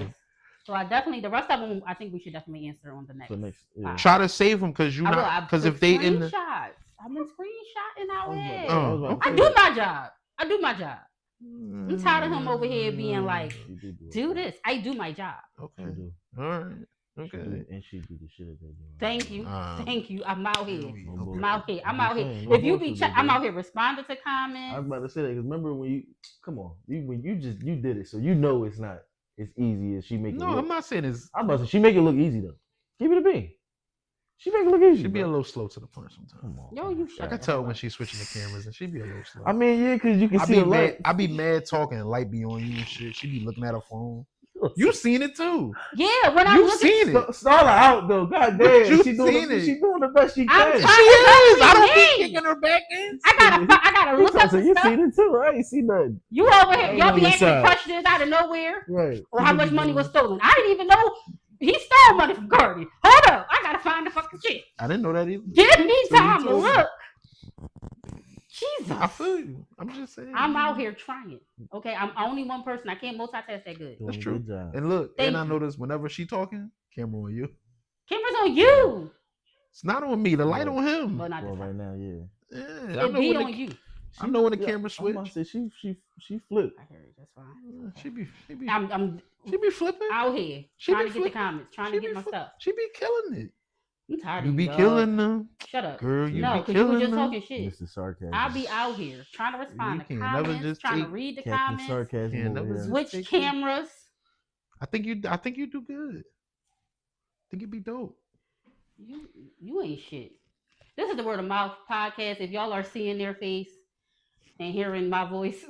So the rest of them, I think we should definitely answer on the next.
Try to save them because if they in the
shots, I've been screenshotting our head. I do my job. I'm tired of him over here being like, do this. I do my job.
Okay. All right. Okay.
And she do the shit that they do.
Thank you. I'm out here. I'm out here. If you be, I'm out here responding to comments.
I was about to say that because remember when you did it, so you know it's not as easy as she make it.
No, I'm not saying it's.
I'm about to say she make it look easy though. Give it a B. She make it look easy.
She be a little slow to the point sometimes.
Come on, yo, you shut
I can tell when she's switching the cameras, and she be a little slow.
I mean, yeah, because you can see the light.
I be mad talking, and light be on you and shit. She be looking at her phone. You seen it too.
Yeah, when I
seen it.
Start her out though. God damn, she doing the best she can.
She is. I don't be kicking her back in.
I gotta look up.
You seen it too? I ain't seen nothing.
You over here? Y'all be asking questions out of nowhere,
right?
Or how much money was stolen? I didn't even know he stole money from Cardi. Hold up, I gotta find the fucking shit.
I didn't know that either.
Give me time to look. Jesus.
I feel you. I'm just saying.
I'm out here trying. Okay, I'm only one person. I can't multitask that good.
That's true. And look, I notice whenever she talking, camera on you.
Camera's on you.
It's not on me. The light on him.
Well,
right now, yeah.
Yeah,
I know when on you.
I know when the camera switch.
She flipped.
I heard it. That's fine.
She be flipping
out here trying to get the comments, trying to get my stuff.
She be killing it.
I'm tired
you
of
be killing them.
Shut up,
girl. You
no,
be killing
you were just
them.
talking shit.
This is sarcasm.
I'll be out here trying to respond to comments, trying to read the comments.
Sarcasm.
Switch cameras.
I think you do good. I think you'd be dope.
You ain't shit. This is the Word of Mouth podcast. If y'all are seeing their face and hearing my voice,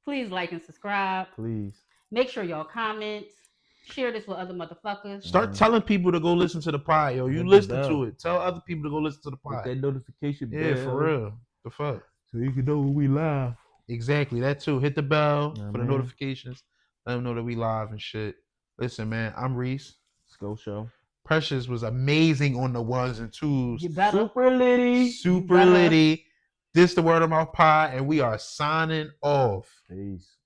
please like and subscribe.
Please.
Make sure y'all comment. Share this with other motherfuckers.
Start telling people to go listen to the pod, yo. You listen to it. Tell other people to go listen to the pod.
Hit that notification bell.
Yeah, for real. The fuck.
So you can know when we live.
Exactly, that too. Hit the bell for the notifications. Let them know that we live and shit. Listen, man, I'm Reese.
Go show.
Precious was amazing on the ones and twos.
Super litty.
Super litty. This the Word of Mouth Pod, and we are signing off.
Peace.